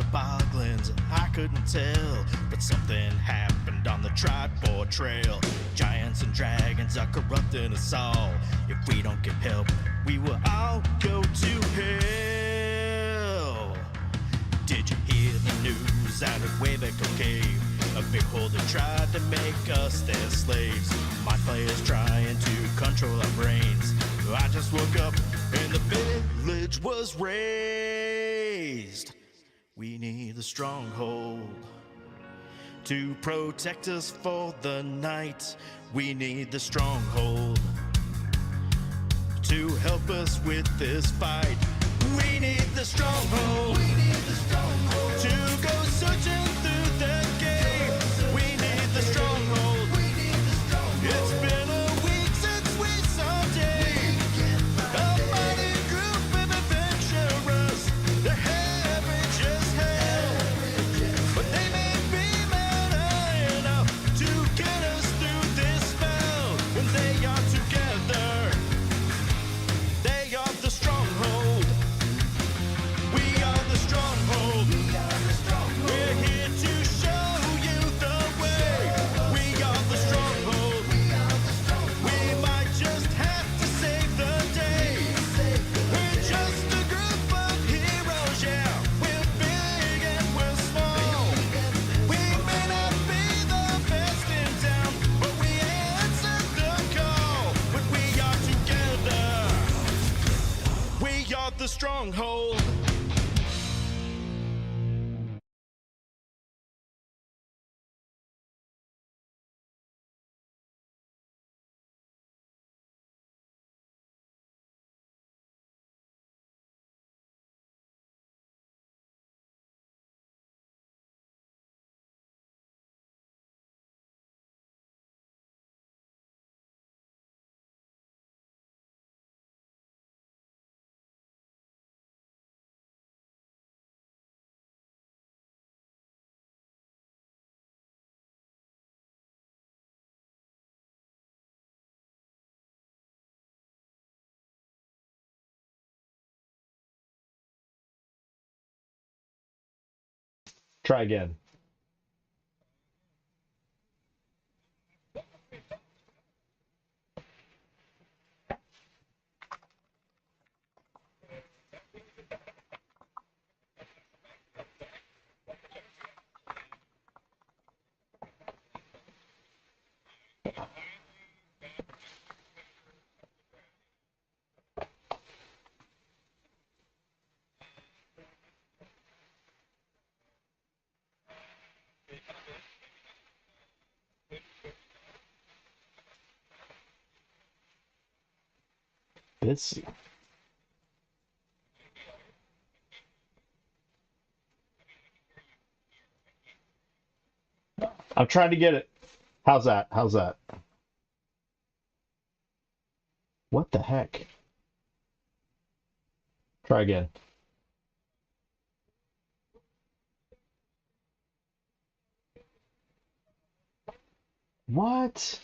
boglins, I couldn't tell. But something happened on the Tripod Trail. Giants and dragons are corrupting us all. If we don't get help, we will all go to hell. Did you hear the news out of Waybackle Cave? A big holder tried to make us their slaves. Mind players trying to control our brains. I just woke up and the village was razed. We need the Stronghold to protect us for the night. We need the Stronghold to help us with this fight. We need the Stronghold. We need the Stronghold to go searching through the game. We need the Stronghold. We need the Stronghold. It's been a week since we saw Dave. A mighty group of adventurers. They're average as hell, but they may be mad enough to get us through this spell. When they are together, they are the Stronghold. We are the Stronghold. We're here to show you the way. We are the Stronghold. We might just have to save the day. We're just a group of heroes, yeah. We're big and we're small. We may not be the best in town, but we answered the call. But we are together. We are the Stronghold. Try again. This. I'm trying to get it. How's that? How's that? What the heck? Try again. What?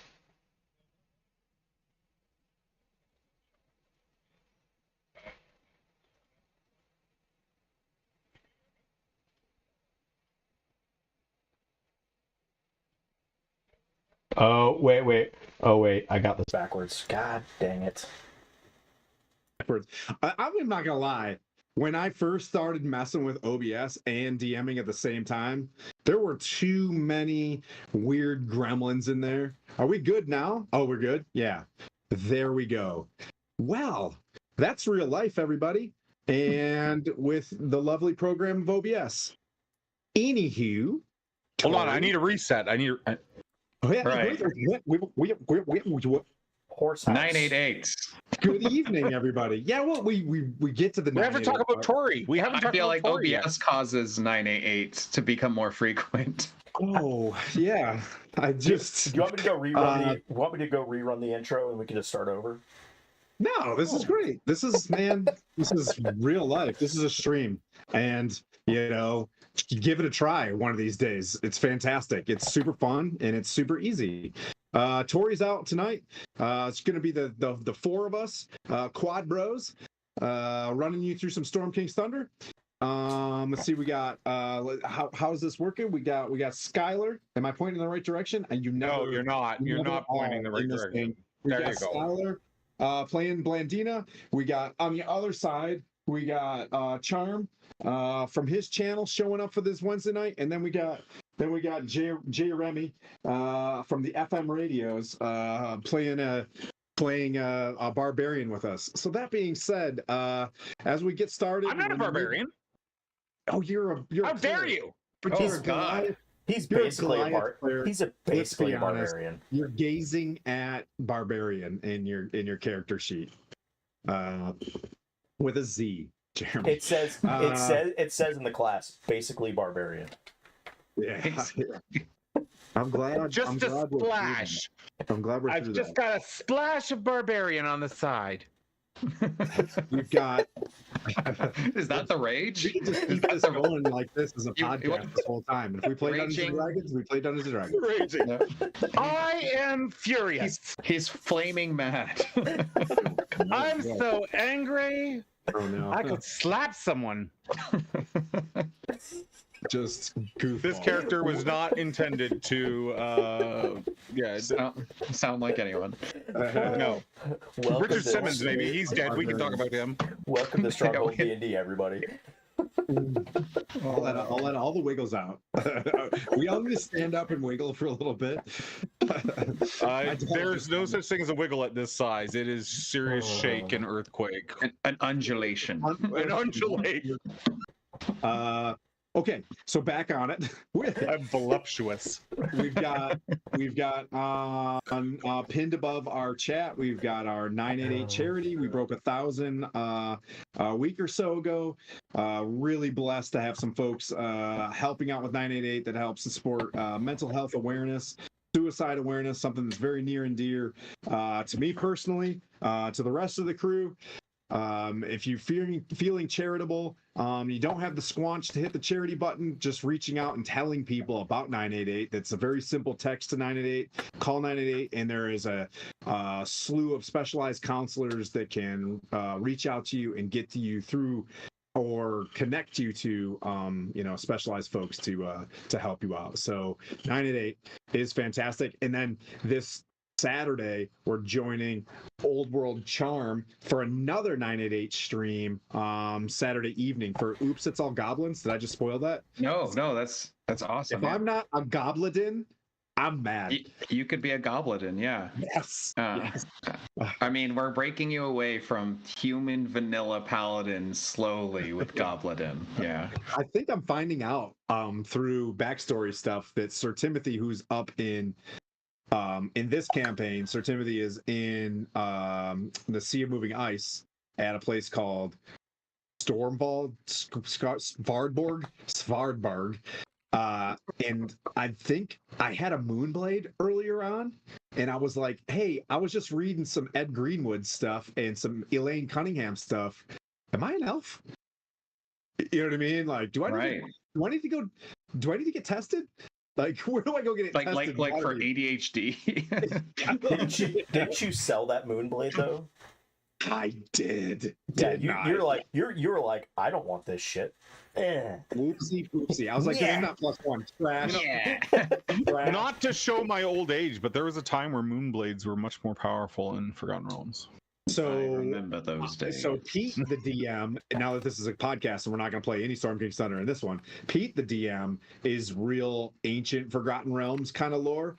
Oh, wait, wait. Oh, wait. I got this backwards. God dang it. I'm not gonna lie. When I first started messing with OBS and DMing at the same time, there were too many weird gremlins in there. Are we good now? Oh, we're good? Yeah. There we go. Well, that's real life, everybody. And with the lovely program of OBS. Anywho. Hold on, I need a reset. I need. Oh, yeah, Right. Horse house. 988. Good evening, everybody. Yeah, well, we get to the. We haven't talked about Tori. We haven't I talked feel about like Tori OBS causes 988 to become more frequent. Oh yeah, I just. Do you want me to go rerun the? You want me to go rerun the intro and we can just start over? No, this is great. This is this is real life. This is a stream, and give it a try one of these days. It's fantastic. It's super fun and it's super easy. Tori's out tonight. It's going to be the four of us, quad bros, running you through some Storm King's Thunder. Let's see. We got how's this working? We got Skylar. Am I pointing in the right direction? And you never. No, you're not. You're never not pointing the are right in this direction. thing. We There got you go. Skylar playing Blandina. We got on the other side. We got Charm from his channel showing up for this Wednesday night, and then we got Jay Remy from the FM radios playing a barbarian with us. So that being said, as we get started, I'm not a barbarian. Oh, you're How a dare player. you? But Oh, you're a God. Goliath. He's You're a basically a Goliath player. He's a Let's basically be a honest. barbarian. You're gazing at barbarian in your character sheet, with a Z. Jeremy. It says in the class, basically barbarian. Yeah. I'm glad. Just I'm a glad we're through splash. that. I'm glad we're I've through just that. got a splash of barbarian on the side. We've got. Is that the rage? We can just keep this going like this as a podcast this whole time. And if we play Dungeons and Raging. Dragons, we play Dungeons and Dragons. Raging. No. I am furious. He's flaming mad. I'm so angry. Oh no! I could slap someone. Just goof. This character was not intended to. Sound like anyone. No. Welcome Richard to- Simmons, maybe he's dead. We can talk about him. Welcome to Stronghold D&D, everybody. I'll let all the wiggles out. We all need to stand up and wiggle for a little bit. There's no such thing as a wiggle at this size. It is serious shake and earthquake. An undulation. An undulation. Okay, so back on it. I'm voluptuous. We've got pinned above our chat. We've got our 988 charity. We broke 1,000 a week or so ago. Really blessed to have some folks helping out with 988 that helps to support mental health awareness, suicide awareness, something that's very near and dear to me personally, to the rest of the crew. If you're feeling charitable, you don't have the squanch to hit the charity button, just reaching out and telling people about 988. That's a very simple text to 988, call 988, and there is a slew of specialized counselors that can reach out to you and get to you through or connect you to specialized folks to help you out. So 988 is fantastic. And then this Saturday, we're joining Old World Charm for another 988 stream Saturday evening for Oops, It's All Goblins. Did I just spoil that? No, that's awesome. If I'm not a Gobladin, I'm mad. You could be a Gobladin, yeah. Yes. Yes. I mean, we're breaking you away from human vanilla paladin slowly with Gobladin. Yeah. I think I'm finding out through backstory stuff that Sir Timothy, who's up in this campaign, Sir Timothy is in the Sea of Moving Ice at a place called Stormvald, Svardborg. And I think I had a Moonblade earlier on, and I was like, hey, I was just reading some Ed Greenwood stuff and some Elaine Cunningham stuff. Am I an elf? You know what I mean? Like, do I need to get tested? Like, where do I go get it tested? Like for ADHD? Didn't you sell that Moonblade though? I did. Yeah, you're like, I don't want this shit. Whoopsie. I was like, I'm not +1. Trash. Yeah. Trash. Not to show my old age, but there was a time where Moonblades were much more powerful in Forgotten Realms. So I remember those days. So Pete, the DM, and now that this is a podcast and we're not going to play any Storm King's Thunder in this one, Pete, the DM, is real ancient Forgotten Realms kind of lore.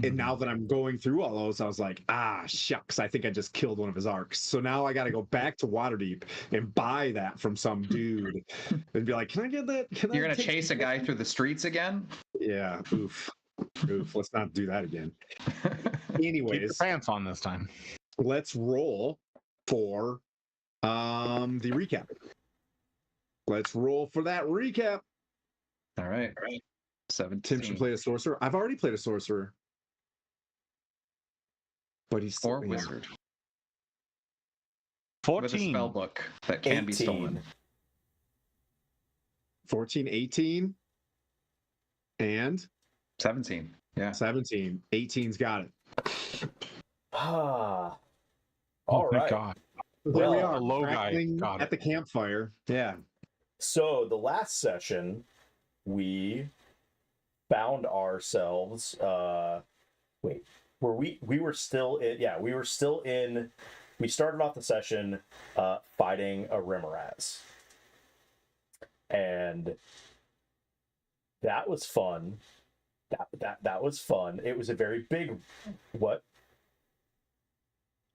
And now that I'm going through all those, I was like, shucks, I think I just killed one of his arcs. So now I got to go back to Waterdeep and buy that from some dude and be like, can I get that? You're going to chase a guy through the streets again? Yeah, oof. Let's not do that again. Keep your Anyways, pants on this time. let's roll for the recap. Let's roll for that recap. All right. 17. Tim should play a sorcerer. I've already played a sorcerer. But he's Or yeah. wizard. 14. With a spell book that can be 18. stolen. 14, 18, and 17. Yeah. 17. 18's got it. All Oh, thank right. God. There we Well, are, a low guy crackling got at the campfire. Yeah. So the last session, we found ourselves. Wait, we were still in? Yeah, we were still in. We started off the session fighting a Remorhaz, and that was fun. That was fun. It was a very big. What?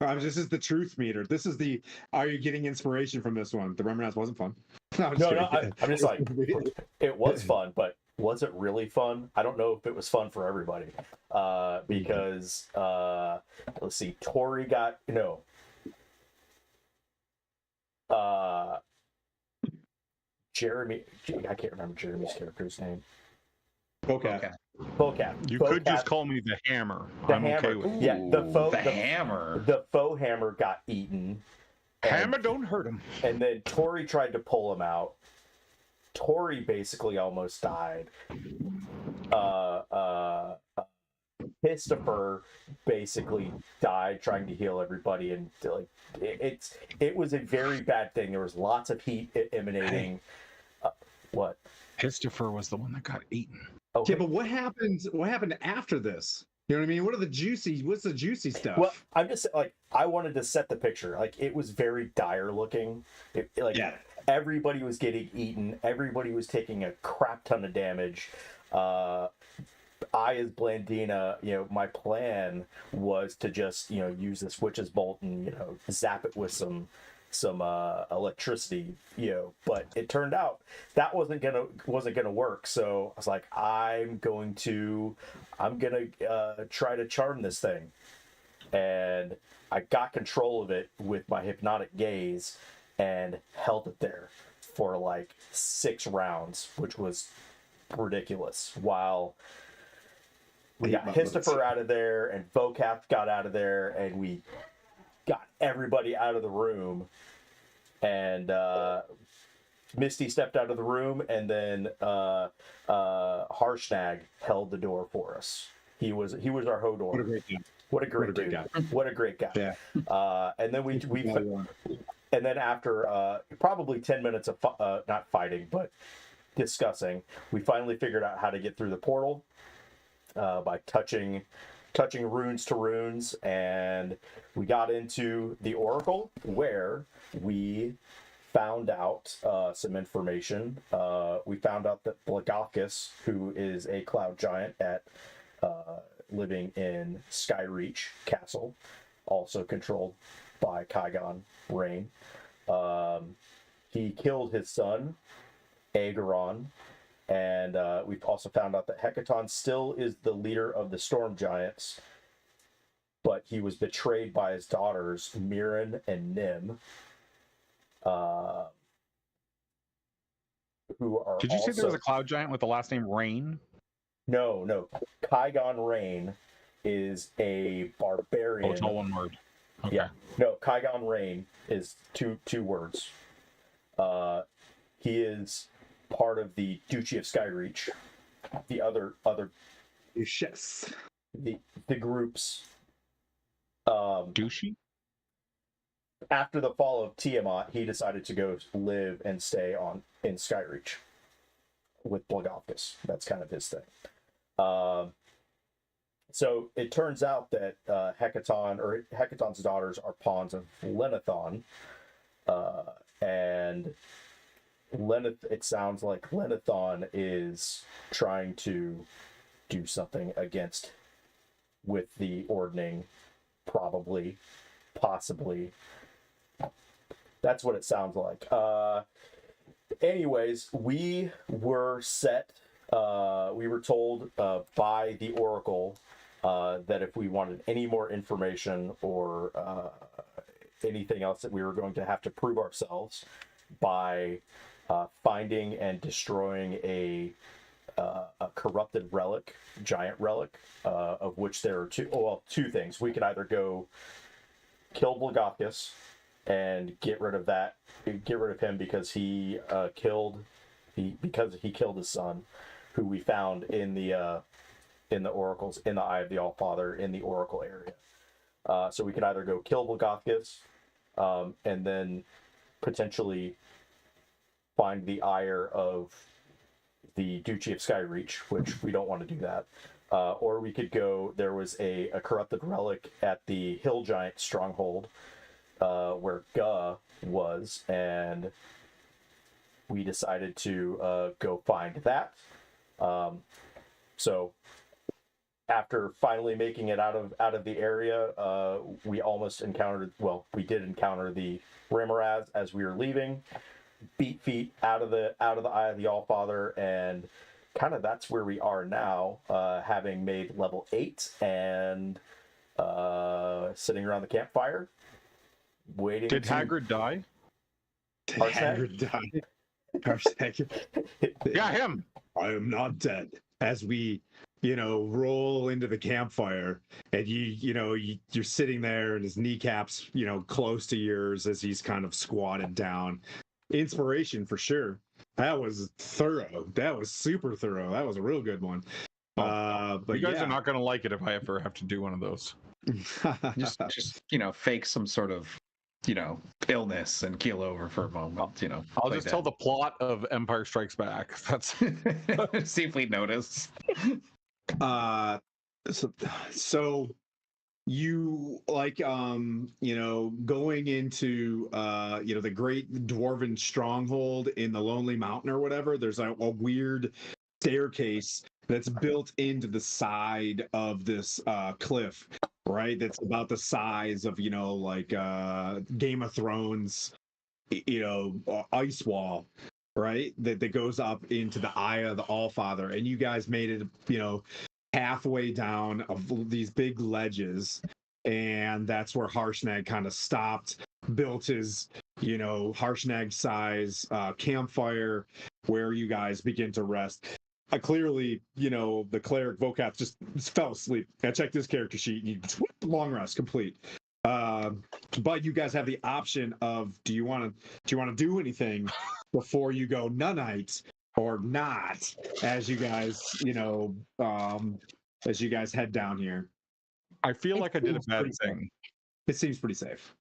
This is the truth meter. This is the. Are you getting inspiration from this one? The Remorhaz wasn't fun. No, I'm just No, kidding. I'm just like, it was fun, but was it really fun? I don't know if it was fun for everybody. Because let's see, Tori got Jeremy. I can't remember Jeremy's character's name. Okay. Bocap. You Bocap, could just call me the Hammer. the I'm hammer. okay with it. Yeah, The hammer. The faux hammer got eaten. Hammer don't hurt him. And then Tori tried to pull him out. Tori basically almost died. Christopher basically died trying to heal everybody, and like it was a very bad thing. There was lots of heat emanating. What? Christopher was the one that got eaten. Okay. Yeah, but what happened? What happened after this? You know what I mean? What's the juicy stuff? Well, I'm just like, I wanted to set the picture. Like, it was very dire looking. Everybody was getting eaten. Everybody was taking a crap ton of damage. I, as Blandina, my plan was to just, use this witch's bolt and, zap it with some electricity, but it turned out that wasn't gonna work. So I was like, I'm gonna try to charm this thing, and I got control of it with my hypnotic gaze and held it there for like 6 rounds, which was ridiculous, while we got Christopher out of there and Vocap got out of there, and we got everybody out of the room, and Misty stepped out of the room, and then Harshnag held the door for us. He was our Hodor. What a great dude. What a great dude. guy. What a great guy. Yeah. And then and then after probably 10 minutes of not fighting but discussing, we finally figured out how to get through the portal by touching runes to runes, and we got into the Oracle, where we found out some information. We found out that Blagakis, who is a cloud giant living in Skyreach Castle, also controlled by Kaigon Rain, he killed his son, Aegoron. And we've also found out that Hecaton still is the leader of the Storm Giants, but he was betrayed by his daughters, Mirren and Nim. Who are Did you say there was a cloud giant with the last name Rain? No. Kaigon Rain is a barbarian. Oh, it's all one word. Okay. Yeah. No, Kaigon Rain is two words. He is part of the Duchy of Skyreach. The other Yes. the groups. Douchey? After the fall of Tiamat, he decided to go live and stay in Skyreach with Blagakis. That's kind of his thing. So it turns out that Hecaton's daughters are pawns of Lenithon, and it sounds like Lenithon is trying to do something with the Ordning, possibly. That's what it sounds like. Anyways, we were set. We were told by the Oracle that if we wanted any more information or anything else, that we were going to have to prove ourselves by finding and destroying a corrupted relic, giant relic, of which there are two things. We could either go kill Blagakis and get rid of him because he killed his son, who we found in the oracles, in the Eye of the Allfather, in the Oracle area. So we could either go kill Blagakis, and then potentially find the ire of the Duchy of Skyreach, which we don't want to do that. Or we could go. There was a corrupted relic at the Hill Giant Stronghold, where Guh was, and we decided to go find that. So after finally making it out of the area, we almost encountered. Well, we did encounter the Remorhaz as we were leaving. Beat feet out of the Eye of the Allfather, and kind of that's where we are now, having made level 8 and sitting around the campfire, waiting. Did Hagrid die? Hagrid died. Harshnag. Yeah, him. I am not dead. As we, roll into the campfire, and you're sitting there, and his kneecaps, close to yours as he's kind of squatted down. Inspiration for sure. That was thorough. That was super thorough. That was a real good one. But you guys are not going to like it if I ever have to do one of those. Just fake some sort of illness and keel over for a moment. I'll just tell the plot of Empire Strikes Back. That's see if we notice. So you going into the great dwarven stronghold in the Lonely Mountain or whatever. There's a weird staircase that's built into the side of this cliff, right? That's about the size of Game of Thrones ice wall, right? That goes up into the Eye of the Allfather, and you guys made it halfway down of these big ledges, and that's where Harshnag kind of stopped, built his Harshnag size campfire where you guys begin to rest. Clearly, the cleric Vokath just fell asleep. I checked his character sheet, and he long rest complete. But you guys have the option of do you want to do anything before you go nunite or not, as you guys head down here. I feel like I did a bad thing. It seems pretty safe.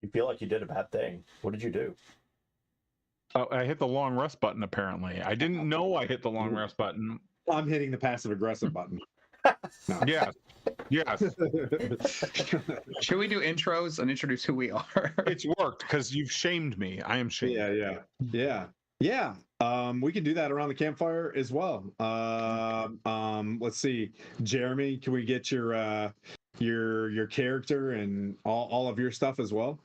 You feel like you did a bad thing. What did you do? Oh, I hit the long rest button, apparently. I didn't know I hit the long rest button. I'm hitting the passive aggressive button. No. Yes. Should we do intros and introduce who we are? It's worked because you've shamed me. I am shamed. Yeah. We can do that around the campfire as well. Let's see, Jeremy, can we get your character and all of your stuff as well?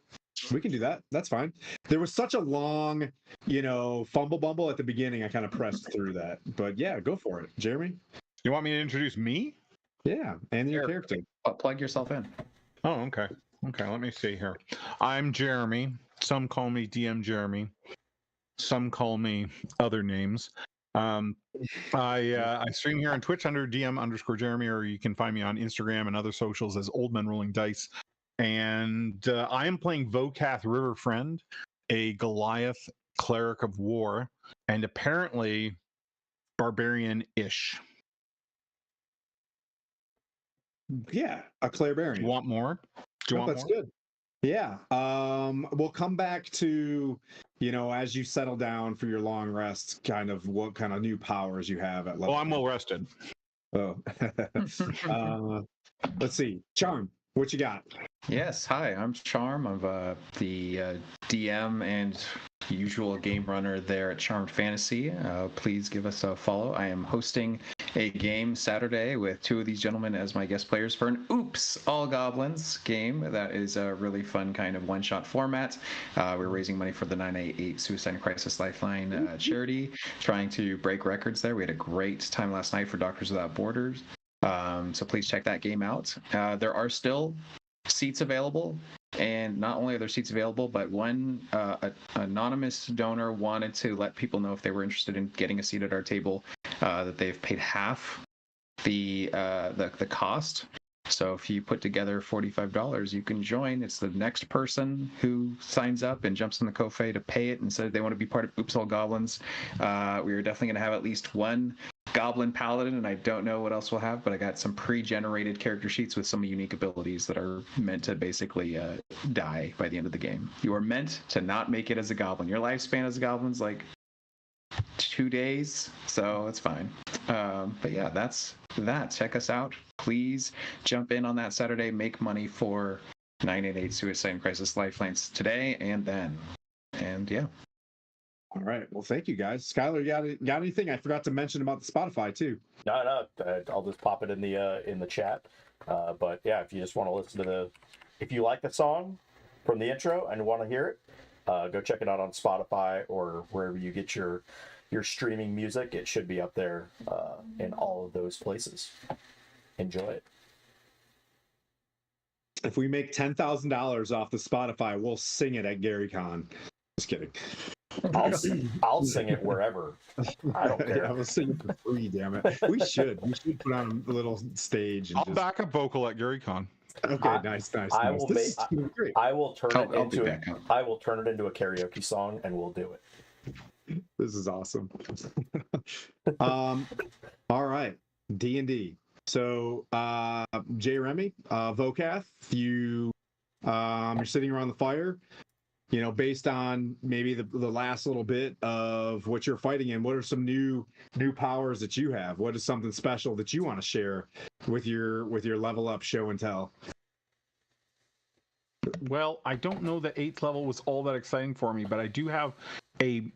We can do that. That's fine. There was such a long, fumble bumble at the beginning. I kind of pressed through that, but yeah, go for it, Jeremy. You want me to introduce me? Yeah, and your character. Plug yourself in. Oh, okay. Let me see here. I'm Jeremy. Some call me DM Jeremy. Some call me other names. I stream here on Twitch under DM_Jeremy, or you can find me on Instagram and other socials as Old Men Rolling Dice. And I am playing Vokath Riverfriend, a Goliath cleric of war, and apparently barbarian-ish. Yeah, a Clarbarian. Do you want more? That's good. Yeah. We'll come back to, as you settle down for your long rest, kind of what kind of new powers you have at level. Oh, I'm well rested. Oh. Let's see. Charm, what you got? Yes, hi, I'm Charm. I'm the DM and usual game runner there at Charmed Fantasy. Please give us a follow. I am hosting a game Saturday with two of these gentlemen as my guest players for an Oops All Goblins game. That is a really fun kind of one-shot format. We're raising money for the 988 Suicide and Crisis Lifeline charity, trying to break records there. We had a great time last night for Doctors Without Borders. So please check that game out. There are still seats available, and not only are there seats available, but one anonymous donor wanted to let people know if they were interested in getting a seat at our table, that they've paid half the cost. So if you put together $45, you can join. It's the next person who signs up and jumps on the Ko-Fi to pay it and said they want to be part of Oops All Goblins. We are definitely going to have at least one Goblin Paladin, and I don't know what else we'll have, but I got some pre-generated character sheets with some unique abilities that are meant to basically die by the end of the game. You are meant to not make it as a goblin. Your lifespan as a goblin's like 2 days, so it's fine. But yeah, that's that. Check us out. Please jump in on that Saturday. Make money for 988 Suicide and Crisis Lifelines today and then. And yeah. All right. Well, thank you guys. Skylar, you got anything? I forgot to mention about the Spotify too. No, I'll just pop it in the chat. But yeah, if you just want to listen to if you like the song from the intro and want to hear it, go check it out on Spotify or wherever you get your streaming music. It should be up there in all of those places. Enjoy it. If we make $10,000 off the Spotify, we'll sing it at GaryCon. Just kidding. I'll sing it wherever. I don't care. Yeah, we'll sing it for free. Damn it. We should put on a little stage. And I'll back up vocal at GaryCon. Okay, nice. I will This is great. I will turn it I'll be into back up. I will turn it into a karaoke song, and we'll do it. This is awesome. All right, D&D. So, J. Remy, Vokath, you're sitting around the fire. You know, based on maybe the last little bit of what you're fighting in, what are some new powers that you have? What is something special that you want to share with your level up show and tell? Well, I don't know that 8th level was all that exciting for me, but I do have a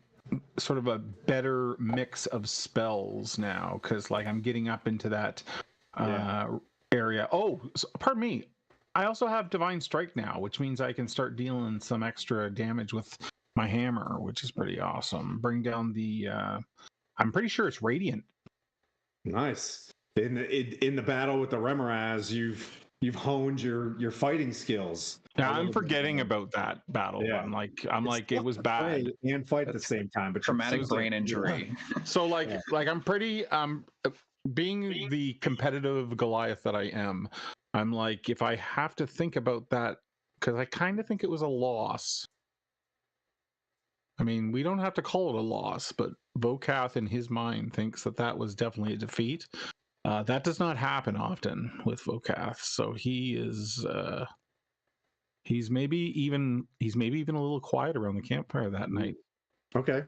sort of a better mix of spells now because, like, I'm getting up into that area. Oh, pardon me. I also have Divine Strike now, which means I can start dealing some extra damage with my hammer, which is pretty awesome. Bring down the. I'm pretty sure it's Radiant. Nice. In the battle with the Remorhaz, you've honed your fighting skills. Yeah, I'm forgetting about that battle. Yeah. I'm like it was bad. And fight at the same time, but Traumatic brain injury. So like I'm pretty being the competitive Goliath that I am, I'm like, if I have to think about that, because I kind of think it was a loss. I mean, we don't have to call it a loss, but Vokath in his mind thinks that was definitely a defeat. That does not happen often with Vokath, so he is he's maybe even a little quiet around the campfire that night. Okay.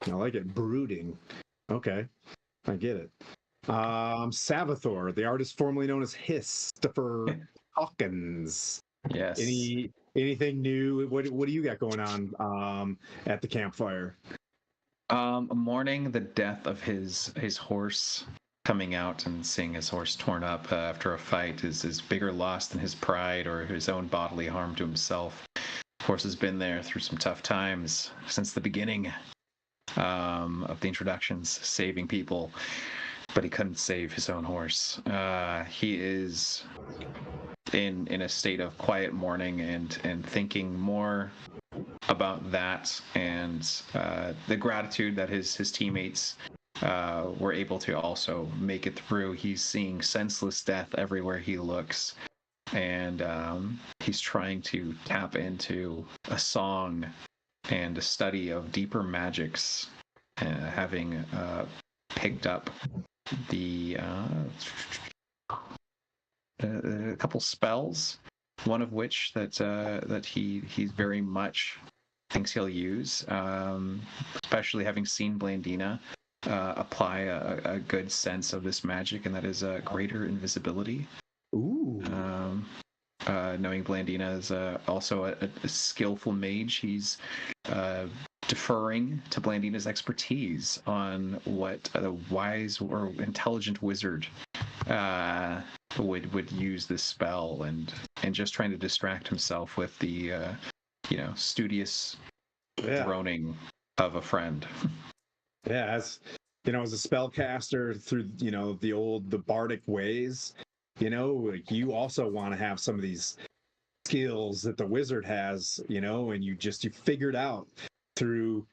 I like it. Brooding. Okay. I get it. Savathor, the artist formerly known as Christopher Hawkins. Yes. Anything new? What do you got going on at the campfire? Mourning the death of his horse, coming out and seeing his horse torn up after a fight is bigger loss than his pride or his own bodily harm to himself. Horse has been there through some tough times since the beginning of the introductions, saving people, but he couldn't save his own horse. He is in a state of quiet mourning and thinking more about that and the gratitude that his teammates were able to also make it through. He's seeing senseless death everywhere he looks, and he's trying to tap into a song and a study of deeper magics, having picked up a couple spells, one of which that he very much thinks he'll use, especially having seen Blandina apply a good sense of this magic, and that is greater invisibility. Ooh. Knowing Blandina is also a skillful mage, he's deferring to Blandina's expertise on what a wise or intelligent wizard would use this spell, and just trying to distract himself with the studious droning of a friend. Yeah, as a spellcaster through the bardic ways, like you also want to have some of these skills that the wizard has, and you figured out through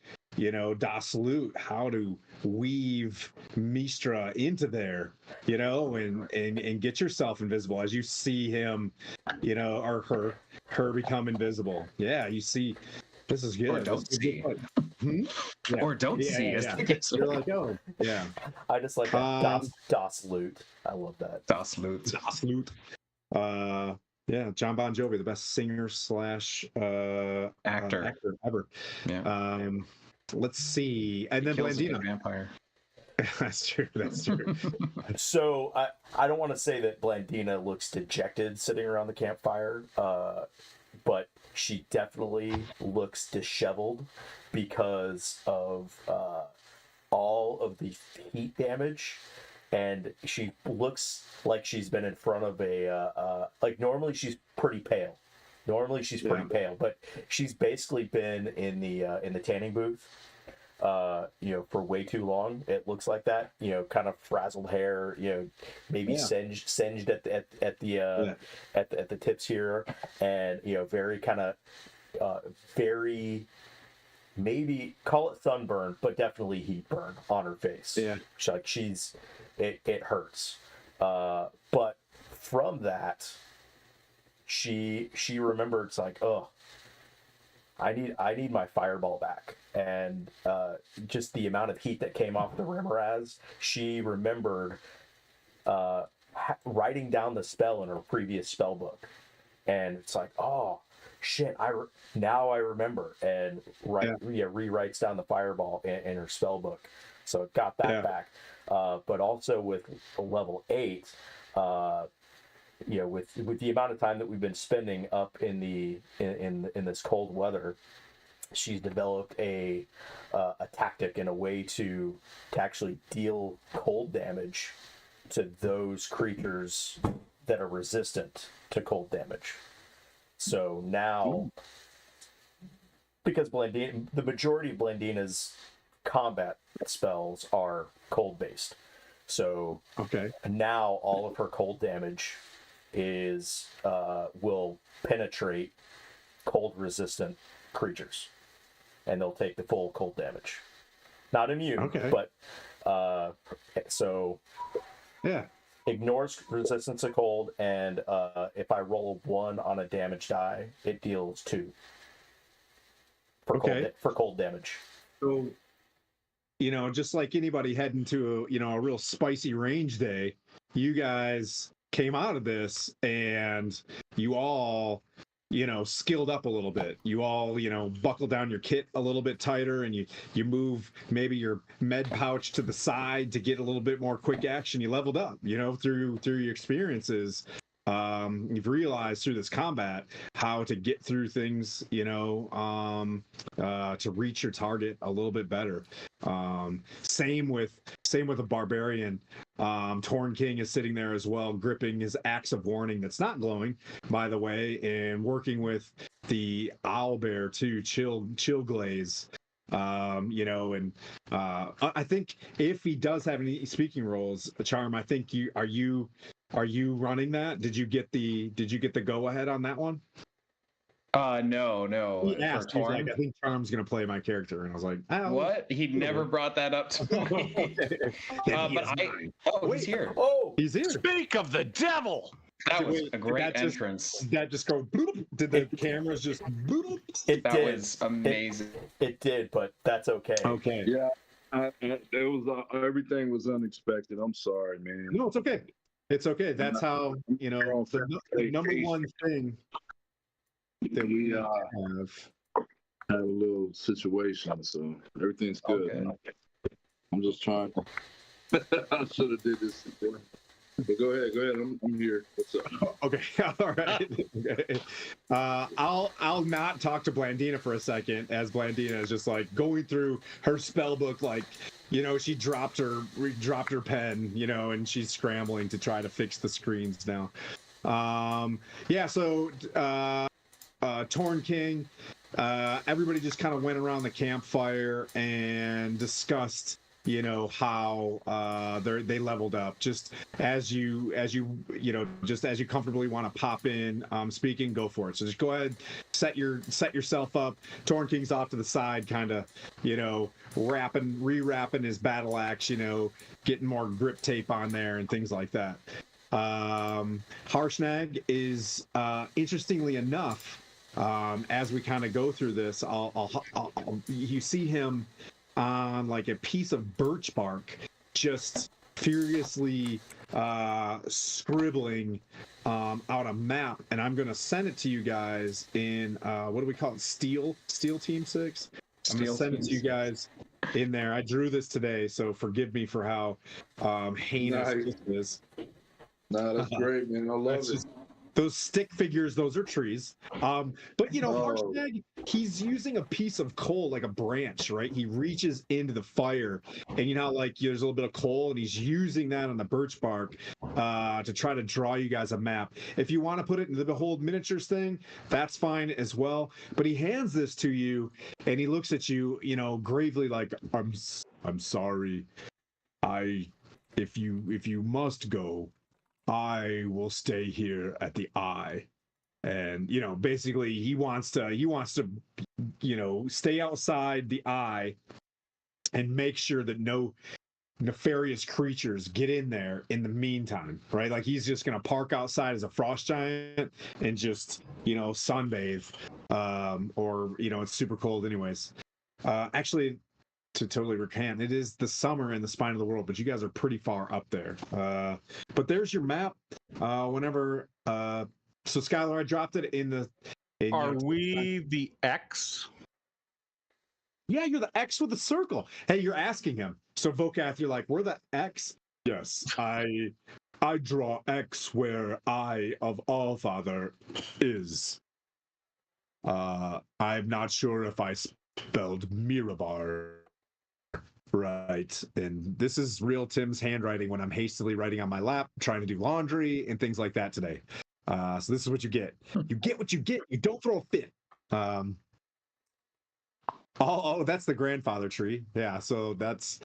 Das Lut how to weave Mistra into there, and get yourself invisible as you see him, or her become invisible. Yeah, you see, this is good. Or don't see. Yeah. Or don't Yeah, see, yeah, as yeah. the case You're may like, oh, yeah. I just like that DOS loot. I love that. Das Loot. Das Loot. Yeah, John Bon Jovi, the best singer slash Actor. ever. Yeah. Let's see, and then Kills a Blandina. good vampire. That's true. That's true. So I don't want to say that Blandina looks dejected sitting around the campfire, but she definitely looks disheveled because of all of the heat damage, and she looks like she's been in front of a like normally she's pretty pale. Normally she's pretty pale, but she's basically been in the tanning booth, for way too long. It looks like that, kind of frazzled hair, maybe singed at the tips here, and very kind of very, maybe call it sunburn, but definitely heat burn on her face. Yeah, it hurts. But from that, she remembered, it's like, oh, I need my fireball back. And just the amount of heat that came off the Remorhaz, she remembered writing down the spell in her previous spell book. And it's like, oh shit, now I remember, and rewrites down the fireball in her spell book. So it got that back. But also with level 8, with the amount of time that we've been spending up in this cold weather, she's developed a tactic and a way to actually deal cold damage to those creatures that are resistant to cold damage. So now, because the majority of Blandina's combat spells are cold based, so now all of her cold damage is will penetrate cold resistant creatures, and they'll take the full cold damage. Not immune, but so ignores resistance to cold, and if I roll a 1 on a damage die, it deals 2 for cold damage. So, just like anybody heading to a real spicy range day, you guys came out of this and you all skilled up a little bit. You all buckle down your kit a little bit tighter, and you move maybe your med pouch to the side to get a little bit more quick action. You leveled up through your experiences. You've realized through this combat how to get through things, to reach your target a little bit better. Same with a barbarian. Torn King is sitting there as well, gripping his axe of warning that's not glowing, by the way, and working with the owl bear too, chill glaze. And I think if he does have any speaking roles, Charm, I think are you running that? Did you get the go ahead on that one? No. He asked, he's like, I think Charm's gonna play my character, and I was like, oh, what? He never brought that up to me. He's here. Oh, he's here. Speak of the devil. That was a great entrance. Did that just go bloop? Did the cameras just bloop? That was amazing. It did, but that's okay. Okay. Yeah, it was everything was unexpected. I'm sorry, man. No, it's okay. It's okay. That's how the number one thing that we have. Had a little situation, so everything's good. Okay. I'm just trying. I should have did this before. But go ahead. I'm here. What's up? Okay, all right. Okay. I'll not talk to Blandina for a second, as Blandina is just like going through her spell book, like she dropped her pen, and she's scrambling to try to fix the screens now. So Torn King, everybody just kind of went around the campfire and discussed how they leveled up, just as you comfortably want to pop in speaking, go for it. So just go ahead, set yourself up. Torn King's off to the side, kind of rewrapping his battle axe, getting more grip tape on there and things like that. Harshnag is interestingly enough as we kind of go through this, you see him on like a piece of birch bark, just furiously scribbling out a map, and I'm gonna send it to you guys in what do we call it? Steel Team 6. I'm gonna send it to you guys in there. I drew this today, so forgive me for how heinous Nice. this is. Nah, that's great, man. I love That's it. just those stick figures, those are trees. But you know, Oh. Harshnag, he's using a piece of coal, like a branch, right? He reaches into the fire, and you know, like there's a little bit of coal, and he's using that on the birch bark to try to draw you guys a map. If you want to put it into the whole miniatures thing, that's fine as well. But he hands this to you, and he looks at you, you know, gravely, like, I'm sorry. If you must go, I will stay here at the eye. And you know, basically he wants to you know, stay outside the eye and make sure that no nefarious creatures get in there in the meantime, right? Like he's just gonna park outside as a frost giant and just, you know, sunbathe. Or you know, it's super cold anyways. Actually, to totally recant, it is the summer in the spine of the world, but you guys are pretty far up there. But there's your map. Whenever so Skylar, I dropped it in the Are we the X? Yeah, you're the X with the circle. Hey, you're asking him. So Vokath, you're like, we're the X? Yes, I draw X where I of All Father is. I'm not sure if I spelled Mirabar right. And this is real Tim's handwriting when I'm hastily writing on my lap, trying to do laundry and things like that today. So this is what you get. You get what you get. You don't throw a fit. Oh, that's the grandfather tree. Yeah, so that's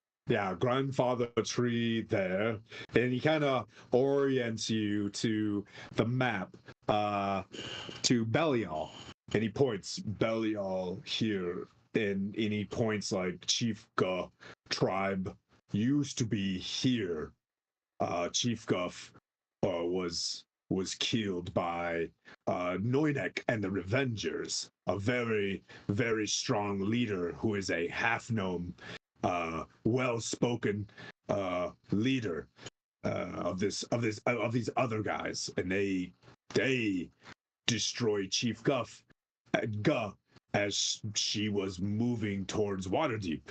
grandfather tree there. And he kind of orients you to the map, to Belial. And he points Belial here. And he points like Chief Guff tribe used to be here. Chief Guff was killed by Noinek and the Revengers, a very, very strong leader who is a half gnome, well-spoken leader of these other guys, and they destroyed Chief Guff as she was moving towards Waterdeep.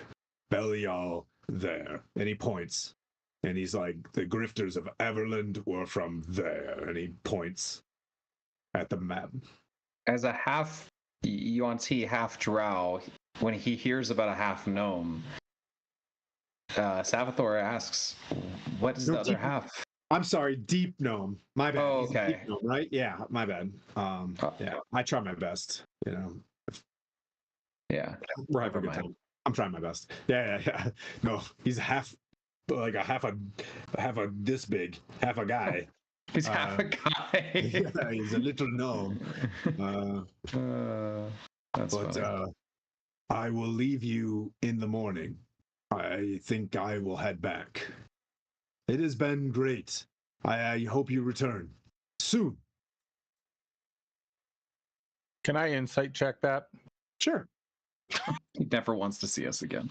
Belial there, and he points. And he's like, the grifters of Everland were from there. And he points at the map. As a half Yuan-Ti, half drow, when he hears about a half gnome, Savathor asks, what is the other half? I'm sorry, deep gnome. My bad. Oh, He's a okay. deep gnome, right? Yeah, my bad. Yeah, I try my best, you know. Yeah. We're having a good time. I'm trying my best. Yeah. No, he's half a this big, half a guy. He's half a guy. Yeah, he's a little gnome. That's funny. I will leave you in the morning. I think I will head back. It has been great. I hope you return soon. Can I insight check that? Sure. He never wants to see us again.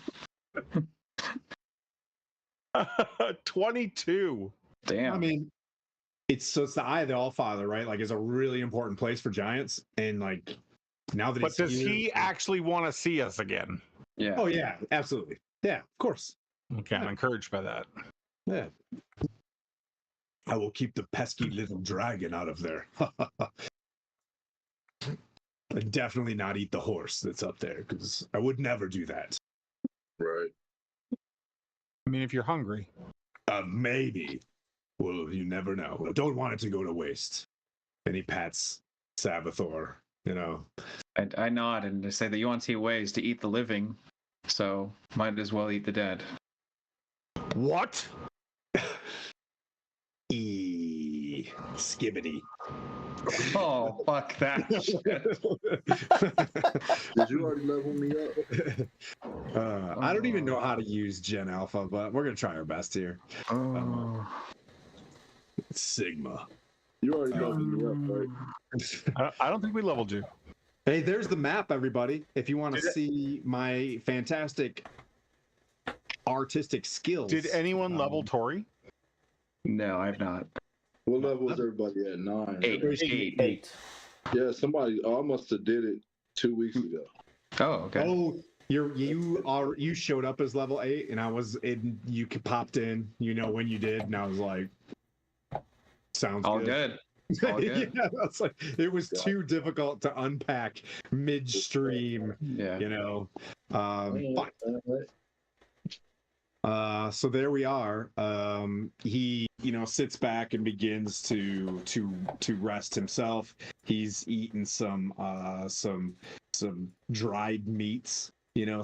22. Damn. I mean, it's the Eye of the Allfather, right? Like, it's a really important place for giants, and like now that. But does he actually want to see us again? Yeah. Oh yeah, absolutely. Yeah, of course. Okay, I'm encouraged by that. Yeah. I will keep the pesky little dragon out of there. And definitely not eat the horse that's up there, because I would never do that. Right. I mean, if you're hungry. Maybe. Well, you never know. I don't want it to go to waste. And he pats Savathor, you know. I nod and I say the Yuan-Ti way is to eat the living, so might as well eat the dead. What? Skibbity. Oh, fuck that shit. Did you already level me up? I don't even know how to use Gen Alpha, but we're going to try our best here. Sigma. You already leveled me up, right? I don't think we leveled you. Hey, there's the map, everybody. If you want to see my fantastic artistic skills. Did anyone level Tori? No, I've not. What level is everybody at? 9. Eight. Right? Eight. 8. Yeah, somebody. Oh, I must have did it 2 weeks ago. Oh, okay. Oh, you showed up as level 8, and I was in. You popped in. You know when you did, and I was like, sounds All good. good. All good. Yeah, it's like it was too difficult to unpack midstream. Yeah. You know, All right. so there we are. He, sits back and begins to rest himself. He's eaten some dried meats,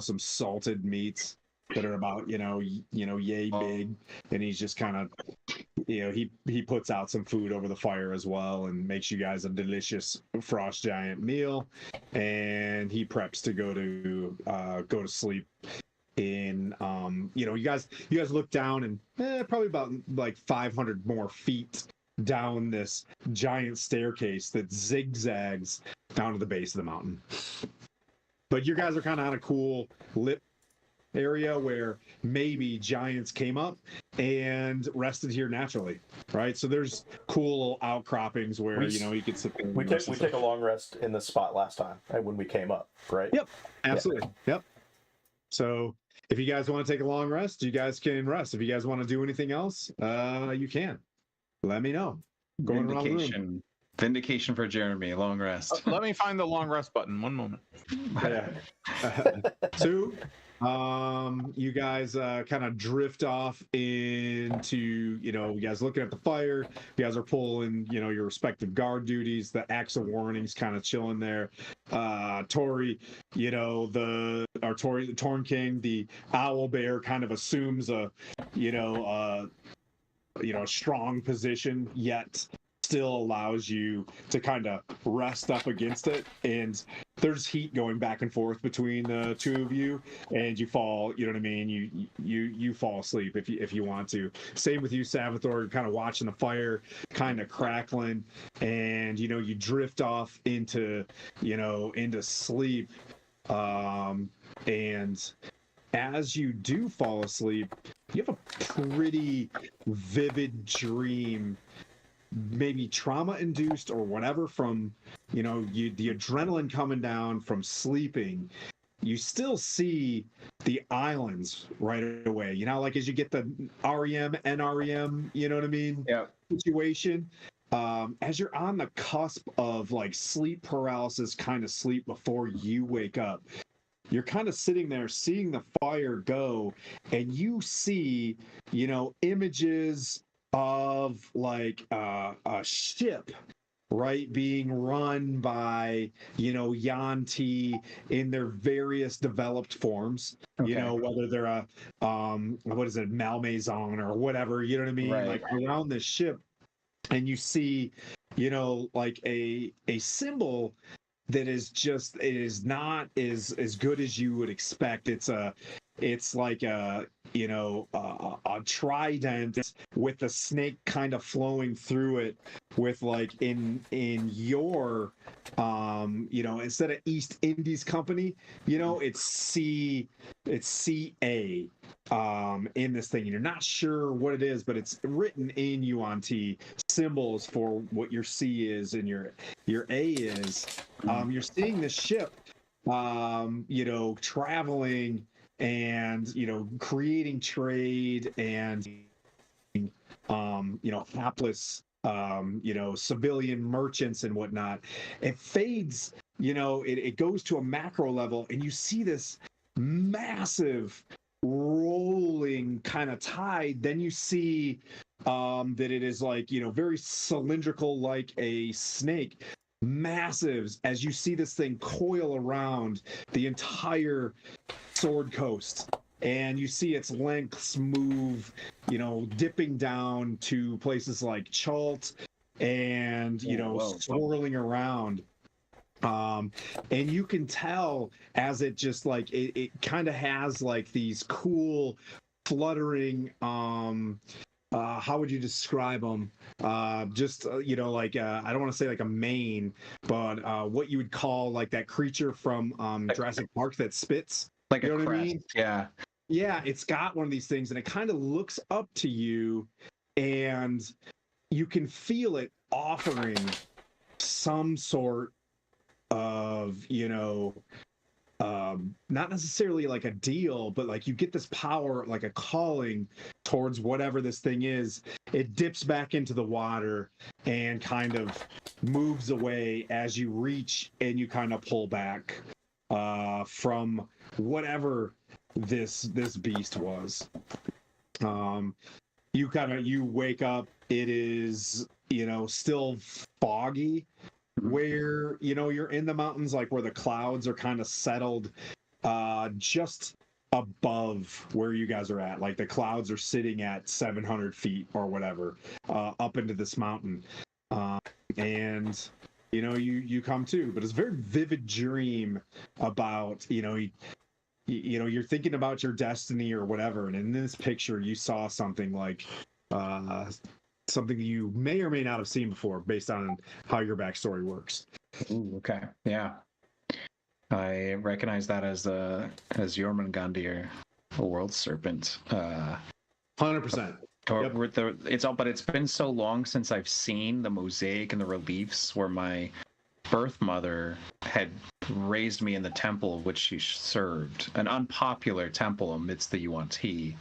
some salted meats that are about, yay big, and he's just kind of, he puts out some food over the fire as well and makes you guys a delicious frost giant meal, and he preps to go to sleep. In you guys look down and probably about like 500 more feet down this giant staircase that zigzags down to the base of the mountain. But you guys are kind of on a cool lit area where maybe giants came up and rested here naturally, right? So there's cool outcroppings where you could sit there. We take a long rest in this spot last time when we came up, right? Yep, absolutely. Yep. So if you guys want to take a long rest, you guys can rest. If you guys want to do anything else, you can. Let me know. Going around the room. Vindication for Jeremy. Long rest. Let me find the long rest button. One moment. Yeah. So, you guys kind of drift off into, you guys looking at the fire. You guys are pulling, your respective guard duties. The axe of warning's kind of chilling there. Tori, the Torn King, the owl bear kind of assumes a strong position, yet still allows you to kind of rest up against it. And there's heat going back and forth between the two of you, and you fall, you know what I mean? You fall asleep if you want to. Same with you, Salvatore, kind of watching the fire kind of crackling, and you drift off into sleep. And as you do fall asleep, you have a pretty vivid dream, maybe trauma induced or whatever, from the adrenaline coming down from sleeping. You still see the islands right away, like as you get the REM NREM, you know what I mean? Yeah. Situation. As you're on the cusp of like sleep paralysis kind of sleep before you wake up, you're kind of sitting there seeing the fire go, and you see images of like a ship, right, being run by Yanti in their various developed forms. Okay. Whether they're a what is it, Malmaison or whatever, you know what I mean? Right. Like around this ship, and you see like a symbol that is not as good as you would expect. It's like a trident with a snake kind of flowing through it, with like in your instead of East Indies Company, it's CA in this thing, and you're not sure what it is, but it's written in Yuan-Ti symbols for what your C is and your A is. You're seeing this ship traveling and creating trade and hapless civilian merchants and whatnot. It fades, it goes to a macro level, and you see this massive rolling kind of tide. Then you see that it is like very cylindrical, like a snake, massive, as you see this thing coil around the entire Sword Coast, and you see its lengths move, dipping down to places like Chalt, and swirling around. And you can tell as it just like it kind of has like these cool fluttering how would you describe them? Just you know, like I don't want to say like a mane, but what you would call like that creature from Jurassic Park that spits. Like You a know what I crest. mean? Yeah. Yeah, it's got one of these things, and it kind of looks up to you, and you can feel it offering some sort of, you know, not necessarily like a deal, but like you get this power, like a calling towards whatever this thing is. It dips back into the water and kind of moves away as you reach and you kind of pull back from whatever this beast was. You wake up, it is, you know, still foggy, where, you know, you're in the mountains, like where the clouds are kind of settled just above where you guys are at. Like the clouds are sitting at 700 feet or whatever up into this mountain. And you know, you come to, but it's a very vivid dream about, you know, you know, you're thinking about your destiny or whatever, and in this picture you saw something like something you may or may not have seen before based on how your backstory works. Ooh, okay. Yeah. I recognize that as Jormungandr, a world serpent. 100%. Yep. But it's been so long since I've seen the mosaic and the reliefs where my birth mother had raised me in the temple which she served, an unpopular temple amidst the Yuan-Ti.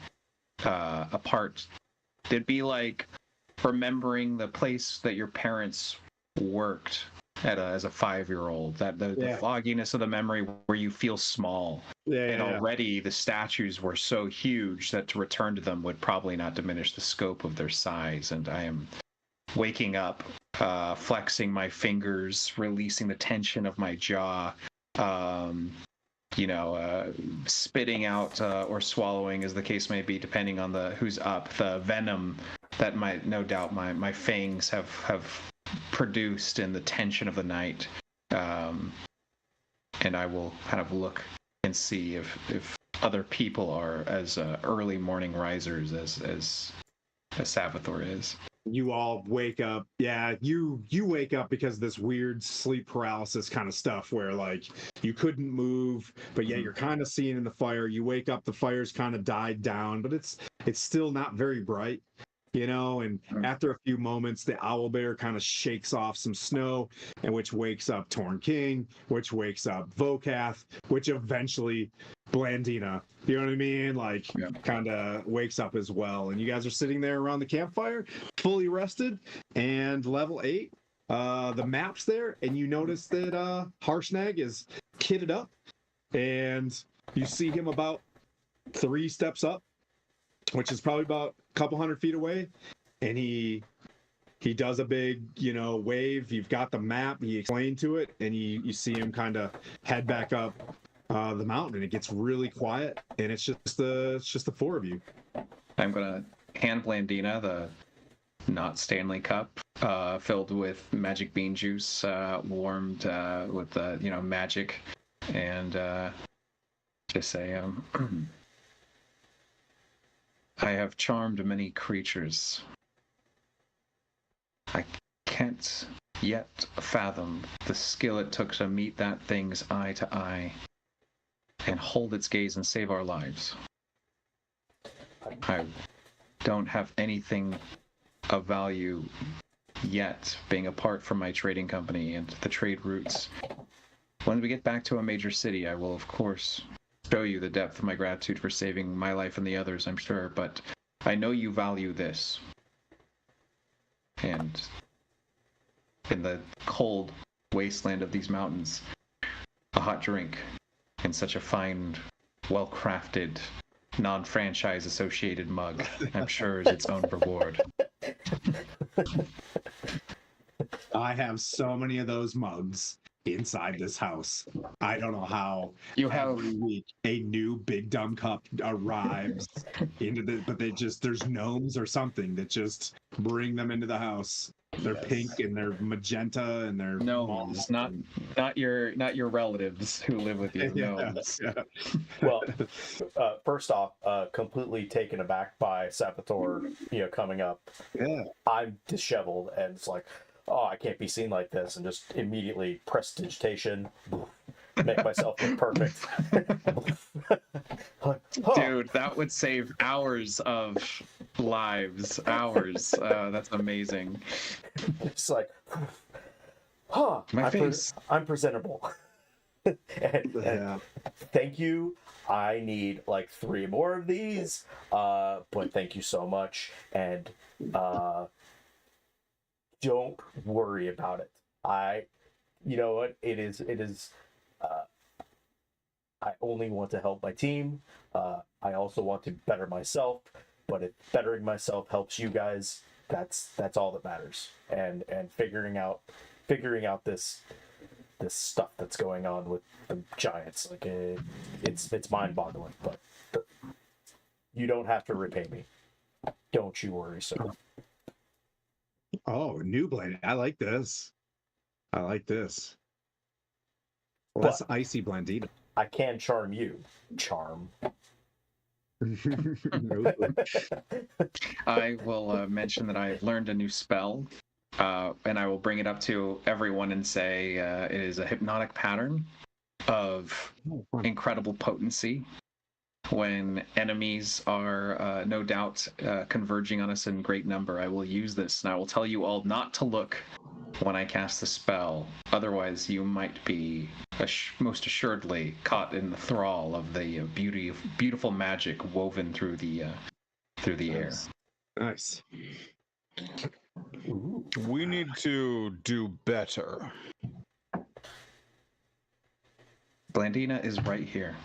It'd be like remembering the place that your parents worked as a 5-year-old. That the fogginess of the memory where you feel small. Already the statues were so huge that to return to them would probably not diminish the scope of their size. And I am waking up, flexing my fingers, releasing the tension of my jaw, spitting out or swallowing, as the case may be, depending on who's up, the venom that no doubt my fangs have produced in the tension of the night. And I will kind of look and see if other people are as early morning risers as Savathor is. You all wake up. Yeah, you wake up because of this weird sleep paralysis kind of stuff where like you couldn't move, but yet you're kind of seeing in the fire. You wake up, the fire's kind of died down, but it's still not very bright, you know. And after a few moments, the owlbear kind of shakes off some snow, and which wakes up Torn King, which wakes up Vokath, which eventually Blandina, you know what I mean? Like, kind of wakes up as well. And you guys are sitting there around the campfire, fully rested, and level 8. The map's there, and you notice that Harshnag is kitted up, and you see him about 3 steps up, which is probably about a couple 100 feet away, and he does a big, you know, wave. You've got the map, he explained to it, and you see him kind of head back up the mountain, and it gets really quiet, and it's just the 4 of you. I'm gonna hand Blandina the not Stanley cup filled with magic bean juice, warmed with magic, and just say, I have charmed many creatures. I can't yet fathom the skill it took to meet that thing's eye to eye and hold its gaze and save our lives. I don't have anything of value yet, being apart from my trading company and the trade routes. When we get back to a major city, I will, of course, show you the depth of my gratitude for saving my life and the others, I'm sure, but I know you value this. And in the cold wasteland of these mountains, a hot drink in such a fine, well-crafted, non-franchise associated mug, I'm sure is its own reward. I have so many of those mugs. inside this house. I don't know how You have every week a new big dumb cup arrives into the, but there's gnomes or something that just bring them into the house. They're pink and they're magenta and they're gnomes, not your relatives who live with you. yeah, Gnomes. yeah. Well, first off, completely taken aback by Saboteur, coming up. Yeah. I'm disheveled, and it's like, oh, I can't be seen like this, and just immediately prestidigitation, make myself look perfect. Oh, Dude, that would save hours of lives. Hours. That's amazing. it's like, My face. I'm presentable. and thank you. I need like 3 more of these. But thank you so much, and don't worry about it. You know what? It is. I only want to help my team. I also want to better myself. But if bettering myself helps you guys, that's all that matters. And figuring out this stuff that's going on with the Giants, like it's mind-boggling. But you don't have to repay me. Don't you worry, sir. Oh, new blade. I like this. Well, But- that's icy Blandita. I can charm you. Charm. I will mention that I've learned a new spell, and I will bring it up to everyone and say it is a hypnotic pattern of incredible potency. When enemies are no doubt converging on us in great number, I will use this, and I will tell you all not to look when I cast the spell. Otherwise, you might be most assuredly caught in the thrall of the beautiful magic woven through the air. Nice. We need to do better. Blandina is right here.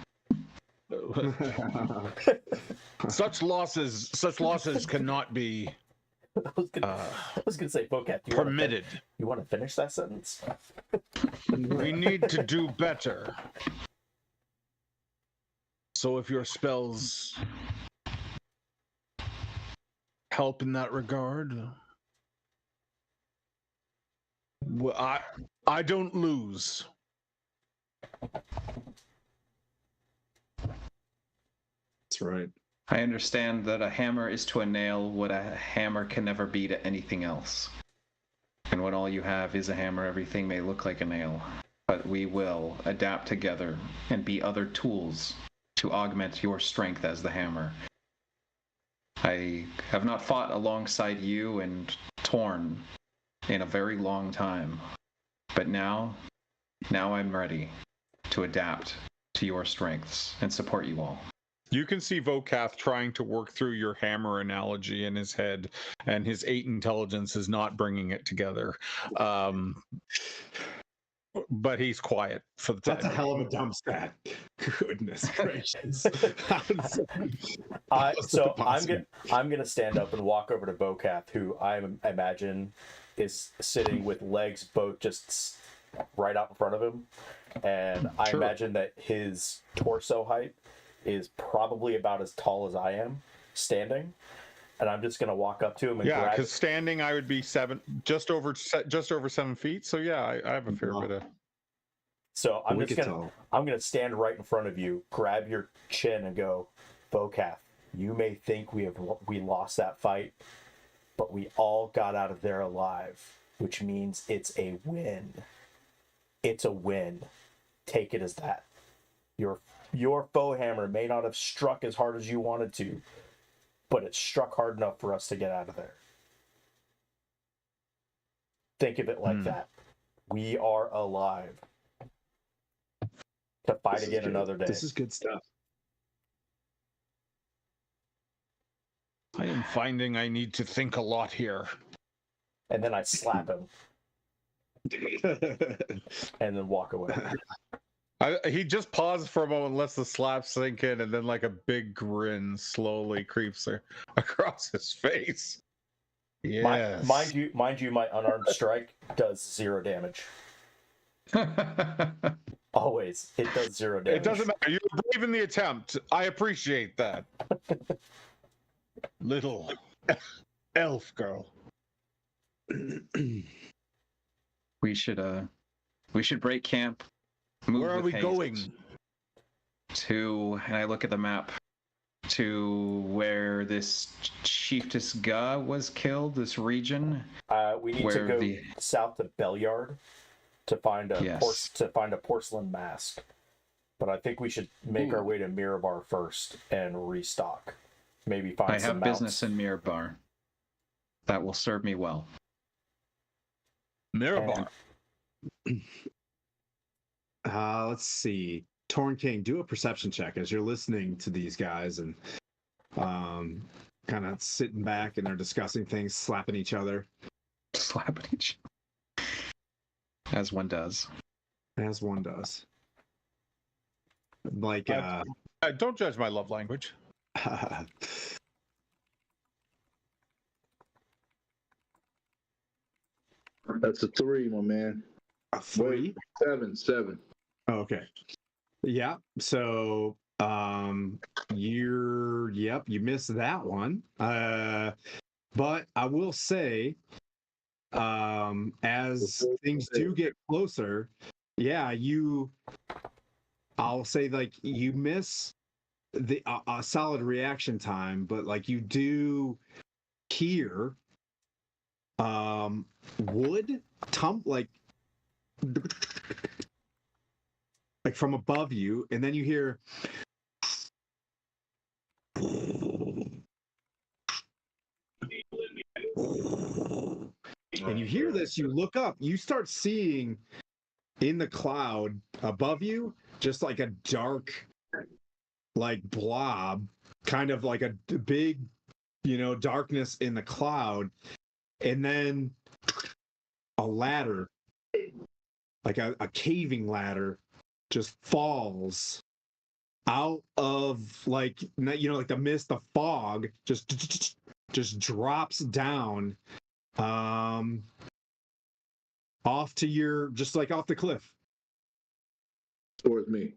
Such losses cannot be I was gonna say, Bocat, permitted. You want to finish that sentence? We need to do better. So if your spells help in that regard, well, I don't lose. That's right. I understand that a hammer is to a nail what a hammer can never be to anything else. And when all you have is a hammer, everything may look like a nail. But we will adapt together and be other tools to augment your strength as the hammer. I have not fought alongside you and Torn in a very long time. But now I'm ready to adapt to your strengths and support you all. You can see Vokath trying to work through your hammer analogy in his head, and his 8 intelligence is not bringing it together. But he's quiet for the time. That's a hell of a dumb stat. Goodness gracious. So I'm gonna stand up and walk over to Vokath, who I imagine is sitting with legs both just right out in front of him, and I imagine that his torso height is probably about as tall as I am standing, and I'm just gonna walk up to him and grab. Because standing I would be just over 7 feet. So yeah, I have a fair bit of. So I'm gonna stand right in front of you, grab your chin, and go, Vokath, you may think we lost that fight, but we all got out of there alive, which means it's a win. It's a win. Take it as that. Your foe hammer may not have struck as hard as you wanted to, but it struck hard enough for us to get out of there. Think of it like that. We are alive to fight again another day. This is good stuff. I am finding I need to think a lot here. And then I slap him and then walk away. He just paused for a moment, lets the slap sink in, and then like a big grin slowly creeps across his face. Yes. Mind you, my unarmed strike does 0 damage. Always. It does 0 damage. It doesn't matter. You were brave in the attempt. I appreciate that. Little elf girl. We should break camp. Move Where are with we haste going? and I look at the map, to where this Chiefess Ga was killed, this region. We need to where go the- south to Bellyard to find a Yes. porcelain mask. But I think we should make our way to Mirabar first and restock. Maybe find I some have mounts. business in Mirabar. That will serve me well. Mirabar. Let's see. Torn King, do a perception check as you're listening to these guys and kind of sitting back and they're discussing things, slapping each other. Slapping each other. As one does. As one does. Like, Don't judge my love language. That's a 3, my man. a 3? Wait, 7. Okay. Yeah. So you missed that one. But I will say, as things do get closer, yeah, I'll say like you miss the a solid reaction time, but like you do hear wood like from above you, and then you hear and you hear this, you look up, you start seeing in the cloud above you just like a dark like blob, kind of like a big, darkness in the cloud, and then a ladder, like a caving ladder, just falls out of like the mist, the fog just drops down off to your, just like off the cliff Towards me.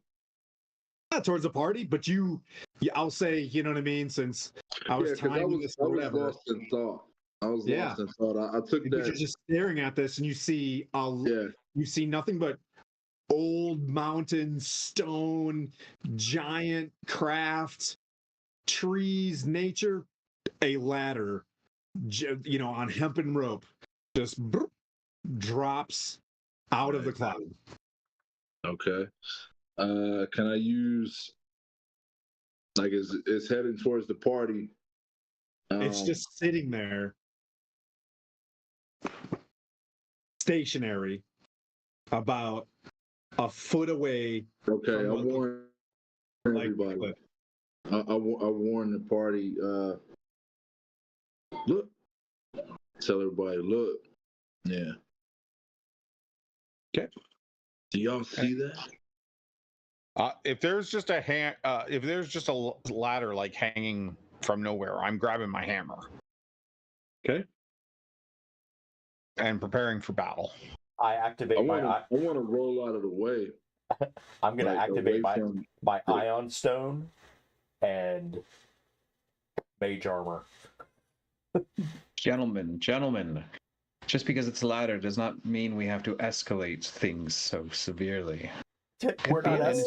not towards the party, but I'll say, you know what I mean, since I was timing this or whatever. lost in thought. I was lost in thought. I took You're that. just staring at this and you see you see nothing but old mountain, stone, giant craft, trees, nature, a ladder, on hempen rope, just drops out of the cloud. Okay. Can I use, like, it's heading towards the party? It's just sitting there, stationary, about a foot away. Okay, I from warn everybody. I warn the party. Look. Tell everybody, look. Yeah. Okay. Do y'all see that? If there's just a ladder like hanging from nowhere, I'm grabbing my hammer. Okay. And preparing for battle. I activate I want to roll out of the way. I'm going to activate from my Ion Stone and Mage Armor. Gentlemen, just because it's a ladder does not mean we have to escalate things so severely. We're not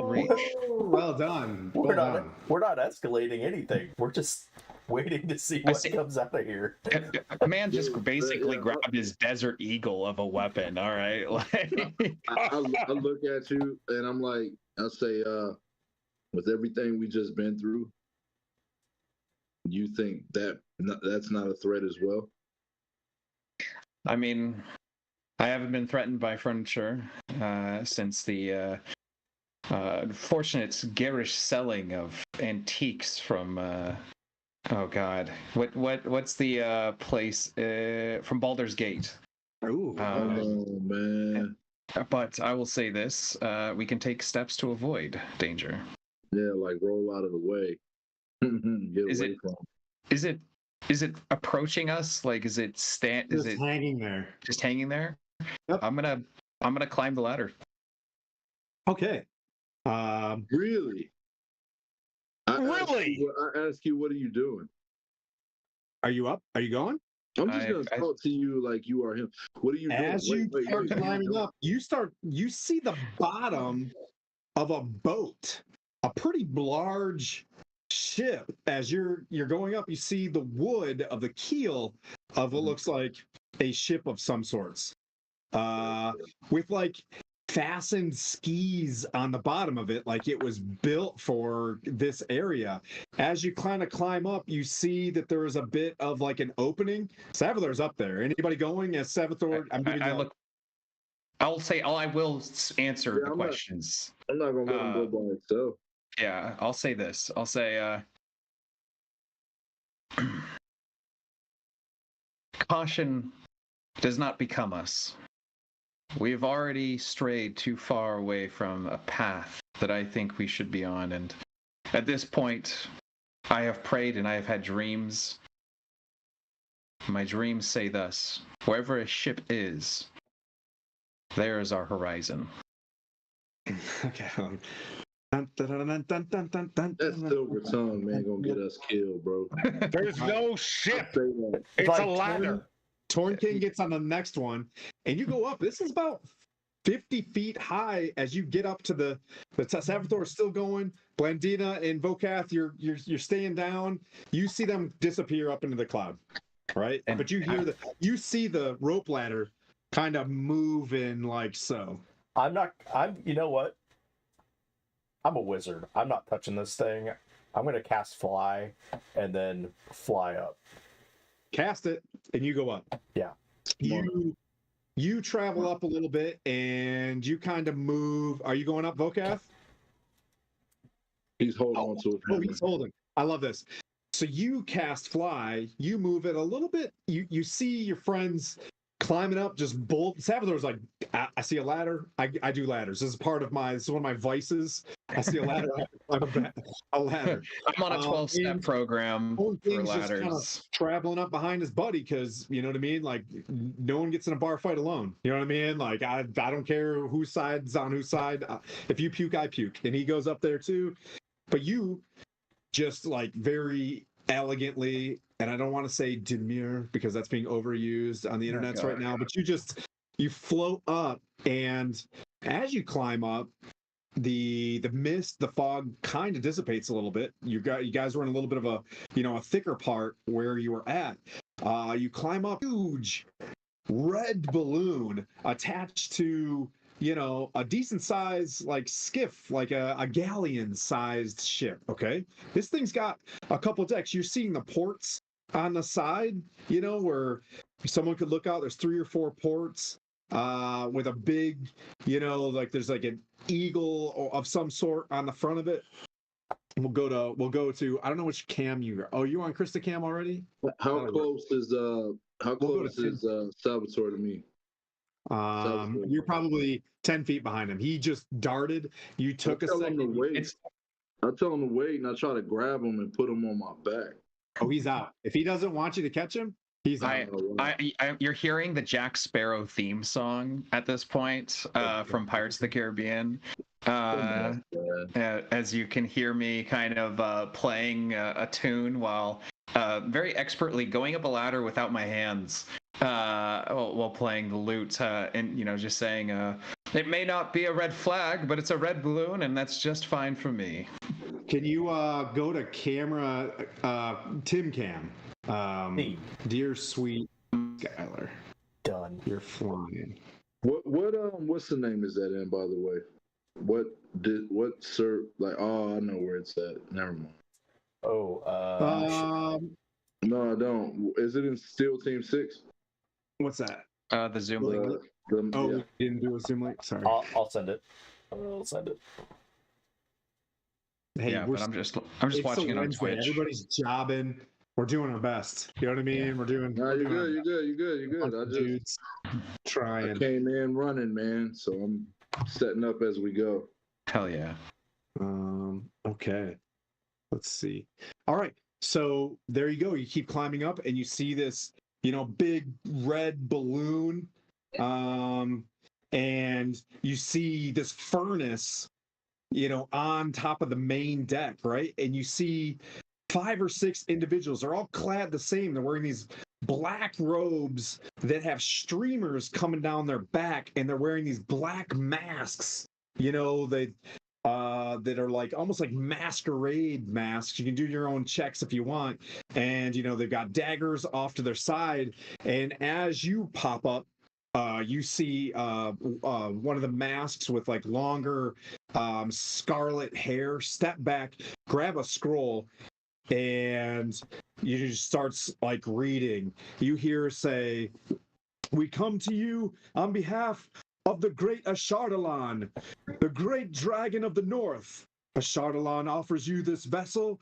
reach. Well done. We're not escalating anything. We're just waiting to see what comes out of here. Man just basically grabbed his Desert Eagle of a weapon. All right. I look at you and I'm like, I say, with everything we just been through, you think that's not a threat as well? I mean, I haven't been threatened by furniture since the unfortunate garish selling of antiques from oh god, what's the place from Baldur's Gate? Ooh. Oh man. But I will say this: we can take steps to avoid danger. Yeah, like roll out of the way. Is it approaching us? Like, is it hanging there? Just hanging there? Yep. I'm gonna I'm gonna climb the ladder. Okay. Really? Really? I ask you, what are you doing? Are you up? Are you going? I'm just gonna talk to you like you are him. What are you doing? As you start what are you climbing doing? up, you see the bottom of a boat, a pretty large ship. As you're going up, you see the wood of the keel of what looks like a ship of some sorts, with like fastened skis on the bottom of it, like it was built for this area. As you kind of climb up, you see that there is a bit of like an opening. Salvador's up there. Anybody going as Salvador? I look. I'll say. I will answer the questions. I'm not gonna let him go by himself. Yeah, I'll say this. I'll say. Caution does not become us. We've already strayed too far away from a path that I think we should be on, and at this point, I have prayed and I have had dreams. My dreams say thus: wherever a ship is, there is our horizon. Okay. That silver tongue, man, gonna get us killed, bro. There's no ship. Say that. It's like a ladder. Torn King gets on the next one, and you go up. This is about 50 feet high as you get up to the Salvador is still going. Blandina and Vokath, you're staying down. You see them disappear up into the cloud, right? And but you see the rope ladder kind of moving like so. You know what? I'm a wizard. I'm not touching this thing. I'm going to cast fly and then fly up. Cast it, and you go up. Yeah. You travel up a little bit, and you kind of move. Are you going up, Vokath? He's holding on to it. Oh, he's holding. I love this. So you cast fly. You move it a little bit. You see your friends climbing up, just bolt. Salvador's like, I see a ladder. I do ladders. This is one of my vices. I see a ladder. a ladder. I'm on a 12-step program for Just kind of ladders. traveling up behind his buddy because you know what I mean. Like no one gets in a bar fight alone. You know what I mean. Like I don't care whose side's on whose side. If you puke, I puke, and he goes up there too. But you just like very elegantly, and I don't want to say demure because that's being overused on the internet right now, but you float up, and as you climb up, the mist, the fog kind of dissipates a little bit. You guys were in a little bit of a thicker part where you were at. You climb up, huge red balloon attached to a decent size like skiff, like a galleon sized ship. Okay, this thing's got a couple decks. You're seeing the ports on the side, where someone could look out. There's 3 or 4 ports with a big, like there's like an eagle of some sort on the front of it. We'll go to I don't know which cam you're. Oh, you on Krista cam already? How close is Salvatore to me? You're probably 10 feet behind him. He just darted. You took a second. I tell him to wait, and I try to grab him and put him on my back. Oh, he's out. If he doesn't want you to catch him, he's out. You're hearing the Jack Sparrow theme song at this point from Pirates of the Caribbean. As you can hear me kind of playing a tune while very expertly going up a ladder without my hands while playing the lute and just saying it may not be a red flag, but it's a red balloon, and that's just fine for me. Can you go to camera, Tim Cam? Dear sweet Skylar, Done. you're flying. What's the name is that in, by the way? Sir, like, oh, I know where it's at. Never mind. Oh, no, I don't. Is it in Steel Team 6? What's that? The Zoom link. Yeah. Yeah. We didn't do a Zoom link. Sorry. I'll send it. I'll send it. Hey, yeah, but I'm just watching it on Twitch. Everybody's jobbing. We're doing our best. You know what I mean? Yeah. We're doing. No, you're good. I just trying. I came in running, man. So I'm setting up as we go. Hell yeah. Okay. Let's see. All right. So there you go. You keep climbing up, and you see this, big red balloon. and you see this furnace, on top of the main deck, right? And you see 5 or 6 individuals. They're all clad the same. They're wearing these black robes that have streamers coming down their back, and they're wearing these black masks. That are like almost like masquerade masks. You can do your own checks if you want, and they've got daggers off to their side. And as you pop up, you see one of the masks with like longer scarlet hair step back, grab a scroll, and you just starts like reading. You hear say, "We come to you on behalf of the great Ashardalon, the great dragon of the north. Ashardalon offers you this vessel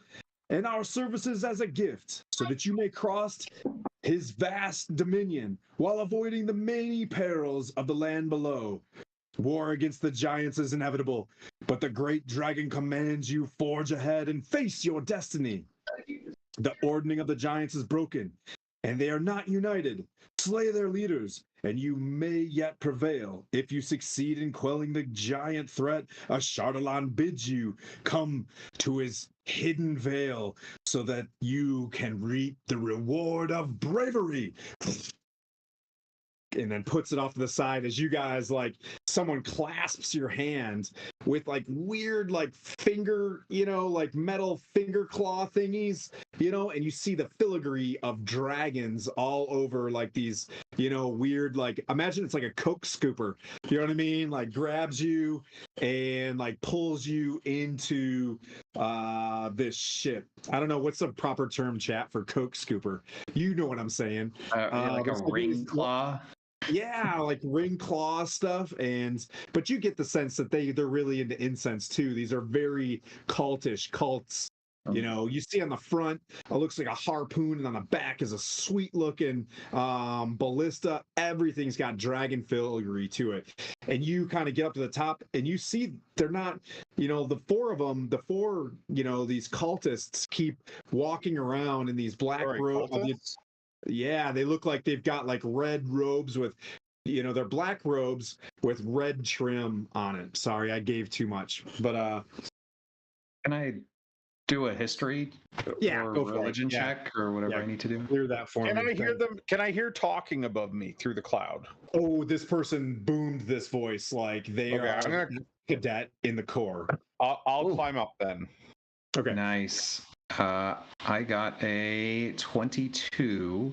and our services as a gift, so that you may cross his vast dominion while avoiding the many perils of the land below. War against the giants is inevitable, but the great dragon commands you forge ahead and face your destiny. The ordering of the giants is broken, and they are not united. Slay their leaders, and you may yet prevail. If you succeed in quelling the giant threat, Ashardalon bids you come to his hidden veil so that you can reap the reward of bravery." And then puts it off to the side as you guys, like, someone clasps your hand with like weird like finger, like metal finger claw thingies, and you see the filigree of dragons all over like these, weird, like, imagine it's like a Coke scooper, you know what I mean? Like grabs you and like pulls you into this ship. I don't know what's the proper term, chat, for Coke scooper. You know what I'm saying? Like a ring claw. Yeah, like ring claw stuff, but you get the sense that they're really into incense too. These are very cultish cults. You see on the front, it looks like a harpoon, and on the back is a sweet looking ballista. Everything's got dragon filigree to it. And you kind of get up to the top and you see they're not, the four of them, these cultists keep walking around in these black robes. Yeah, they look like they've got like red robes with, they're black robes with red trim on it. Sorry, I gave too much. But can I do a history or religion check or whatever I need to do? Clear that for me. Can I hear them? Can I hear talking above me through the cloud? Oh, this person boomed this voice like they are a cadet in the Corps. I'll climb up then. Okay. Nice. I got a 22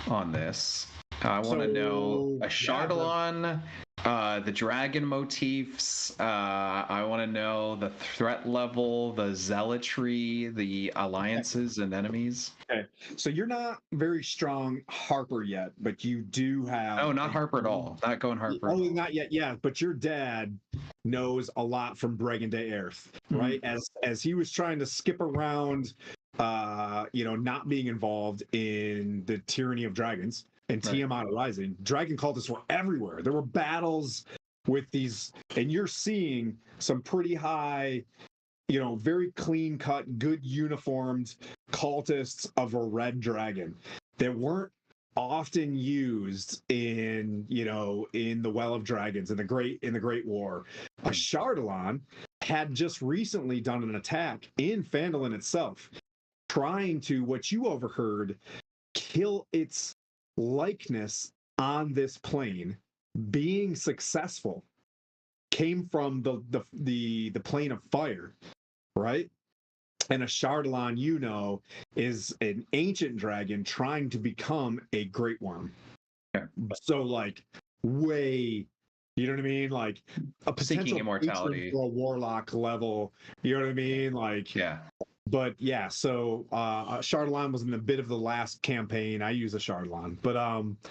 on this. I want to know Ashardalon, the dragon motifs. I want to know the threat level, the zealotry, the alliances and enemies. Okay. So you're not very strong Harper yet, but you do have. Oh, not Harper at all. Not going Harper. Oh, not yet. Yeah, but your dad knows a lot from Bregan de Aerith, right? As he was trying to skip around, not being involved in the tyranny of dragons and Tiamat Rising. Dragon cultists were everywhere. There were battles with these, and you're seeing some pretty high, very clean cut, good uniformed cultists of a red dragon that weren't often used in the Well of Dragons in the Great War. Ashardalon had just recently done an attack in Phandalin itself, trying to, what you overheard, kill its likeness on this plane. Being successful, came from the plane of fire, right? And Ashardalon, is an ancient dragon trying to become a great worm. Yeah. So like way, you know what I mean? Like a potential seeking immortality for a warlock level. You know what I mean? Like yeah. But yeah, so Ashardalon was in a bit of the last campaign. I use Ashardalon, but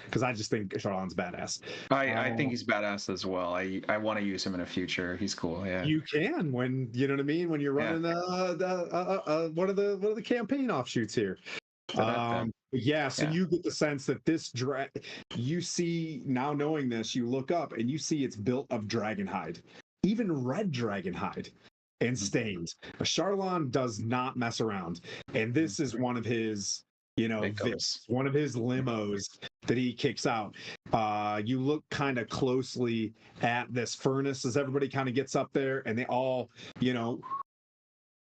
because I just think Ashardalon's badass. I think he's badass as well. I want to use him in the future. He's cool. Yeah. You can when you know what I mean when you're running one of the campaign offshoots here. So you get the sense that this you see, now knowing this, you look up and you see it's built of dragon hide, even red dragon hide. And stained. Ashardalon does not mess around, and this is one of his This, one of his limos that he kicks out. You look kind of closely at this furnace as everybody kind of gets up there, and they all,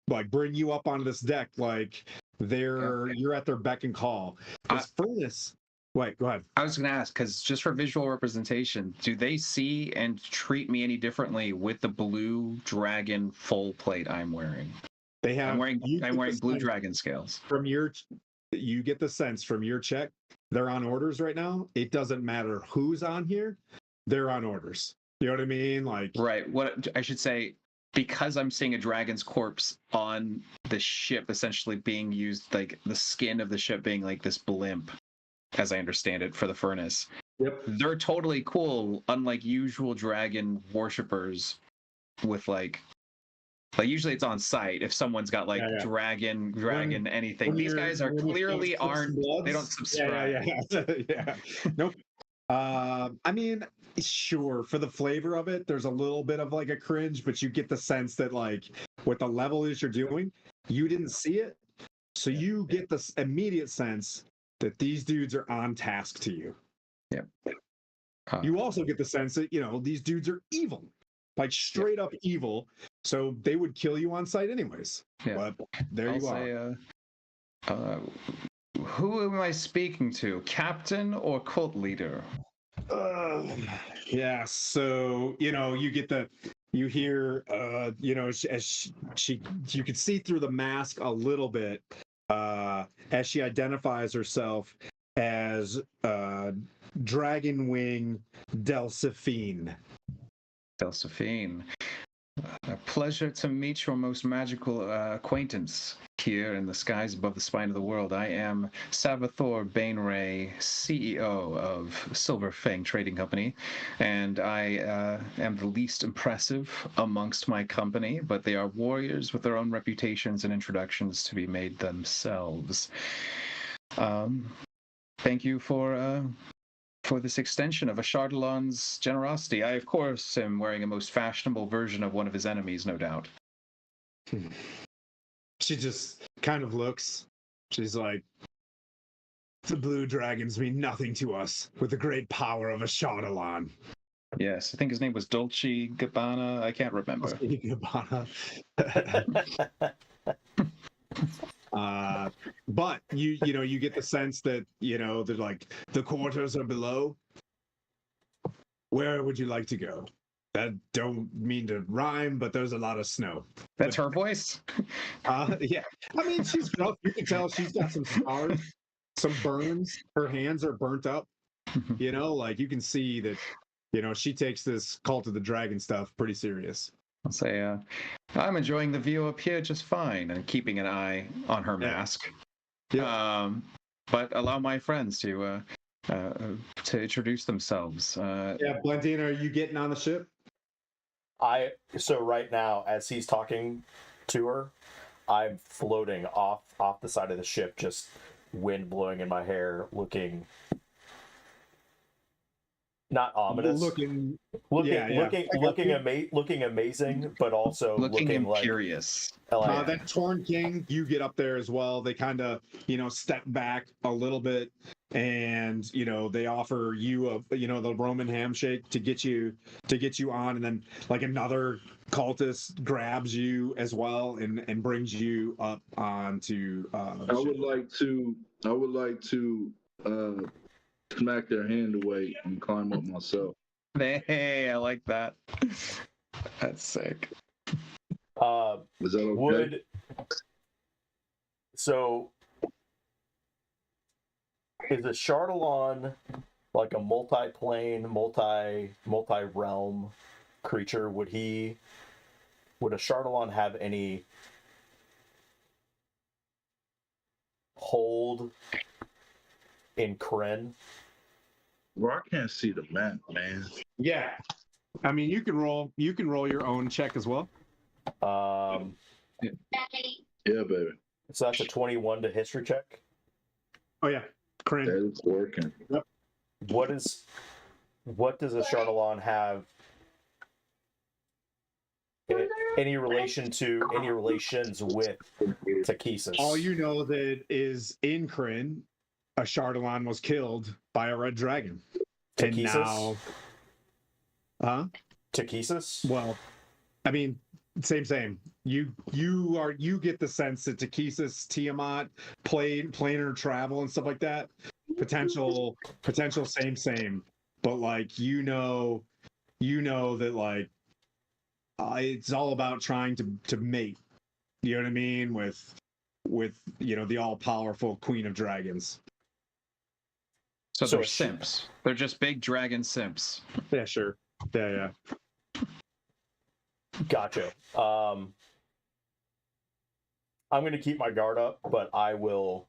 like bring you up onto this deck, like you're at their beck and call. This furnace. Wait, go ahead. I was going to ask, because just for visual representation, do they see and treat me any differently with the blue dragon full plate I'm wearing? They have. I'm wearing blue dragon scales. You get the sense from your check, they're on orders right now. It doesn't matter who's on here, they're on orders. You know what I mean? Like, right. What I should say, because I'm seeing a dragon's corpse on the ship, essentially being used, like the skin of the ship being like this blimp, as I understand it, for the furnace. Yep. They're totally cool, unlike usual dragon worshippers with like usually it's on site if someone's got like dragon anything. These guys are clearly they don't subscribe. Yeah. Nope. I mean, sure, for the flavor of it, there's a little bit of like a cringe, but you get the sense that like what the level is you're doing, you didn't see it. So you get this immediate sense that these dudes are on task to you. Yep. You also get the sense that, these dudes are evil. Like straight up evil, so they would kill you on sight anyways. Yeah. But there you are. Who am I speaking to? Captain or cult leader? Yeah. So you hear, as you can see through the mask a little bit, as she identifies herself as Dragonwing Delphine. Delphine. A pleasure to meet your most magical acquaintance here in the skies above the spine of the world. I am Salvatore Bainray, CEO of Silver Fang Trading Company, and I am the least impressive amongst my company, but they are warriors with their own reputations and introductions to be made themselves. Thank you for this extension of a Chardalon's generosity. I, of course, am wearing a most fashionable version of one of his enemies, no doubt. She just kind of looks. She's like, the blue dragons mean nothing to us with the great power of a Chardalon. Yes, I think his name was Dolce Gabbana. I can't remember. Gabbana. But you get the sense that they're like, the quarters are below. Where would you like to go? That don't mean to rhyme, but there's a lot of snow. That's her voice. Yeah. I mean, she's rough. You can tell she's got some scars, some burns. Her hands are burnt up. Like you can see that. She takes this Cult of the Dragon stuff pretty serious. I'll say, I'm enjoying the view up here just fine, and keeping an eye on her mask. Yeah. But allow my friends to introduce themselves. Yeah, Blendina, are you getting on the ship? So right now, as he's talking to her, I'm floating off the side of the ship, just wind blowing in my hair, looking not ominous, looking amazing, but also looking imperious. Like, that Torn King, you get up there as well. They kind of step back a little bit, and they offer you the Roman handshake to get you on, and then like another cultist grabs you as well and brings you up onto. I would like to smack their hand away and climb up myself. Hey, I like that. That's sick. Is that okay? So is a Chardalon like a multi-plane, multi-realm creature? Would a Chardalon have any hold in Kryn? Well, I can't see the map, man. Yeah, I mean you can roll your own check as well. Yeah, baby. So that's a 21 to history check. Oh yeah, Kryn. That's working. Yep. What does a Chardalon have Any relations with Takesis? All you know that is in Kryn, a Chardalon was killed by a red dragon. And Takesis? now, Takesis? well, I mean, same. You get the sense that Takesis, Tiamat, planar travel and stuff like that, potential, same. But like you know that like it's all about trying to mate. You know what I mean with the all powerful Queen of Dragons. So So they're is she- simps. They're just big dragon simps. Yeah, sure. Yeah. Gotcha. I'm going to keep my guard up, but I will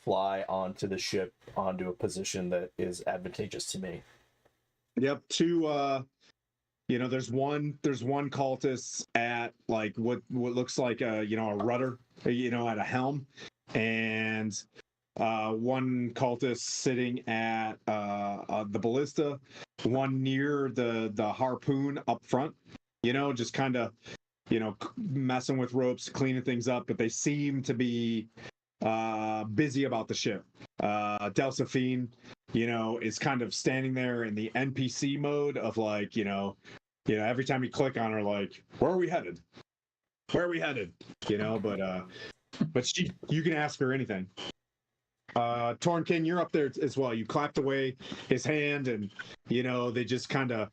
fly onto the ship onto a position that is advantageous to me. Yep. There's one cultist at like what looks like a rudder, at a helm, and one cultist sitting at the ballista, one near the harpoon up front, just kind of messing with ropes, cleaning things up, but they seem to be busy about the ship. Delphine, is kind of standing there in the NPC mode of like, every time you click on her, like, where are we headed? But you can ask her anything. Tornkin, you're up there as well. You clapped away his hand, and they just kind of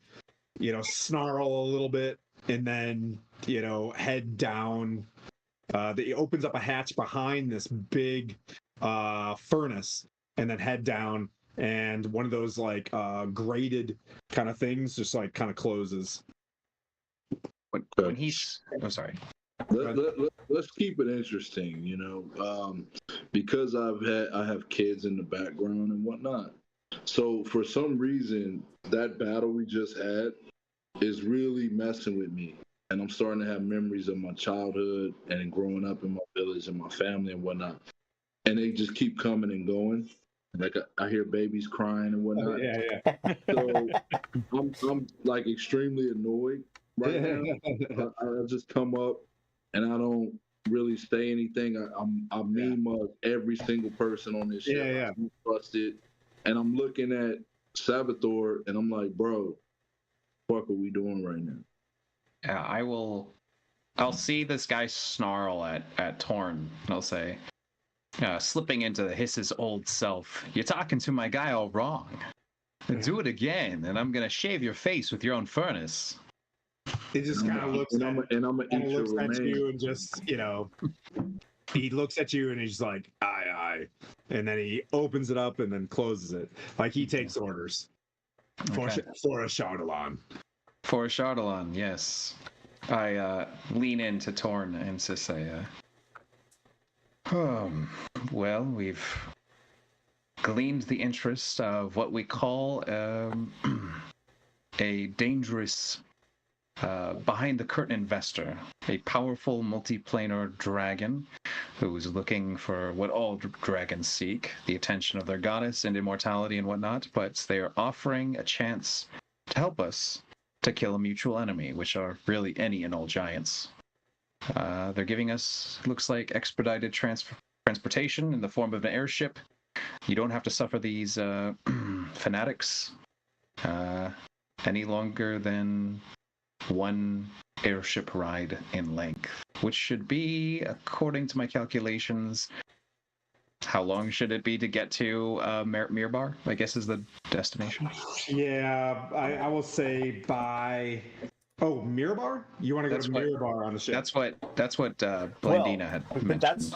snarl a little bit, and then head down. He opens up a hatch behind this big furnace, and then head down, and one of those like grated kind of things just like kind of closes. When he's sorry. Let's keep it interesting, because I have kids in the background and whatnot. So for some reason, that battle we just had is really messing with me, and I'm starting to have memories of my childhood and growing up in my village and my family and whatnot, and they just keep coming and going. Like I hear babies crying and whatnot. Yeah. So I'm like extremely annoyed right now. I just come up and I don't really say anything. I meme every single person on this ship. Yeah. I don't trust it. And I'm looking at Sabathor and I'm like, bro, what are we doing right now? Yeah, I'll see this guy snarl at Torn, and I'll say, slipping into his old self, you're talking to my guy all wrong. Do it again, and I'm gonna shave your face with your own furnace. He just kind of looks and I'm gonna eat your at remains. you and just he looks at you and he's like aye, and then he opens it up and then closes it like he takes orders for a Chardalon. For a Chardalon, yes. I lean into Torn and to say, well, we've gleaned the interest of what we call a dangerous behind the curtain investor, a powerful multiplanar dragon who is looking for what all dragons seek, the attention of their goddess and immortality and whatnot, but they are offering a chance to help us to kill a mutual enemy, which are really any and all giants. They're giving us, looks like, expedited transportation in the form of an airship. You don't have to suffer these fanatics any longer than one airship ride in length, which should be, according to my calculations, how long should it be to get to Mirbar, I guess is the destination? Yeah, I will say by... Oh, Mirbar? You want to go to Mirbar on the ship? That's what Blandina had mentioned.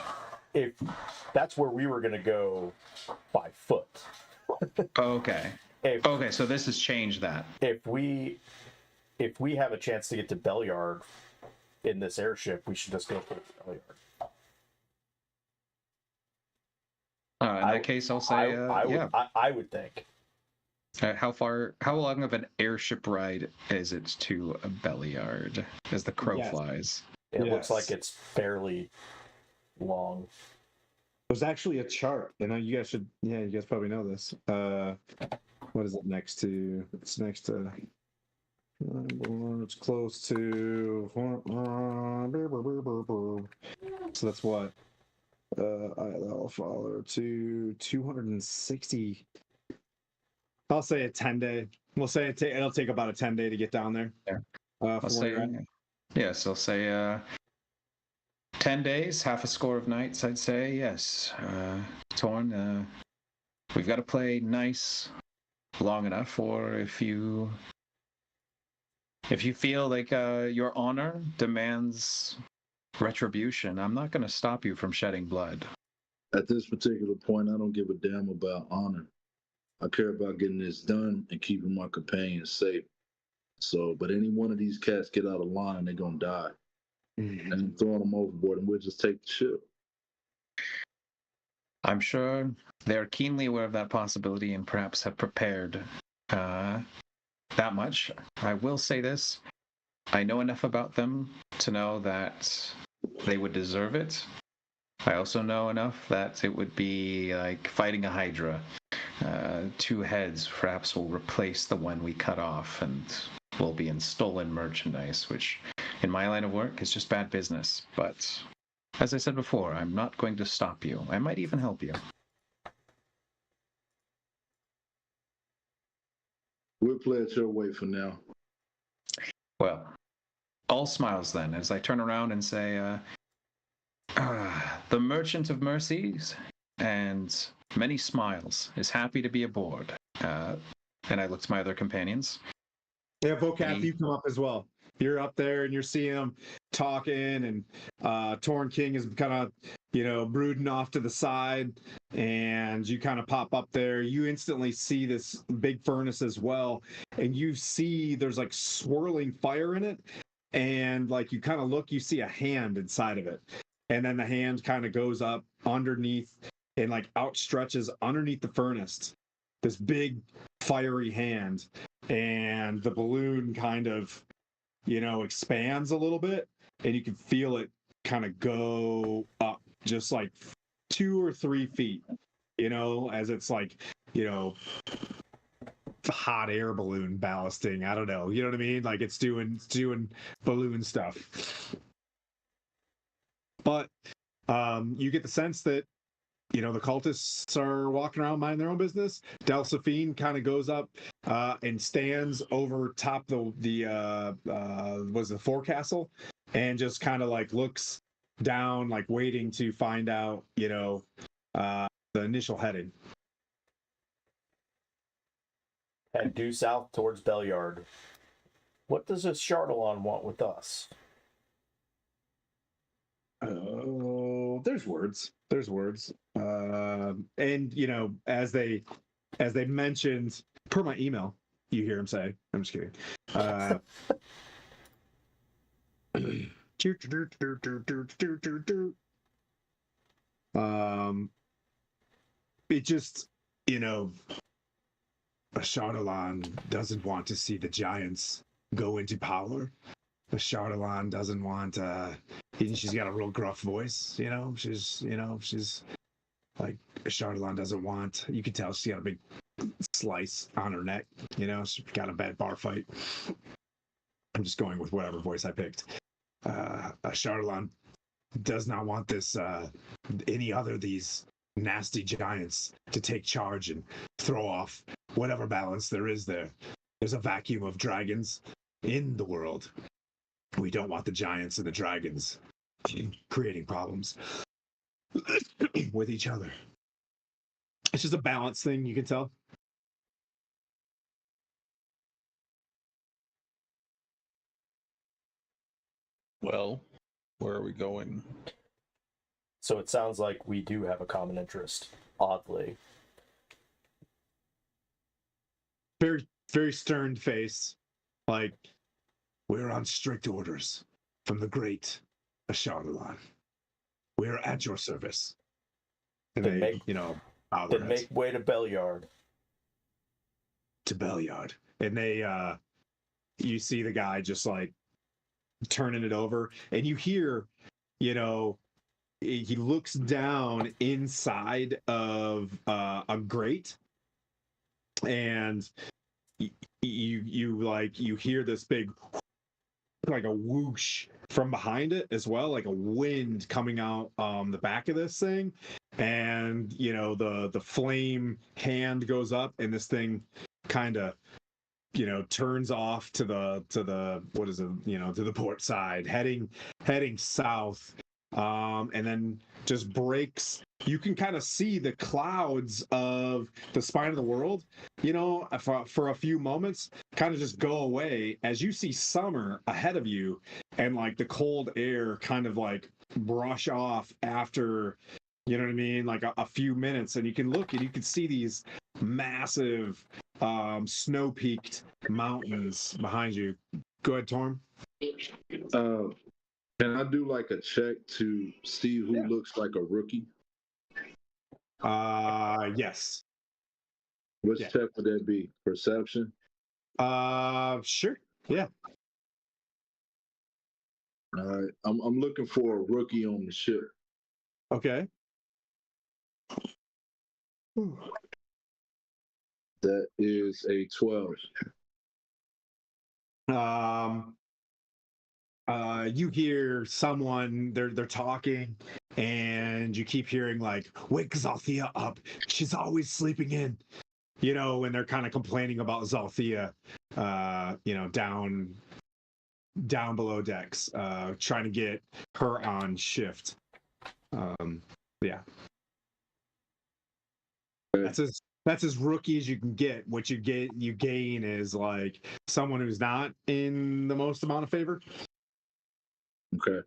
That's where we were going to go by foot. Okay. Okay, so this has changed that. If we have a chance to get to Belyard in this airship, we should just go for Belyard. In that case, I'll say, I would think. How long of an airship ride is it to Belyard as the crow flies? It looks like it's fairly long. There's actually a chart, and you guys probably know this. What is it next to? It's next to It's close to. So that's what? I'll follow to 260. I'll say a 10-day. We'll say it'll take about a 10-day to get down there. Yeah. From I'll where you're say, at. yes, I'll say 10 days, half a score of nights, I'd say, yes. Torn, we've got to play nice long enough, or if you feel like your honor demands retribution, I'm not going to stop you from shedding blood. At this particular point, I don't give a damn about honor. I care about getting this done and keeping my companions safe. So, but any one of these cats get out of line, they're gonna die. And I'm throwing them overboard, and we'll just take the ship. I'm sure they're keenly aware of that possibility and perhaps have prepared that much. I will say this. I know enough about them to know that they would deserve it. I also know enough that it would be like fighting a hydra. Two heads perhaps will replace the one we cut off and will be in stolen merchandise, which in my line of work is just bad business. But as I said before, I'm not going to stop you. I might even help you. We'll play it your way for now. Well, all smiles then as I turn around and say, the Merchant of Mercies and many smiles is happy to be aboard. And I look to my other companions. Yeah, Vocath, you come up as well. You're up there and you're seeing them talking, and Torn King is kind of, brooding off to the side, and you kind of pop up there. You instantly see this big furnace as well, and you see there's like swirling fire in it, and like you kind of look, you see a hand inside of it, and then the hand kind of goes up underneath and like outstretches underneath the furnace, this big fiery hand, and the balloon kind of expands a little bit, and you can feel it kind of go up just like 2 or 3 feet, as it's like, hot air balloon ballasting. I don't know. You know what I mean? Like it's doing balloon stuff. But you get the sense that the cultists are walking around minding their own business. Delphine kind of goes up and stands over top the was the forecastle, and just kind of like looks down, like waiting to find out, the initial heading. Head due south towards Belliard. What does this Chardalon want with us? Oh, there's words. There's words. And as they mentioned per my email, you hear him say, I'm just kidding. It just, Chardalon doesn't want to see the giants go into power. Chardalon doesn't want she's got a real gruff voice, she's like, Chardalon doesn't want, you can tell she's got a big slice on her neck, she's got a bad bar fight. I'm just going with whatever voice I picked. Chardalon does not want this any other of these nasty giants to take charge and throw off whatever balance there is there. There's a vacuum of dragons in the world. We don't want the giants and the dragons creating problems with each other. It's just a balance thing, you can tell. Well, where are we going? So it sounds like we do have a common interest, oddly. Very, very stern face. Like, we're on strict orders from the great Chardalon. We're at your service. And Then they, bow their heads. make way to Belliard. To Belliard. And they, you see the guy just like turning it over, and you hear, he looks down inside of a grate, and you hear this big, like a whoosh from behind it as well, like a wind coming out the back of this thing, and the flame hand goes up, and this thing kind of turns off to the what is it, to the port side, heading south, and then just breaks. You can kind of see the clouds of the spine of the world, for a few moments, kind of just go away as you see summer ahead of you, and like the cold air kind of like brush off after, you know what I mean, like a few minutes, and you can look and you can see these massive snow-peaked mountains behind you. Go ahead, Torm. Can I do like a check to see who looks like a rookie? Yes. Which check would that be? Perception? Sure. Yeah. All right. I'm looking for a rookie on the ship. Okay. That is a 12. You hear someone, they're talking, and you keep hearing like, "Wake Zalthea up. She's always sleeping in." And they're kind of complaining about Zalthea, down below decks, trying to get her on shift. Yeah. That's as rookie as you can get. What you gain is like someone who's not in the most amount of favor. Okay.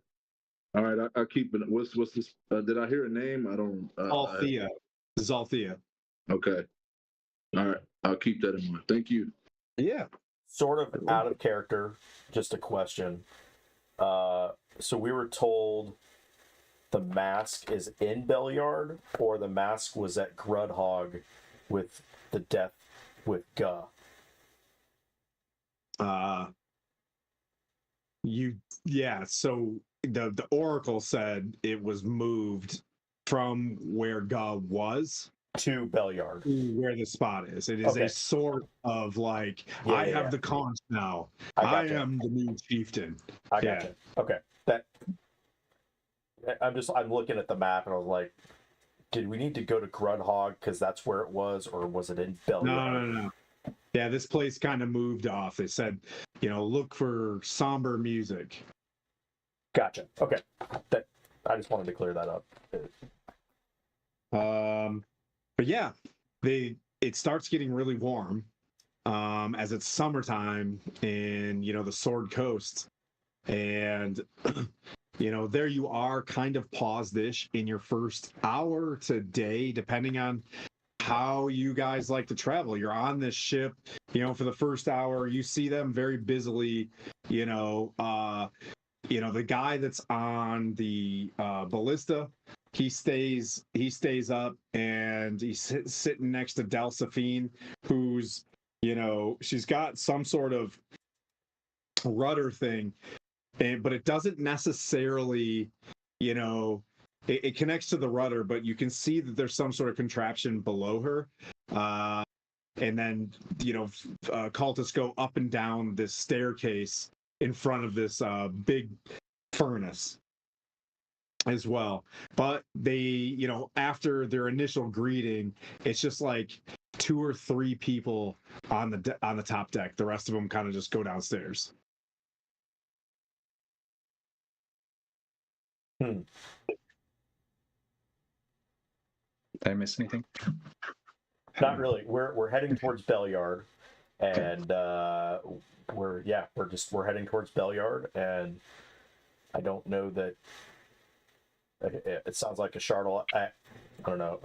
All right. I'll keep it. What's this? Did I hear a name? I don't. Zalthea. Okay. All right. I'll keep that in mind. Thank you. Yeah. Sort of out of character, just a question. So we were told the mask is in Belliard, or the mask was at Grudhog with the death with Guh. So the Oracle said it was moved from where Guh was to Belliard, where the spot is. It is a sort of like, I have the conch now. I am the new chieftain. I gotcha. Okay. I'm looking at the map and I was like, did we need to go to Grudhog because that's where it was, or was it in Belliard? No. Yeah, this place kind of moved off. They said, look for somber music. Gotcha. Okay. I just wanted to clear that up. But yeah, it starts getting really warm as it's summertime in the Sword Coast, and there you are, kind of paused-ish in your first hour to day, depending on how you guys like to travel. You're on this ship, for the first hour, you see them very busily, the guy that's on the ballista, he stays up, and he's sitting next to Delphine, who's, she's got some sort of rudder thing, but it doesn't necessarily, it connects to the rudder, but you can see that there's some sort of contraption below her. And then, cultists go up and down this staircase in front of this big furnace as well. But they, after their initial greeting, it's just like 2 or 3 people on the top deck. The rest of them kind of just go downstairs. Did I miss anything? Not really. We're heading towards Belliard, and we're heading towards Belliard, and I don't know that it sounds like a Chardalon. I don't know.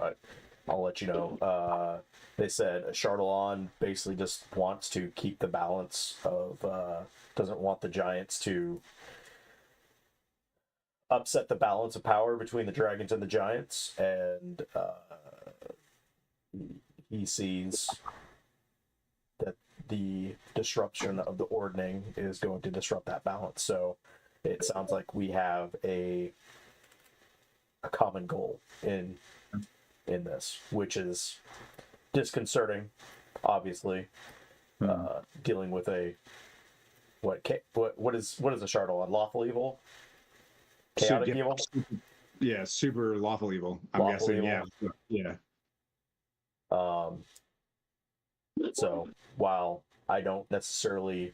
I'll let you know. They said a Chardalon basically just wants to keep the balance of doesn't want the giants to upset the balance of power between the dragons and the giants, and he sees that the disruption of the ordning is going to disrupt that balance. So it sounds like we have a common goal in this, which is disconcerting, obviously. dealing with a what is a Shardal? Unlawful evil, chaotic evil, Yeah, super lawful evil. I'm Lawful guessing. evil. Yeah. So while I don't necessarily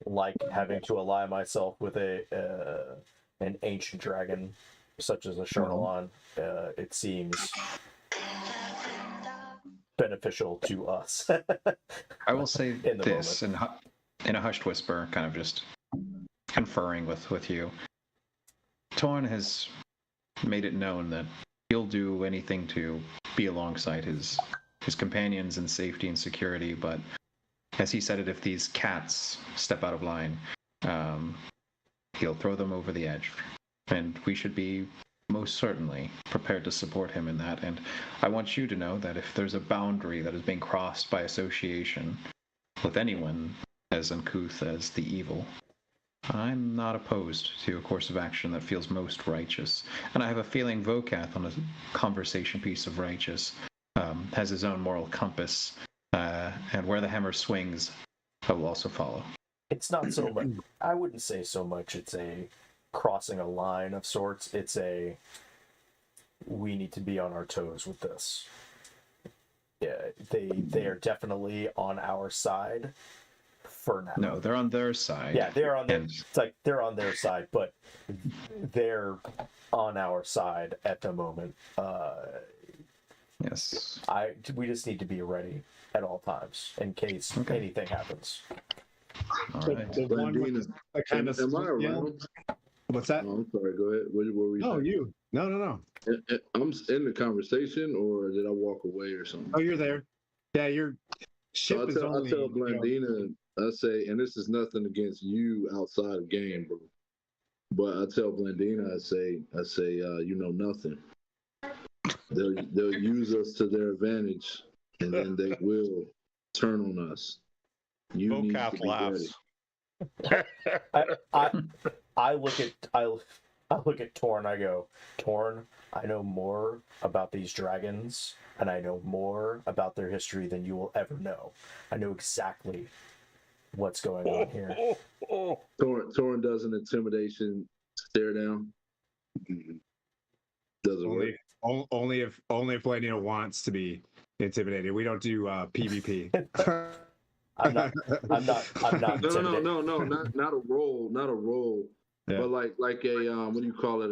like having to ally myself with an ancient dragon such as a Shardalon, it seems beneficial to us. I will say In the this in a hushed whisper, kind of just conferring with you. Torn has made it known that he'll do anything to be alongside his companions in safety and security, but as he said it, if these cats step out of line, he'll throw them over the edge. And we should be most certainly prepared to support him in that. And I want you to know that if there's a boundary that is being crossed by association with anyone as uncouth as the evil, I'm not opposed to a course of action that feels most righteous. And I have a feeling Vokath, on a conversation piece of righteous, has his own moral compass, and where the hammer swings, I will also follow. It's not so much. I wouldn't say so much. It's a crossing a line of sorts. It's a we need to be on our toes with this. Yeah, they are definitely on our side for now. No, they're on their side. Yeah, they're on their. And It's like they're on their side, but they're on our side at the moment. yes. We just need to be ready at all times in case anything happens. All So right. the one with the kind of am I around? What's that? Oh, I'm sorry. Go ahead. What were we Oh, saying? you. No. I'm in the conversation, or did I walk away or something? Oh, you're there. Yeah, your ship So is only. I tell Blandina, I say, and this is nothing against you outside of game, bro. But I tell Blandina, I say, you know nothing. They'll use us to their advantage, and then they will turn on us. You need to Vokath be ready. laughs. I look at Torn. I go, Torn. I know more about these dragons, and I know more about their history than you will ever know. I know exactly what's going on here. Torn does an intimidation stare down. Doesn't work. Only if Blandino wants to be intimidated. We don't do PvP. I'm not intimidated. No, not a roll. Yeah. But like a what do you call it?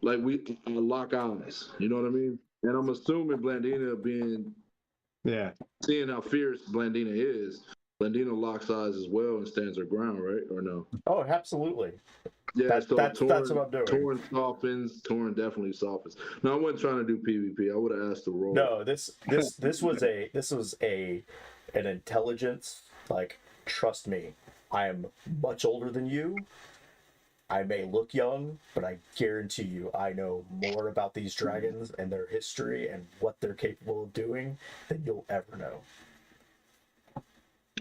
Like we lock eyes. You know what I mean? And I'm assuming Blandina seeing how fierce Blandina is, Blandina locks eyes as well and stands her ground, right? Or no? Oh, absolutely. Yeah, That's what I'm doing. Torn softens. Torn definitely softens. No, I wasn't trying to do PvP. I would have asked to roll. No, this was an intelligence. Like, trust me, I am much older than you. I may look young, but I guarantee you I know more about these dragons and their history and what they're capable of doing than you'll ever know.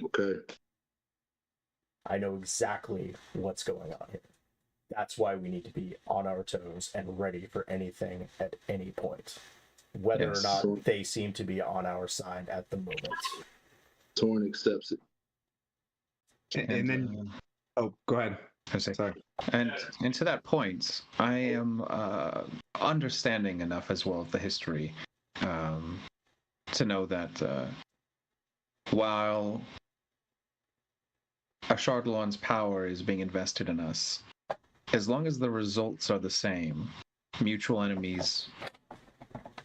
Okay. I know exactly what's going on here. That's why we need to be on our toes and ready for anything at any point. Whether or not they seem to be on our side at the moment. Torn accepts it. And then, oh, go ahead. Sorry. And to that point, I am understanding enough as well of the history to know that while a Shardalon's power is being invested in us, as long as the results are the same, mutual enemies,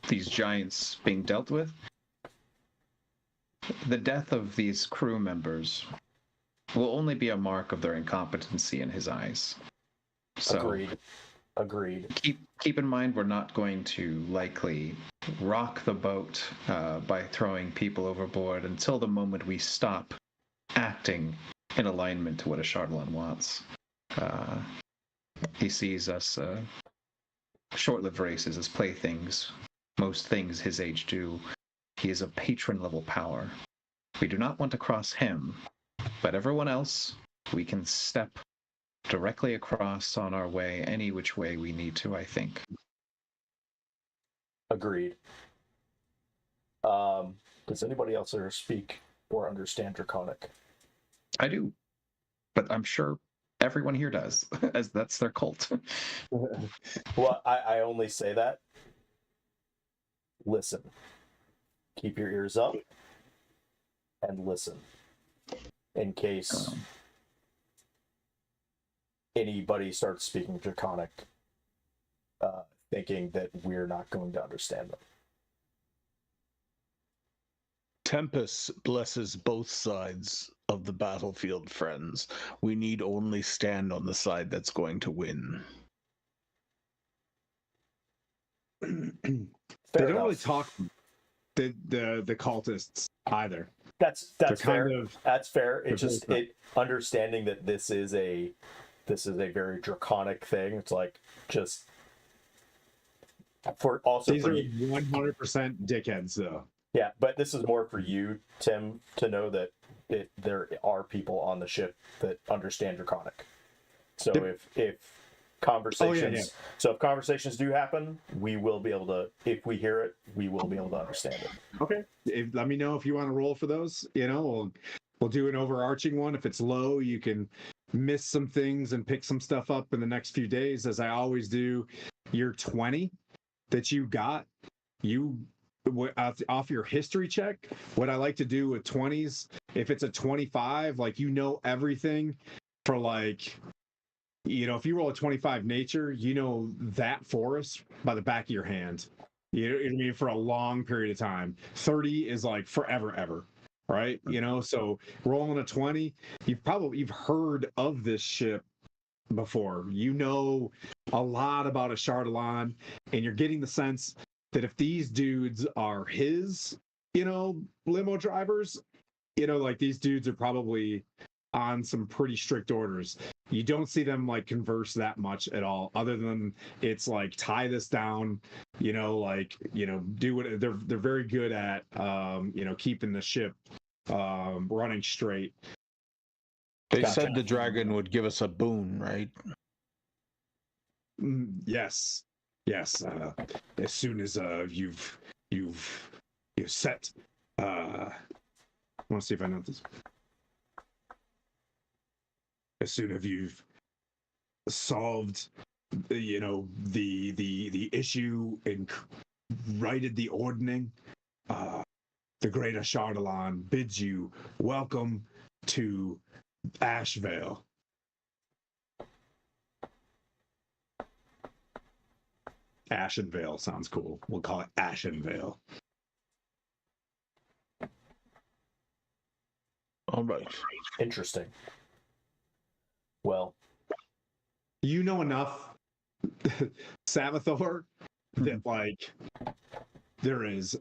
these giants being dealt with, the death of these crew members will only be a mark of their incompetency in his eyes. So, Agreed. Keep in mind, we're not going to likely rock the boat by throwing people overboard until the moment we stop acting in alignment to what a Shardalon wants. He sees us short-lived races as playthings. Most things his age do. He is a patron-level power. We do not want to cross him, but everyone else, we can step directly across on our way any which way we need to, I think. Agreed. Does anybody else here speak or understand Draconic? I do, but I'm sure everyone here does, as that's their cult. Well, I only say that. Listen. Keep your ears up and listen in case anybody starts speaking Draconic, thinking that we're not going to understand them. Tempest blesses both sides of the battlefield, friends. We need only stand on the side that's going to win. They Fair don't really enough. talk the cultists either. That's They're fair. kind of That's fair. It's they're just very understanding that this is a very draconic thing. It's like just for also these for are you. 100% dickheads though. Yeah, but this is more for you, Tim, to know that there are people on the ship that understand Draconic. So Yep. if conversations, yeah. so if conversations do happen, we will be able to. If we hear it, we will be able to understand it. Okay. Let me know if you want to roll for those. You know, we'll do an overarching one. If it's low, you can miss some things and pick some stuff up in the next few days, as I always do. Your 20 that you got, off your history check. What I like to do with 20s, if it's a 25, like you know everything for like. You know, if you roll a 25 nature, you know that forest by the back of your hand. You know what I mean? For a long period of time. 30 is like forever, ever. Right? You know, so rolling a 20, you've heard of this ship before. You know a lot about a Chardalon, and you're getting the sense that if these dudes are his, limo drivers, like these dudes are probably on some pretty strict orders. You don't see them like converse that much at all, other than it's like tie this down, do what they're very good at, keeping the ship running straight. They Gotcha. said the dragon would give us a boon, right? Yes. As soon as you've set. I want to see if I know this. As soon as you've solved, the issue and righted the ordning, the great Chardalon bids you welcome to Ashvale. Ashenvale sounds cool. We'll call it Ashenvale. All right. Interesting. Well, You know enough, Savathor, that like there is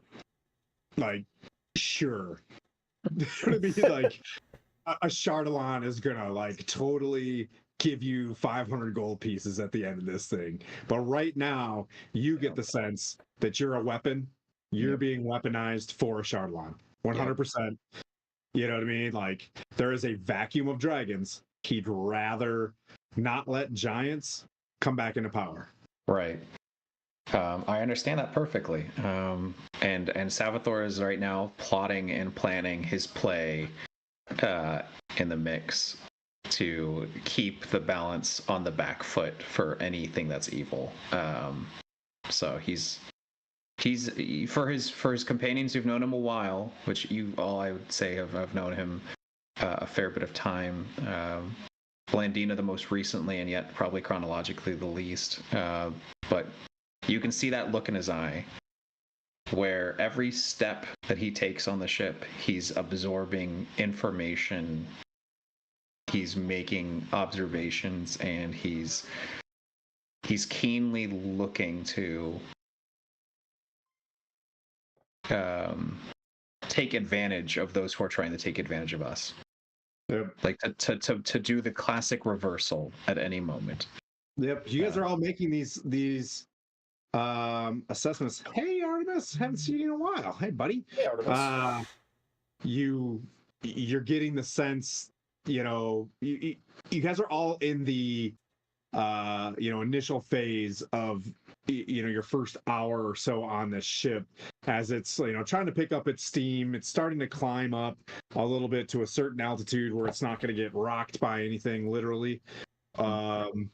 like sure. I mean, like a Chardalon is gonna like totally give you 500 gold pieces at the end of this thing. But right now, you get the sense that you're a weapon. You're being weaponized for a Chardalon. 100%. You know what I mean? Like there is a vacuum of dragons. He'd rather not let giants come back into power. Right. I understand that perfectly. And Savathor is right now plotting and planning his play in the mix to keep the balance on the back foot for anything that's evil. So he's for his companions who've known him a while, which you all I would say have known him a fair bit of time. Blandina the most recently, and yet probably chronologically the least. But you can see that look in his eye, where every step that he takes on the ship, he's absorbing information, he's making observations, and he's keenly looking to take advantage of those who are trying to take advantage of us. Yep. Like to do the classic reversal at any moment. Yep. You guys are all making these assessments. Hey Artemis, haven't seen you in a while. Hey buddy. hey, Artemis. You're getting the sense, you guys are all in the initial phase of your first hour or so on this ship, as it's trying to pick up its steam. It's starting to climb up a little bit to a certain altitude where it's not going to get rocked by anything, literally. From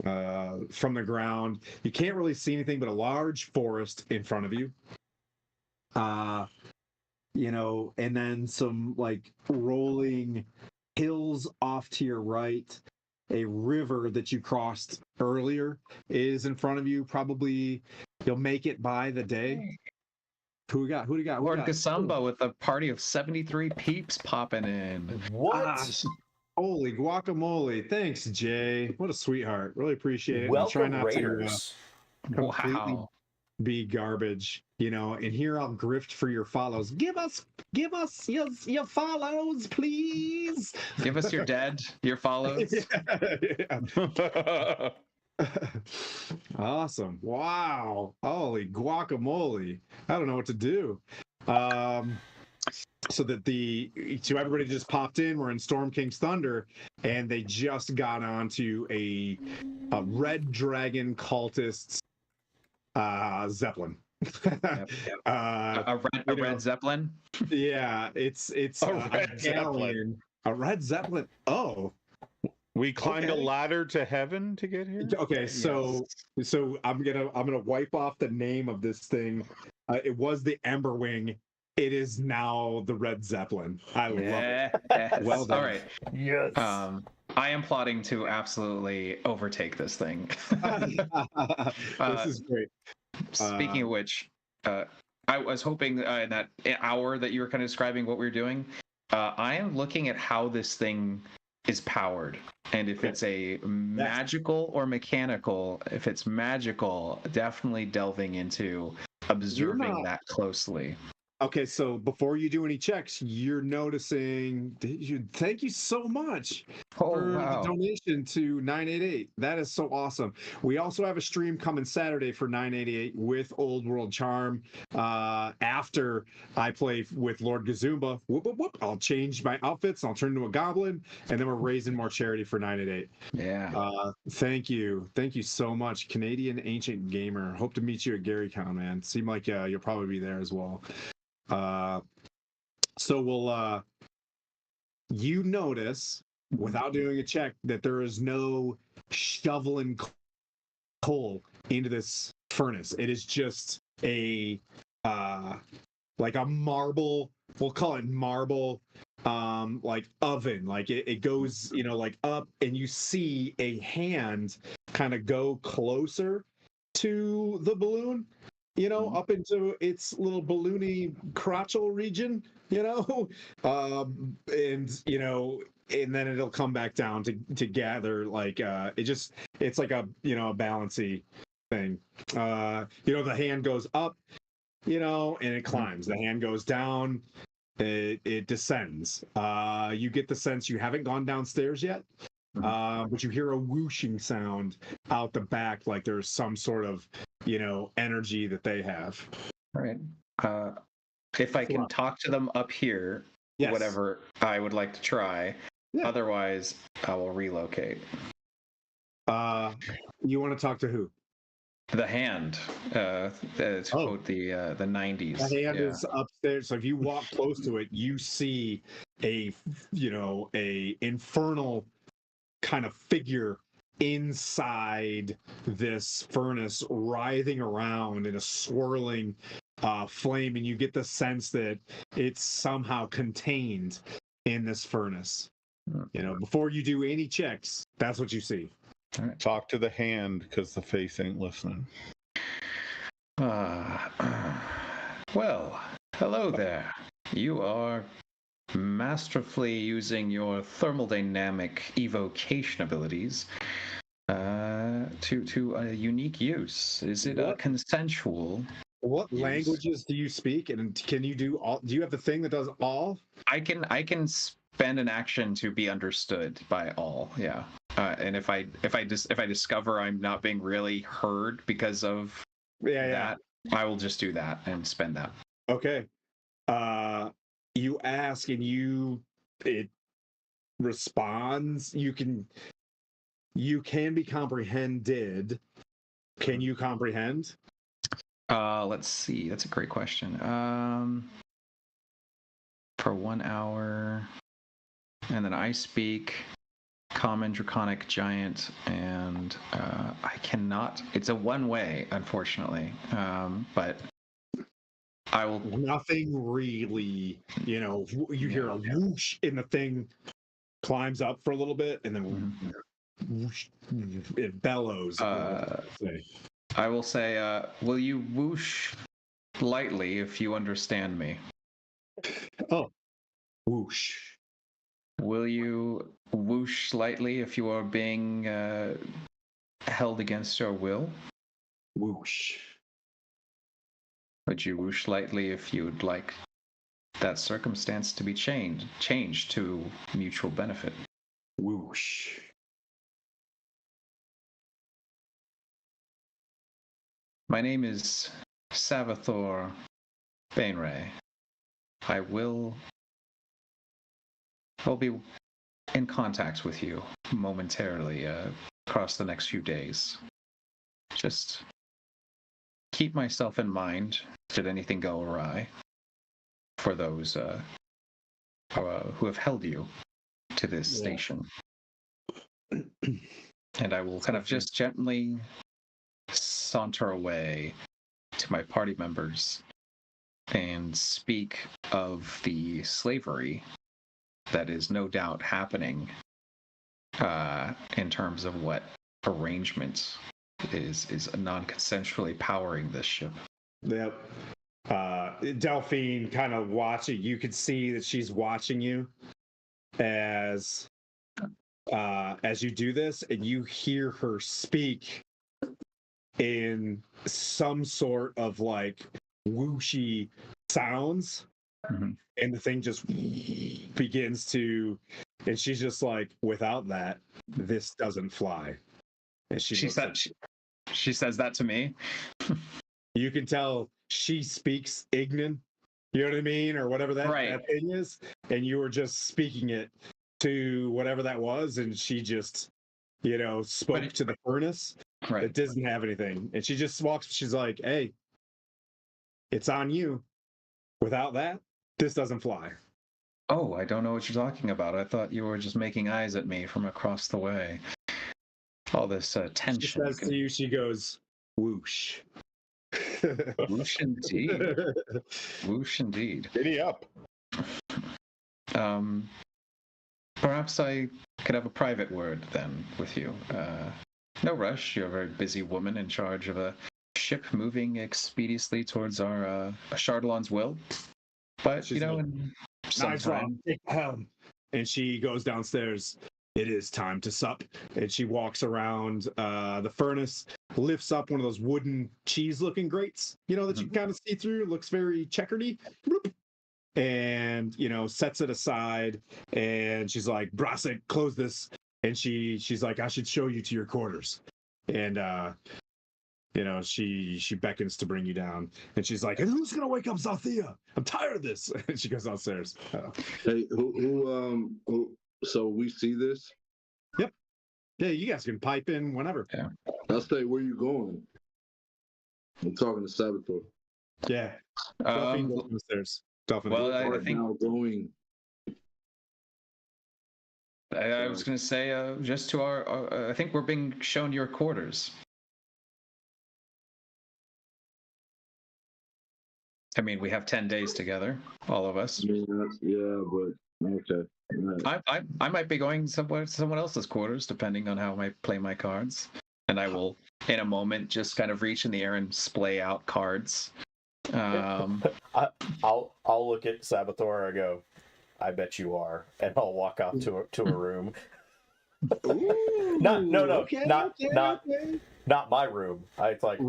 the ground, you can't really see anything but a large forest in front of you. And then some like rolling hills off to your right. A river that you crossed earlier is in front of you. Probably you'll make it by the day. Who we got? Who do you got? Lord Gasamba with a party of 73 peeps popping in. What? Holy guacamole. Thanks, Jay. What a sweetheart. Really appreciate it. I'll try Welcome, not Raiders. to completely Wow. be garbage, and here I'll grift for your follows. Give us your follows, please. Give us your dead, your follows. Yeah. Awesome. Wow. Holy guacamole. I don't know what to do. So everybody just popped in. We're in Storm King's Thunder, and they just got onto a red dragon cultist Zeppelin. Yep. A red Zeppelin. Yeah, it's A red Zeppelin. A red Zeppelin. Oh, We climbed a Okay. ladder to heaven to get here. okay. So I'm gonna wipe off the name of this thing. It was the Emberwing. It is now the Red Zeppelin. I love it. Yes. Well done. All right. Yes. I am plotting to absolutely overtake this thing. This is great. Speaking of which, I was hoping in that hour that you were kind of describing what we were doing, I am looking at how this thing is powered. And if it's a magical or mechanical, if it's magical, definitely delving into observing that closely. Okay, so before you do any checks, you're noticing. Thank you so much for the donation to 988. That is so awesome. We also have a stream coming Saturday for 988 with Old World Charm. After I play with Lord Gazumba, whoop, whoop, whoop, I'll change my outfits. I'll turn into a goblin, and then we're raising more charity for 988. Yeah. Thank you so much, Canadian Ancient Gamer. Hope to meet you at GaryCon, man. Seem like you'll probably be there as well. So we'll you notice without doing a check that there is no shoveling coal into this furnace. It is just a like a marble, we'll call it marble, like oven. Like it goes like up, and you see a hand kind of go closer to the balloon, up into its little balloony crotchal region, and then it'll come back down to gather, like it's like a a balancy thing. The hand goes up, and it climbs. The hand goes down, it descends. You get the sense you haven't gone downstairs yet. But you hear a whooshing sound out the back, like there's some sort of energy that they have. All right. If I can talk to them up here, Yes. whatever I would like to try. Yeah. Otherwise, I will relocate. You want to talk to who? The hand, to quote the 90s. The hand is upstairs. So if you walk close to it, you see a infernal kind of figure inside this furnace, writhing around in a swirling flame, and you get the sense that it's somehow contained in this furnace. Before you do any checks, that's what you see. Right. Talk to the hand, because the face ain't listening. Well, hello there. You are masterfully using your thermodynamic evocation abilities to a unique use. Is it consensual? What languages do you speak, and can you do all? Do you have the thing that does all? I can spend an action to be understood by all. Yeah. And if I discover I'm not being really heard because of that, I will just do that and spend that. Okay. You ask, and it responds. You can be comprehended, Can you comprehend? Let's see. That's a great question. For 1 hour, and then I speak Common, Draconic, Giant, and I cannot. It's a one-way, unfortunately. But I will. Nothing really, you hear a whoosh and the thing climbs up for a little bit and then whoosh, it bellows. I will say, will you whoosh lightly if you understand me? Oh, whoosh. Will you whoosh lightly if you are being held against your will? Whoosh. Would you whoosh lightly if you'd like that circumstance to be changed to mutual benefit? Whoosh. My name is Savathor Bainray. I'll be in contact with you momentarily across the next few days. Just keep myself in mind should anything go awry for those who have held you to this station. And I will kind of just gently saunter away to my party members and speak of the slavery that is no doubt happening in terms of what arrangements is non-consensually powering this ship. Yep. Delphine kind of watching. You could see that she's watching you as you do this, and you hear her speak in some sort of like whooshy sounds, and the thing just begins to, and she's just like, without that, this doesn't fly. And she says that to me. You can tell she speaks Ignan, you know what I mean, or whatever that thing is, and you were just speaking it to whatever that was, and she just, spoke to the furnace. Right. It doesn't have anything, and she just walks. She's like, "Hey, it's on you. Without that, this doesn't fly." Oh, I don't know what you're talking about. I thought you were just making eyes at me from across the way. All this tension. She says to you, she goes, "Whoosh." Whoosh indeed. Whoosh indeed. Giddy up. Perhaps I could have a private word then with you. No rush. You're a very busy woman in charge of a ship moving expeditiously towards our Chardalon's will. But, She's like, in "Knives some off, time. take the helm." And she goes downstairs. It is time to sup. And she walks around the furnace, lifts up one of those wooden cheese-looking grates, that you can kind of see through. It looks very checkery. Bloop. And, sets it aside. And she's like, "Brasek, close this." And she's like, "I should show you to your quarters." And, she beckons to bring you down. And she's like, "And who's going to wake up Zalthea? I'm tired of this." And she goes downstairs. Hey, so we see this? Yep. Yeah, you guys can pipe in whenever. Yeah. I'll say, where you going? I'm talking to Saboteur. Yeah. Delphine goes downstairs. Delphine. Well, I think now going. I was going to say just to our I think we're being shown your quarters. I mean, we have 10 days together, all of us. Yeah, but okay. Right. I might be going someone else's quarters, depending on how I play my cards. And I will, in a moment, just kind of reach in the air and splay out cards. I'll look at Saboteur. I go, "I bet you are," and I'll walk out to a room. Ooh, Not my room. It's like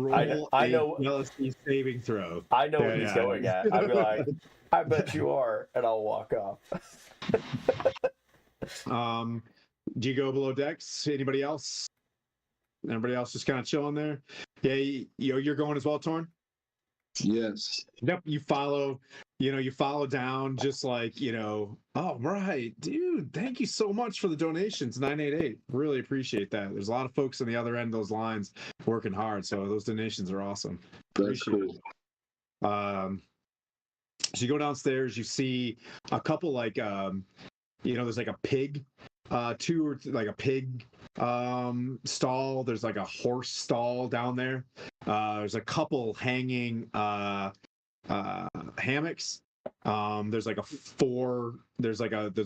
I know jealousy saving throw. I know what he's going at. I'd be like, "I bet you are," and I'll walk off. Do you go below decks? Anybody else? Everybody else just kind of chilling there? Yeah, you're going as well, Torn? Yes. Yep, you follow down just like, oh, right, dude, thank you so much for the donations, 988. Really appreciate that. There's a lot of folks on the other end of those lines working hard, so those donations are awesome. That's Appreciate cool. it. So you go downstairs, you see a couple like there's like a pig like a pig stall. There's like a horse stall down there. There's a couple hanging hammocks. There's like there's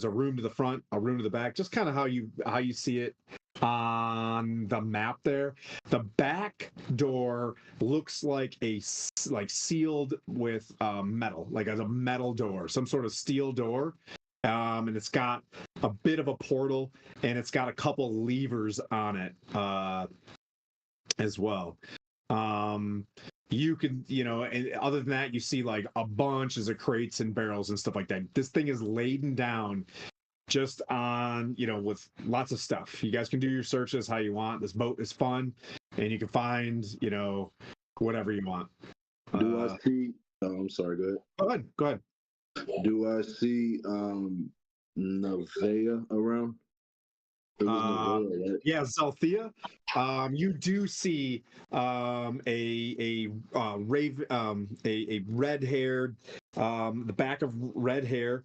a room to the front, a room to the back, just kind of how you see it on the map there. The back door looks like sealed with metal, like as a metal door, some sort of steel door. And it's got a bit of a portal, and it's got a couple levers on it as well. You can, and other than that, you see like a bunches of crates and barrels and stuff like that. This thing is laden down just on, with lots of stuff. You guys can do your searches how you want. This boat is fun, and you can find, whatever you want. Do I see? Oh, I'm sorry. Go ahead. Go ahead. Do I see Nevaeh around? It was Nevaeh, right? Yeah, Zalthea. You do see a red-haired, the back of red hair.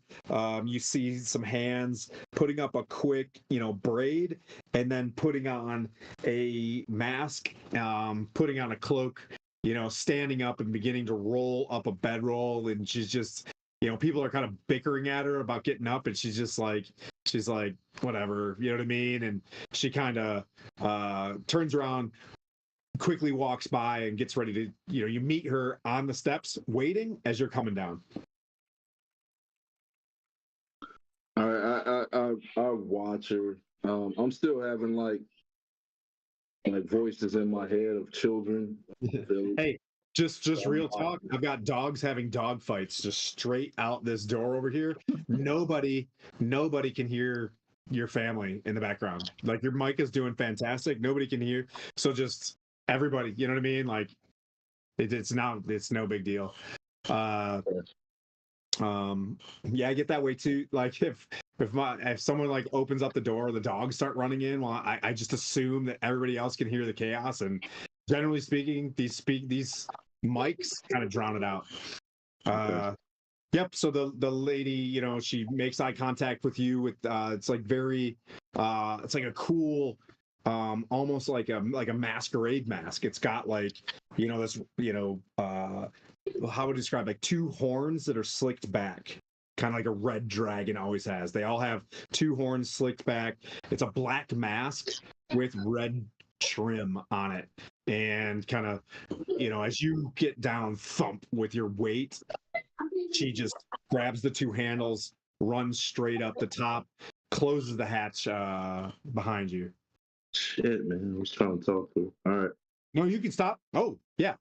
You see some hands putting up a quick, braid, and then putting on a mask, putting on a cloak, standing up and beginning to roll up a bedroll, and she's just, people are kind of bickering at her about getting up, and she's like, whatever, you know what I mean? And she kind of turns around, quickly walks by, and gets ready to, you meet her on the steps waiting as you're coming down. All right, I watch her. I'm still having like voices in my head of children. Hey, just real talk. I've got dogs having dog fights just straight out this door over here. Nobody can hear your family in the background. Like, your mic is doing fantastic. Nobody can hear. So just everybody, you know what I mean? Like, it's no big deal. Yeah, I get that way too. Like, if someone like opens up the door, the dogs start running in. Well, I just assume that everybody else can hear the chaos, and generally speaking, these mics kind of drown it out. Yep. So the lady, she makes eye contact with you with it's like very it's like a cool, almost like a masquerade mask. It's got like, this, how would I describe, like two horns that are slicked back, kind of like a red dragon always has. They all have two horns slicked back. It's a black mask with red trim on it, and kind of, as you get down, thump with your weight, she just grabs the two handles, runs straight up the top, closes the hatch behind you. Shit, man, I was trying to talk to her. All right. No, you can stop. Oh, yeah.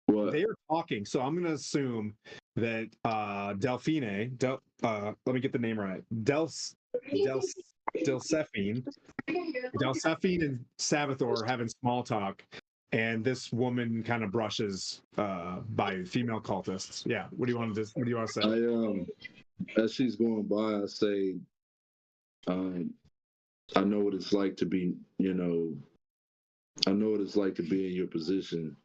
What? They are talking, so I'm going to assume that Delphine, let me get the name right. Delcephine and Sabathor are having small talk, and this woman kind of brushes by female cultists. Yeah. What do you want to say? As she's going by, I say, I know what it's like to be, I know what it's like to be in your position.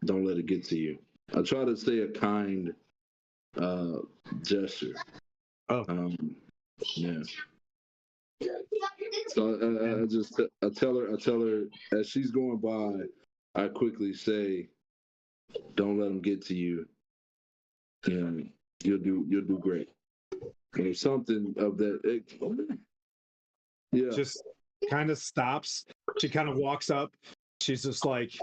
Don't let it get to you. I try to say a kind gesture. Oh. Yeah. So I tell her as she's going by, I quickly say, "Don't let them get to you. And you'll do great." Or something of that. Yeah. Just kind of stops. She kind of walks up. She's like,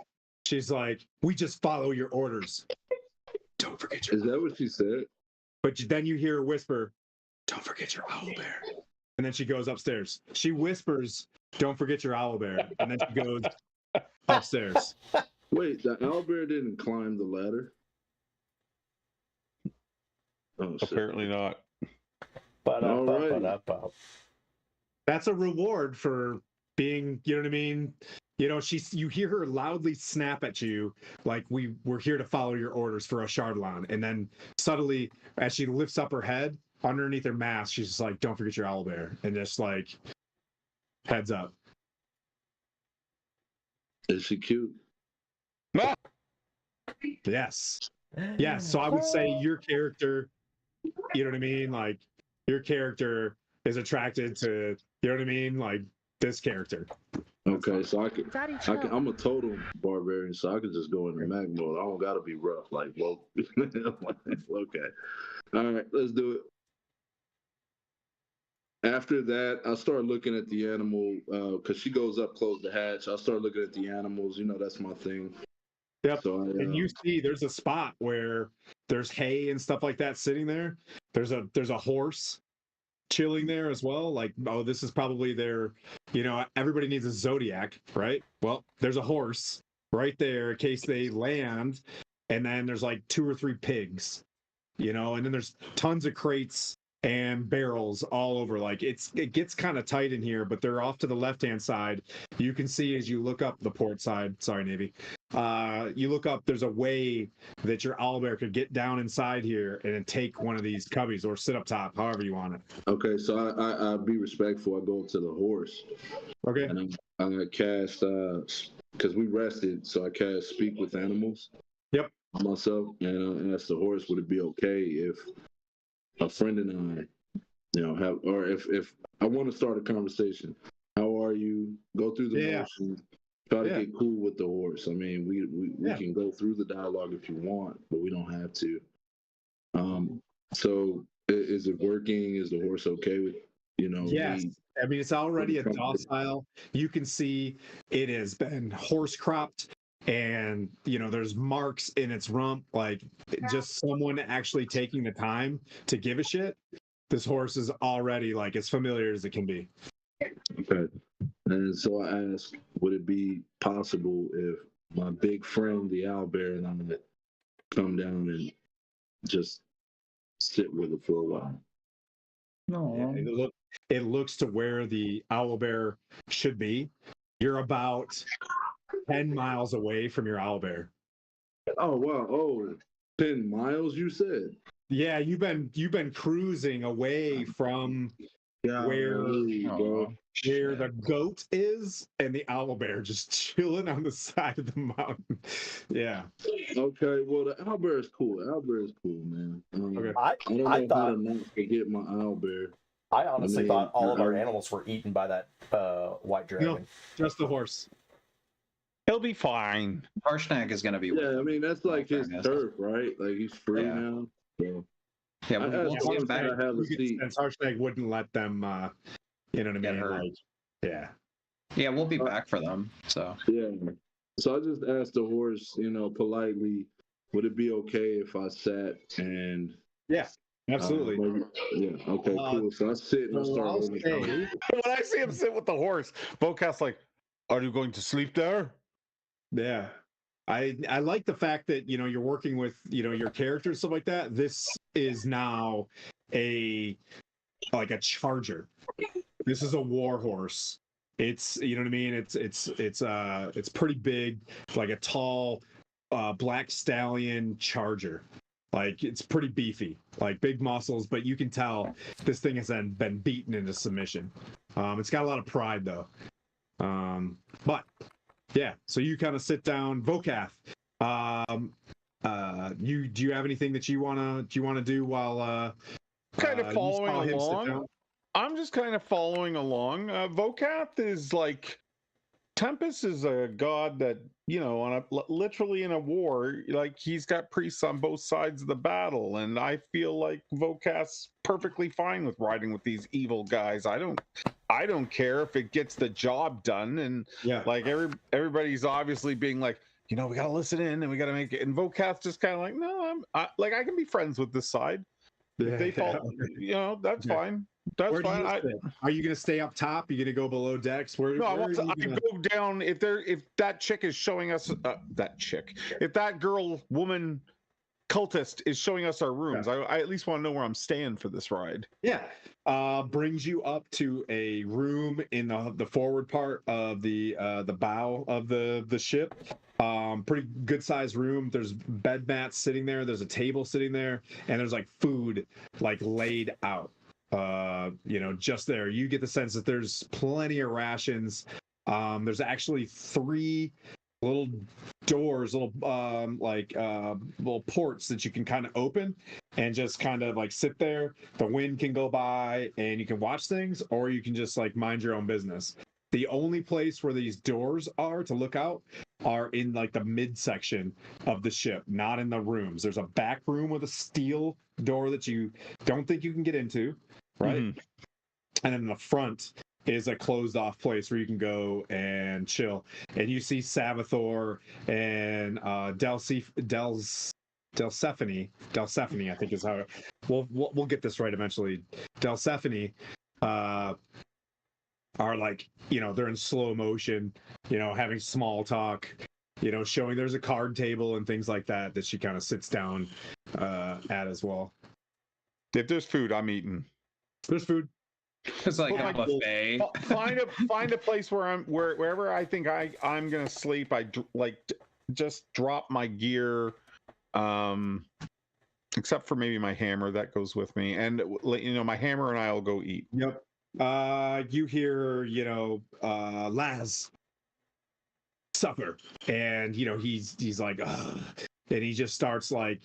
"We just follow your orders. Don't forget your." Is that what she said? But then you hear her whisper, "Don't forget your owlbear." And then she goes upstairs. She whispers, "Don't forget your owlbear." And then she goes upstairs. Wait, the owlbear didn't climb the ladder? Oh, shit. Apparently not. That's a reward for being, you know what I mean? You know, you hear her loudly snap at you, like we're here to follow your orders for a Chardalon. And then suddenly, as she lifts up her head underneath her mask, she's just like, "Don't forget your owlbear," and just like heads up. Is she cute? Yes. Yes. So I would say your character, you know what I mean? Like your character is attracted to, you know what I mean? Like this character. Okay, so I'm a total barbarian, so I could just go into mag mode. I don't gotta be rough, like whoa. Okay, all right, let's do it. After that, I start looking at the animal because she goes up close the hatch. I start looking at the animals. You know, that's my thing. Yep. So And you see there's a spot where there's hay and stuff like that sitting there. There's a horse chilling there as well. Like, oh, this is probably their, you know, everybody needs a Zodiac, right? Well, there's a horse right there in case they land. And then there's like 2 or 3 pigs, you know, and then there's tons of crates and barrels all over. Like it gets kind of tight in here, but they're off to the left-hand side. You can see as you look up the port side, sorry, Navy. You look up, there's a way that your owlbear could get down inside here and then take one of these cubbies or sit up top, however you want it. okay, so I be respectful. I go up to the horse. Okay. And I cast because we rested, so I cast speak with animals. Yep. Myself, and I asked the horse, would it be okay if a friend and I, you know, have, or if I want to start a conversation, how are you? Go through the motion, try to get cool with the horse. I mean, we can go through the dialogue if you want, but we don't have to. So is it working? Is the horse okay with, you know? Yes. I mean, it's already a docile. You can see it has been horse cropped, and you know there's marks in its rump, like just someone actually taking the time to give a shit. This horse is already like as familiar as it can be. Okay. And so I asked, would it be possible if my big friend, the owlbear, and I come down and just sit with it for a while? No. Yeah, it looks to where the owlbear should be. You're about 10 miles away from your owlbear. Oh wow! Oh, 10 miles, you said? Yeah, you've been cruising away from where the goat is and the owlbear just chilling on the side of the mountain. Yeah. Okay, well the owlbear is cool. The owlbear is cool, man. Okay. I don't know how to not forget my owlbear. I honestly thought all of our animals were eaten by that white dragon. No, just the horse. He'll be fine. Harshnag is going to be. Yeah, I mean that's like his turf, right? Like he's free now. So. Yeah, we'll see him back. Harshnag wouldn't let them. You know what I mean? Like, yeah. Yeah, we'll be back for them. So. Yeah. So I just asked the horse, you know, politely, would it be okay if I sat and? Yeah. Absolutely. Yeah. Okay. Cool. So I sit and I start. When I see him sit with the horse, Vocat's like, "Are you going to sleep there?" Yeah. I like the fact that, you know, you're working with, you know, your characters and stuff like that. This is now like a charger. This is a war horse. It's, you know what I mean? It's pretty big, like a tall black stallion charger. Like it's pretty beefy, like big muscles, but you can tell this thing has been beaten into submission. It's got a lot of pride though. But yeah, so you kind of sit down, Vocath. Do you have anything that you wanna do while kind of following along? I'm just kind of following along. Vocath is like Tempest is a god that, you know, literally in a war, like he's got priests on both sides of the battle, and I feel like Vocath's perfectly fine with riding with these evil guys. I don't care if it gets the job done, and like everybody's obviously being like, you know, we gotta listen in and we gotta make it. And Vocath's just kind of like, no, I can be friends with this side. If they fall, you know, that's fine. That's fine. Are you going to stay up top? Are you going to go below decks? I go down if that chick is showing us if that woman cultist is showing us our rooms. I at least want to know where I'm staying for this ride. Yeah. Brings you up to a room in the forward part of the bow of the ship. Pretty good sized room. There's bed mats sitting there. There's a table sitting there, and there's like food like laid out. Just there. You get the sense that there's plenty of rations. There's actually 3 little doors, little ports that you can kind of open and just kind of like sit there. The wind can go by and you can watch things, or you can just like mind your own business. The only place where these doors are to look out are in like the midsection of the ship, not in the rooms. There's a back room with a steel door that you don't think you can get into, right? Mhm. And then the front is a closed off place where you can go and chill. And you see Sabathor and Delsephine, I think is how we'll get this right eventually. Delsephine are like, they're in slow motion, having small talk, showing there's a card table and things like that she kind of sits down at as well. If there's food, I'm eating. There's food. It's like a buffet. Find a place where wherever I think I'm gonna sleep. Just drop my gear, except for maybe my hammer that goes with me, and my hammer and I'll go eat. Yep. You hear, Laz, supper, and he's like, ugh. And he just starts like,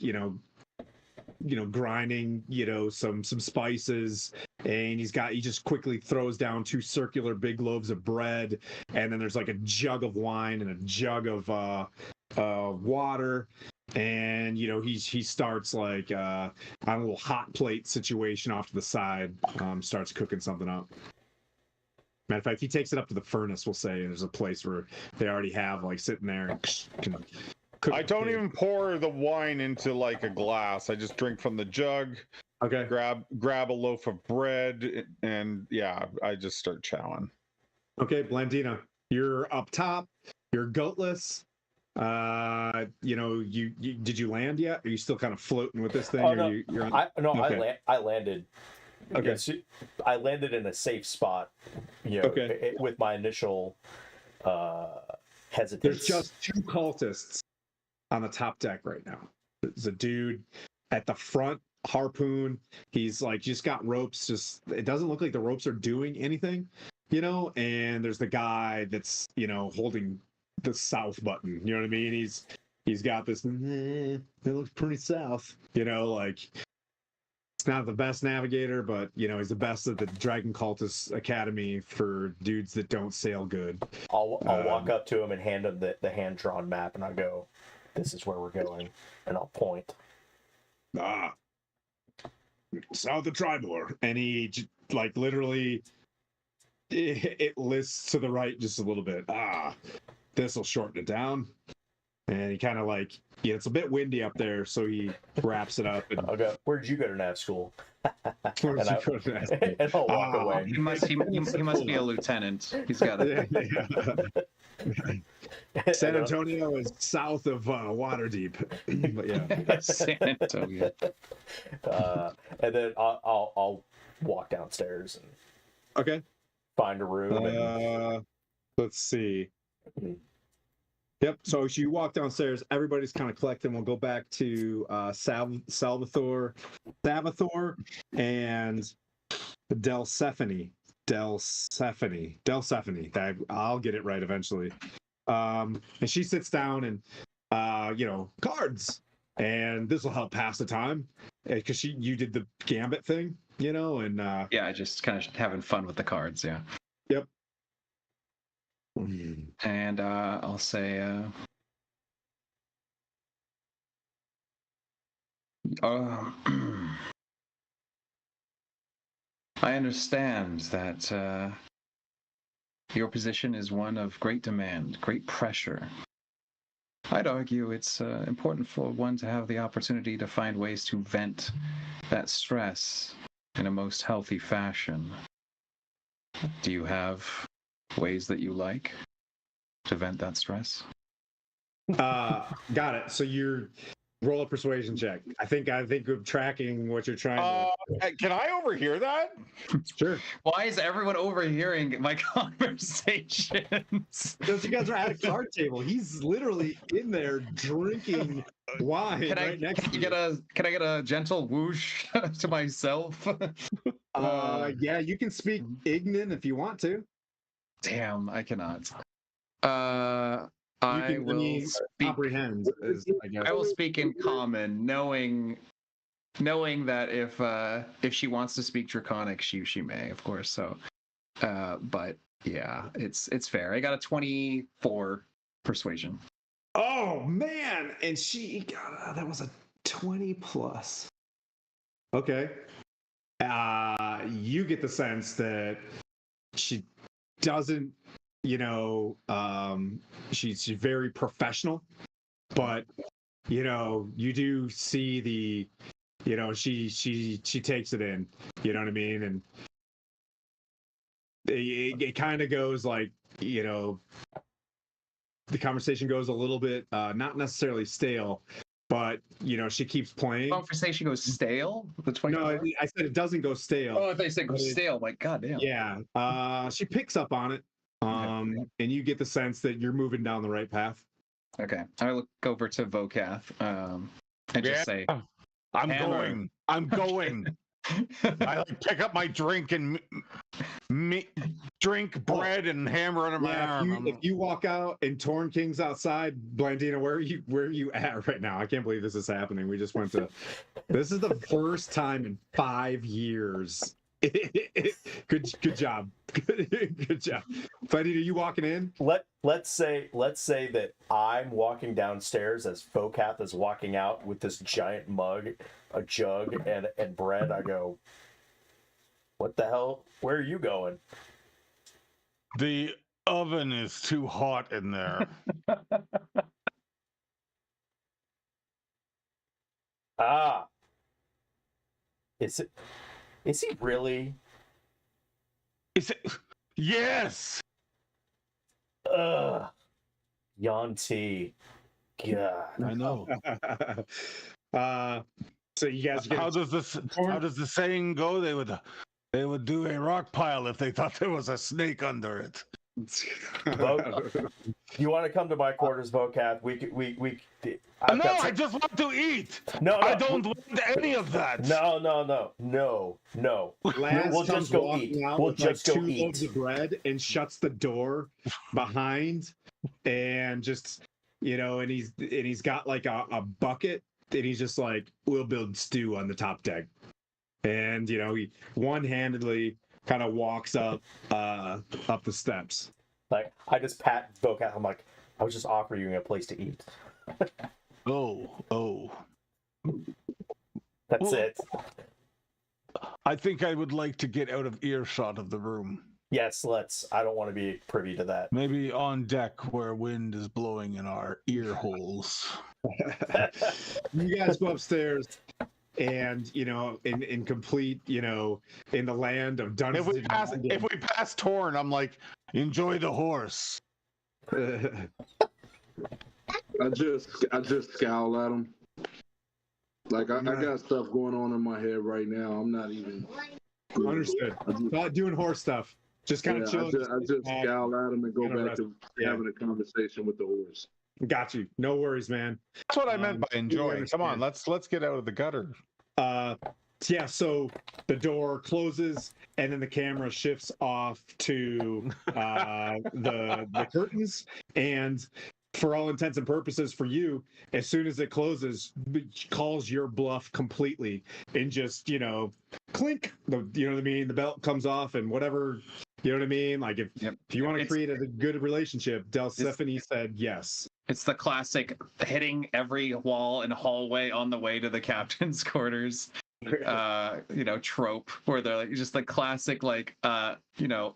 grinding, some spices, and he just quickly throws down 2 circular big loaves of bread, and then there's like a jug of wine and a jug of water. And he starts like on a little hot plate situation off to the side, starts cooking something up. Matter of fact, he takes it up to the furnace, we'll say, and there's a place where they already have like sitting there and can cook. I don't even pour the wine into like a glass. I just drink from the jug. Okay. Grab a loaf of bread, and yeah, I just start chowing. Okay, Blandina, you're up top. You're goatless. You did you land yet? Are you still kind of floating with this thing? Oh, no. You're on... Okay. I landed. Okay. I landed in a safe spot. Okay. With my initial hesitance. There's just 2 cultists on the top deck right now. There's a dude at the front, harpoon. He's like just got ropes. It doesn't look like the ropes are doing anything, And there's the guy that's holding the south button. You know what I mean? He's got this. It looks pretty south. Like it's not the best navigator, but he's the best at the Dragon Cultist Academy for dudes that don't sail good. I'll walk up to him and hand him the hand drawn map, and I'll go, "This is where we're going," and I'll point. South of Tribor, and he like literally it lists to the right just a little bit. This will shorten it down. And he kind of like, it's a bit windy up there, so he wraps it up. And I'll go, "Where'd you go to nav school?" and I'll walk away. He must be a lieutenant. He's got it. San Antonio is south of Waterdeep. But yeah. San Antonio. And then I'll walk downstairs and Okay. find a room. Let's see. Yep. So as you walk downstairs, everybody's kind of collecting. We'll go back to Sabathor, and Delsephine. I'll get it right eventually. And she sits down and, cards. And this will help pass the time because you did the gambit thing, and yeah, just kind of having fun with the cards. Yeah. Yep. And I'll say, I understand that your position is one of great demand, great pressure. I'd argue it's important for one to have the opportunity to find ways to vent that stress in a most healthy fashion. Do you have ways that you like to vent that stress? Got it. So Roll a persuasion check. I think of tracking what you're trying to. Can I overhear that? Sure. Why is everyone overhearing my conversations? Because you guys are at a card table. He's literally in there drinking wine next to you. Can I get a gentle whoosh to myself? Yeah, you can speak Ignan if you want to. Damn, I cannot. You can, comprehend. I guess. I will speak in common, knowing that if she wants to speak Draconic, she may, of course. So, but yeah, it's fair. I got a 24 persuasion. Oh man, and she got that was a 20 plus. Okay. You get the sense that she doesn't, she's very professional, but you do see she takes it in, you know what I mean, and it kind of goes like, the conversation goes a little bit not necessarily stale, but she keeps playing. Conversation goes stale. The 24? No, I said it doesn't go stale. Oh, they said go stale. Like, goddamn. Yeah. She picks up on it. And you get the sense that you're moving down the right path. Okay. I look over to Vokath and just say, I'm Hammer. going. I like pick up my drink and drink bread and hammer under my arm. If you walk out and Torn King's outside, Blandina, where are you at right now? I can't believe this is happening. We just went to. This is the first time in 5 years. Good job. Good job. Blandina, are you walking in? Let's say that I'm walking downstairs as Vokath is walking out with this giant mug, a jug, and bread. I go, what the hell? Where are you going? The oven is too hot in there. Is he really? Is it? Yes. Yanti. God. I know. So you guys get How does the saying go? They would do a rock pile if they thought there was a snake under it. You want to come to my quarters, Vokath? I just want to eat. No, I don't want any of that. No. Lance We'll just go eat. We'll just go two eat. loaves of bread and shuts the door behind, and just and he's got like a bucket, and he's just like, we'll build stew on the top deck, and he one-handedly kind of walks up the steps. Like, I just pat Vokath. I'm like, I was just offering you a place to eat. Oh. That's it. I think I would like to get out of earshot of the room. Yes, let's. I don't want to be privy to that. Maybe on deck where wind is blowing in our ear holes. You guys go upstairs, and in complete, in the land of Dungeons. If we pass Torn, I'm like, enjoy the horse. I just scowl at him. Like I got stuff going on in my head right now. I'm not even understood. Not doing horse stuff. Just kind of chilling. I just scowl at him and go back to having a conversation with the horse. Got you. No worries, man. That's what I meant by enjoying. Come on, let's get out of the gutter. Yeah, so the door closes and then the camera shifts off to the curtains, and for all intents and purposes for you, as soon as it closes, it calls your bluff completely, and just clink, you know what I mean, the belt comes off and whatever, you know what I mean, like if you want to create a good relationship, Delsephine said yes. It's the classic hitting every wall and hallway on the way to the captain's quarters trope, where they're like just the classic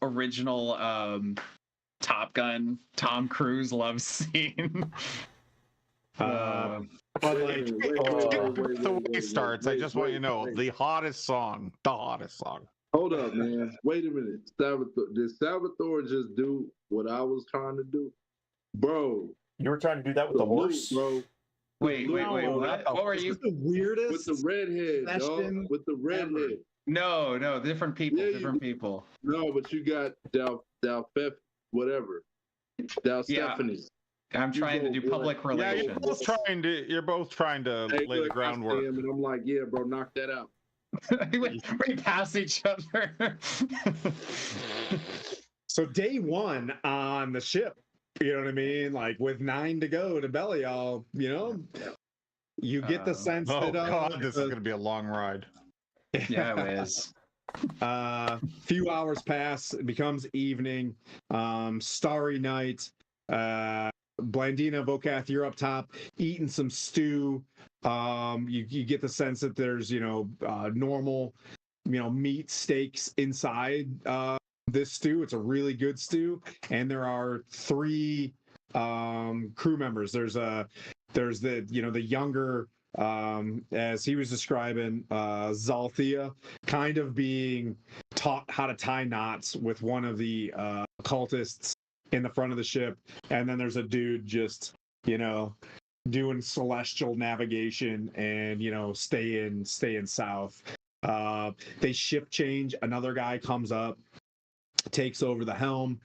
original Top Gun Tom Cruise love scene. But like the way it starts, I just want you to know the hottest song. Hold up, man. Wait a minute. Did Salvatore just do what I was trying to do? Bro. You were trying to do that with the horse? Bro. Wait. No, What were this you? is the weirdest With the redhead, dog. session With the redhead. ever. No, different people. Yeah, different people. No, but you got Dalfef, whatever. Yeah. Stephanie. I'm trying to go, do boy. public Yeah, relations. you're both trying to Hey, lay the look, I see groundwork. him and I'm like, yeah, bro, knock that out. we pass each other. So day one on the ship, you know what I mean? Like with 9 to go to Belial, you get the sense Oh that God, this is going to be a long ride. Yeah, it is. Few hours pass, it becomes evening, starry night. Blandina, Vokath, you're up top eating some stew. You get the sense that there's normal meat steaks inside this stew. It's a really good stew, and there are 3 crew members. There's the younger, as he was describing, Zalthea, kind of being taught how to tie knots with one of the cultists in the front of the ship, and then there's a dude just doing celestial navigation and staying south. They ship change. Another guy comes up, takes over the helm.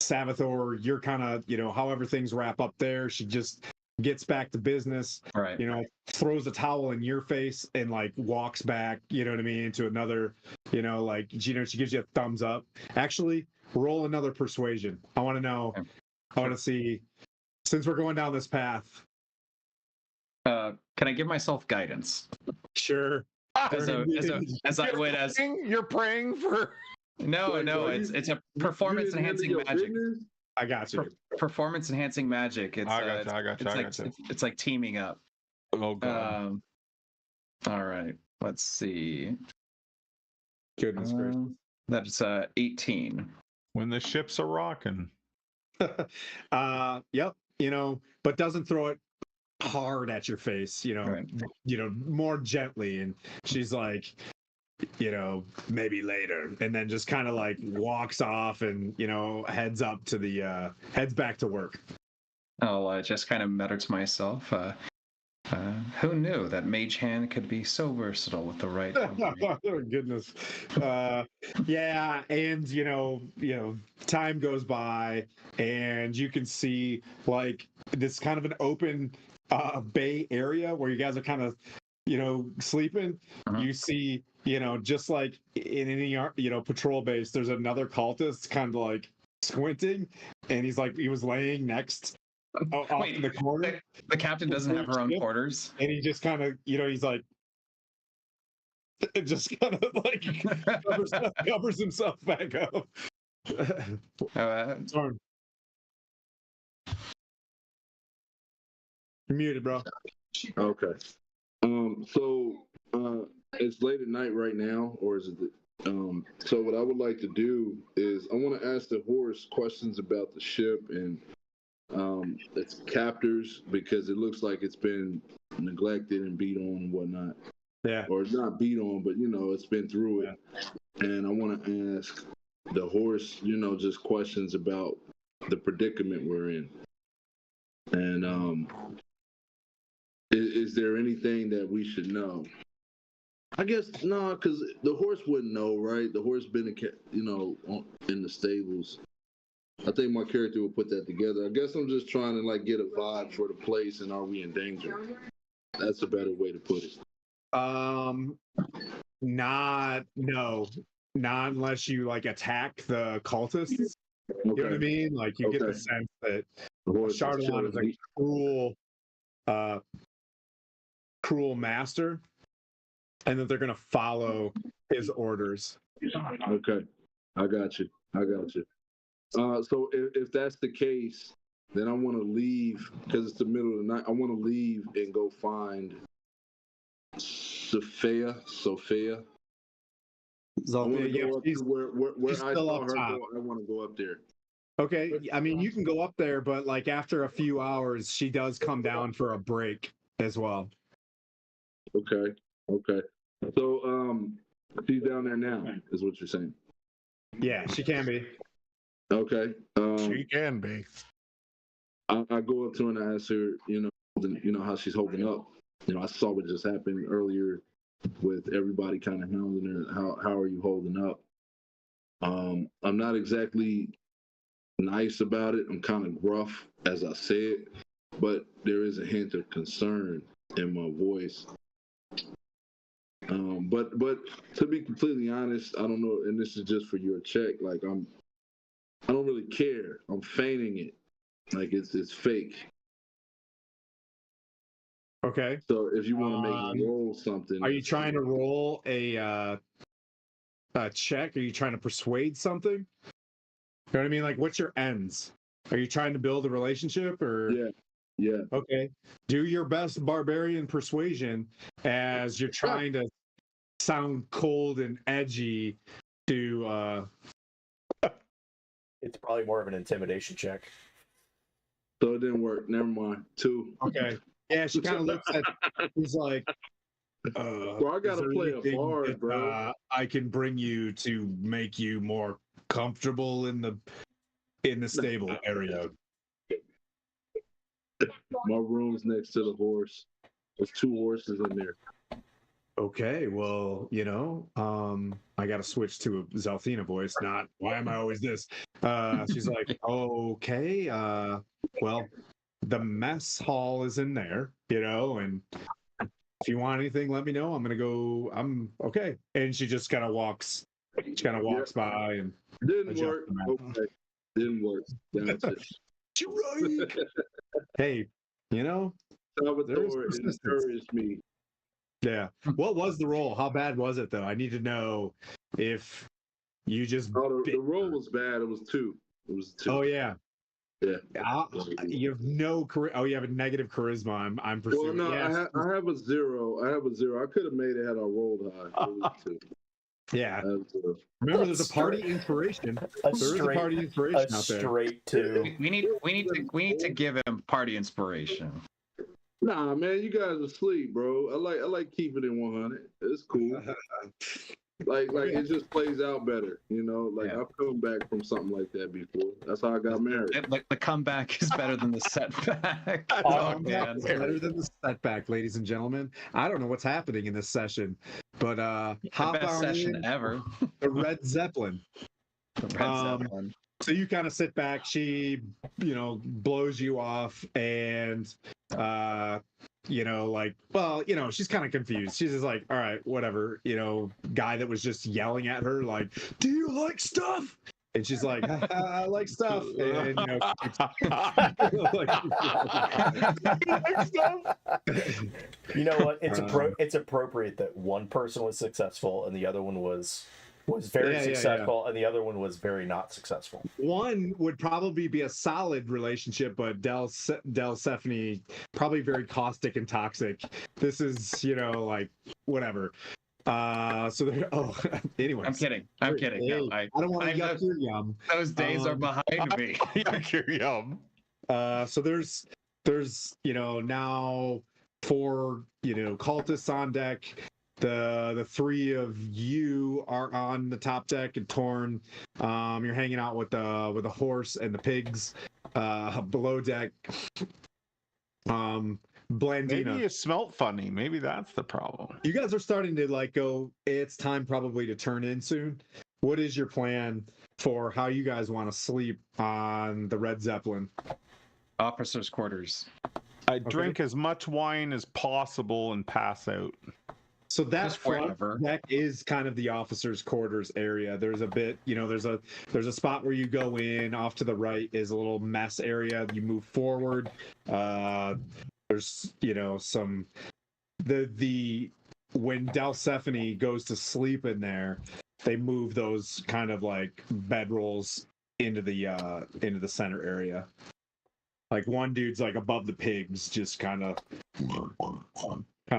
Savathor, you're kind of however things wrap up there, she just gets back to business. Right. Throws a towel in your face and like walks back, you know what I mean, into another, she gives you a thumbs up. Actually, roll another persuasion. I want to know. Okay. I want to see, since we're going down this path. Can I give myself guidance? Sure. As I would as You're praying for. No, it's a performance enhancing magic. Business? I got you. Performance enhancing magic. It's I got you. it's like teaming up. Oh God. All right. Let's see. Goodness gracious. That's 18. When the ships are rocking. Yep. But doesn't throw it hard at your face, Right. More gently. And she's like, maybe later, and then just kind of like walks off and heads back to work. I'll just kind of mutter to myself. Who knew that Mage Hand could be so versatile with the right? Oh goodness. Yeah, and time goes by, and you can see like this kind of an open bay area where you guys are kind of sleeping. Uh-huh. You see, just like in any patrol base, there's another cultist kind of like squinting, and he was laying next off in the corner. The captain doesn't have her own quarters, and he just kind of he's like, it just kind of like covers himself back up. Sorry. You're muted, bro. Okay. So it's late at night right now, or is it? So what I would like to do is I want to ask the horse questions about the ship and its captors, because it looks like it's been neglected and beat on and whatnot. Yeah. Or it's not beat on, but it's been through it. And I want to ask the horse, just questions about the predicament we're in. And is there anything that we should know? I guess no, because the horse wouldn't know, right? The horse been in the stables. I think my character would put that together. I guess I'm just trying to like get a vibe for the place, and are we in danger? That's a better way to put it. Not unless you like attack the cultists. Okay. You know what I mean? Like you get the sense that Chardonnay is a cruel master, and that they're gonna follow his orders. Okay, I got you. So if that's the case, then I want to leave, because it's the middle of the night. I want to leave and go find Sophia. Zalthea, yeah, Where I still saw up her top. go, I want to go up there. Okay, I mean you can go up there, but like after a few hours, she does come down for a break as well. Okay. So she's down there now, is what you're saying? Yeah, she can be. Okay. She can be. I go up to her and I ask her, how she's holding up. I saw what just happened earlier with everybody kind of hounding her. How are you holding up? I'm not exactly nice about it. I'm kind of gruff, as I said, but there is a hint of concern in my voice. But to be completely honest, I don't know, and this is just for your check. Like I don't really care. I'm feigning it, like it's fake. Okay. So if you want to make me roll something, Are you trying to roll a check? Are you trying to persuade something? You know what I mean? Like, what's your ends? Are you trying to build a relationship or? Yeah. Okay. Do your best barbarian persuasion as you're trying to sound cold and edgy to It's probably more of an intimidation check. So it didn't work. Never mind. 2. Okay. Yeah, she kind of looks at. He's like, Bro, I gotta play a bard, bro. I can bring you to make you more comfortable in the stable area. My room's next to the horse. There's 2 horses in there. Okay, well, I got to switch to a Zelthina voice. Not why am I always this? She's like, okay, well, the mess hall is in there, and if you want anything, let me know. I'm gonna go. I'm okay. And she just kind of walks. She kind of walks by and Didn't work. Okay. Didn't work. That's it. You're right. Hey, Salvatore encouraged me. Yeah. What was the roll? How bad was it though? I need to know if you just. The roll was bad. It was 2. It was 2. Oh yeah. Yeah. You have no charisma. Oh, you have a negative charisma. I'm pursuing. Well, no, yes. I have a 0. I could have made it had I rolled high. It was 2. Yeah. Remember, there's a party inspiration. There is a party inspiration out there. Straight to. We need to give him party inspiration. Nah, man, you guys are asleep, bro. I like keeping it 100. It's cool. Like it just plays out better, I've come back from something like that before. That's how I got married. The comeback is better than the setback. Man. Better than the setback, ladies and gentlemen. I don't know what's happening in this session, but the best session ever. The Red Zeppelin. Zeppelin. So you kind of sit back. She, blows you off, and she's kind of confused. She's just like, all right, whatever. Guy that was just yelling at her, like, do you like stuff? And she's like, I like stuff. And You know what? It's appropriate that one person was successful and the other one was very successful and the other one was very not successful. One would probably be a solid relationship, but Stephanie probably very caustic and toxic. This is, whatever. So there. Oh, anyway. I'm kidding. Hey, no, I don't want to yuck your yum. Those days are behind me. Yuck your yum. So there's now 4 cultists on deck. The 3 of you are on the top deck, and Torn, you're hanging out with the horse and the pigs below deck. Blandina. Maybe you smelt funny. Maybe that's the problem. You guys are starting to go. It's time probably to turn in soon. What is your plan for how you guys want to sleep on the Red Zeppelin? Officers' quarters. I drink as much wine as possible and pass out. So that front deck is kind of the officers' quarters area. There's a bit, there's a spot where you go in. Off to the right is a little mess area. You move forward. There's some when Delsephine goes to sleep in there, they move those kind of like bedrolls into the center area. Like one dude's like above the pigs, just kind of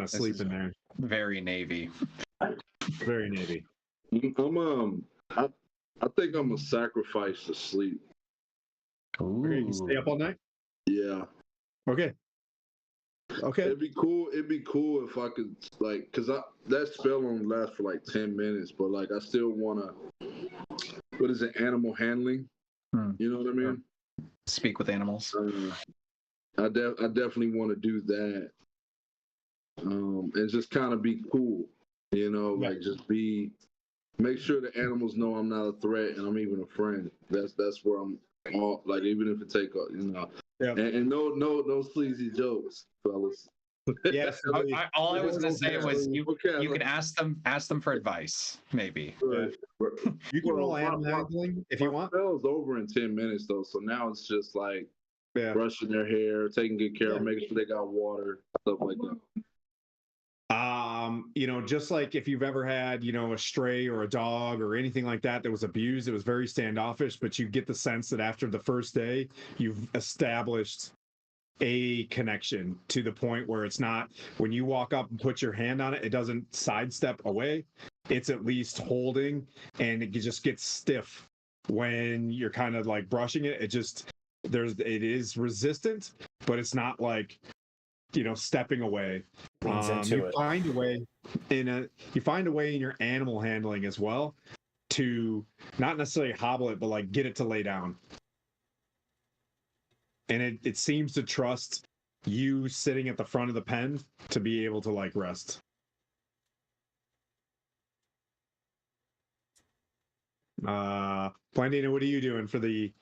sleeping there. Very Navy. Very Navy. I think I'm a sacrifice to sleep. Ooh. Okay, you stay up all night? Yeah. Okay. It'd be cool if I could, because that spell only lasts for 10 minutes, but I still want to, what is it, animal handling? You know what I mean? speak with animals. I definitely want to do that, and just kind of be cool, like just make sure the animals know I'm not a threat and I'm even a friend. That's where I'm all like, even if it take, and no sleazy jokes, fellas. Yes. All I was going to say was you Okay. can ask them for advice, maybe. Right. You can roll Well, animal my handling if you want. spell's over in 10 minutes though, so now it's just like Yeah. brushing their hair, taking good care of, making sure they got water, stuff like that. Just like if you've ever had, a stray or a dog or anything like that was abused, it was very standoffish, but you get the sense that after the first day, you've established a connection to the point where it's not, when you walk up and put your hand on it, it doesn't sidestep away. It's at least holding, and it just gets stiff when you're kind of like brushing it. It is resistant, but it's not like, stepping away. Leans into You it. find a way you find a way in your animal handling as well to not necessarily hobble it, but like get it to lay down. And it seems to trust you sitting at the front of the pen to be able to like rest. Blandina, what are you doing for the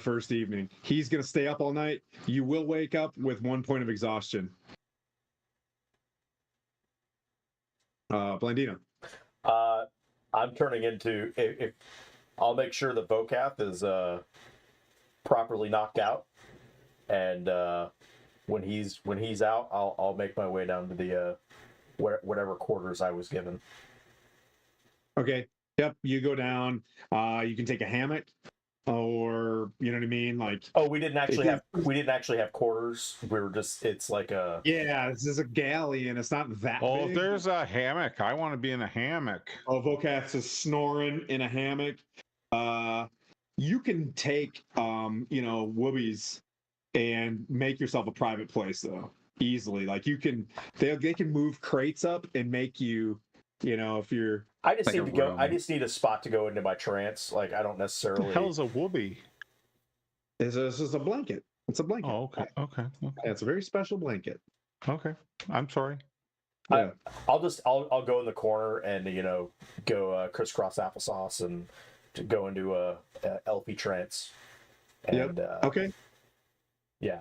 first evening? He's gonna stay up all night. You will wake up with 1 point of exhaustion. Blandina. I'm turning into if I'll make sure the Vocath is properly knocked out, and when he's out, I'll make my way down to the whatever quarters I was given. Okay. Yep. You go down. You can take a hammock, or you know what I mean, like. Oh, we didn't actually have quarters. We were just, it's like a. Yeah, this is a galley, and it's not that Oh, big. if there's a hammock, I want to be in a hammock. Oh, Vocath's is snoring in a hammock. You can take whoobies and make yourself a private place though, easily. Like they can move crates up and make you, if you're. I just Like need to go. I just need a spot to go into my trance. Like I don't necessarily. What the hell is a whoopee? It's just a blanket. It's a blanket. Oh, okay. Yeah, it's a very special blanket. Okay. I'm sorry. Yeah. I'll go in the corner and go crisscross applesauce and to go into a Elfie trance. And, Okay. Yeah.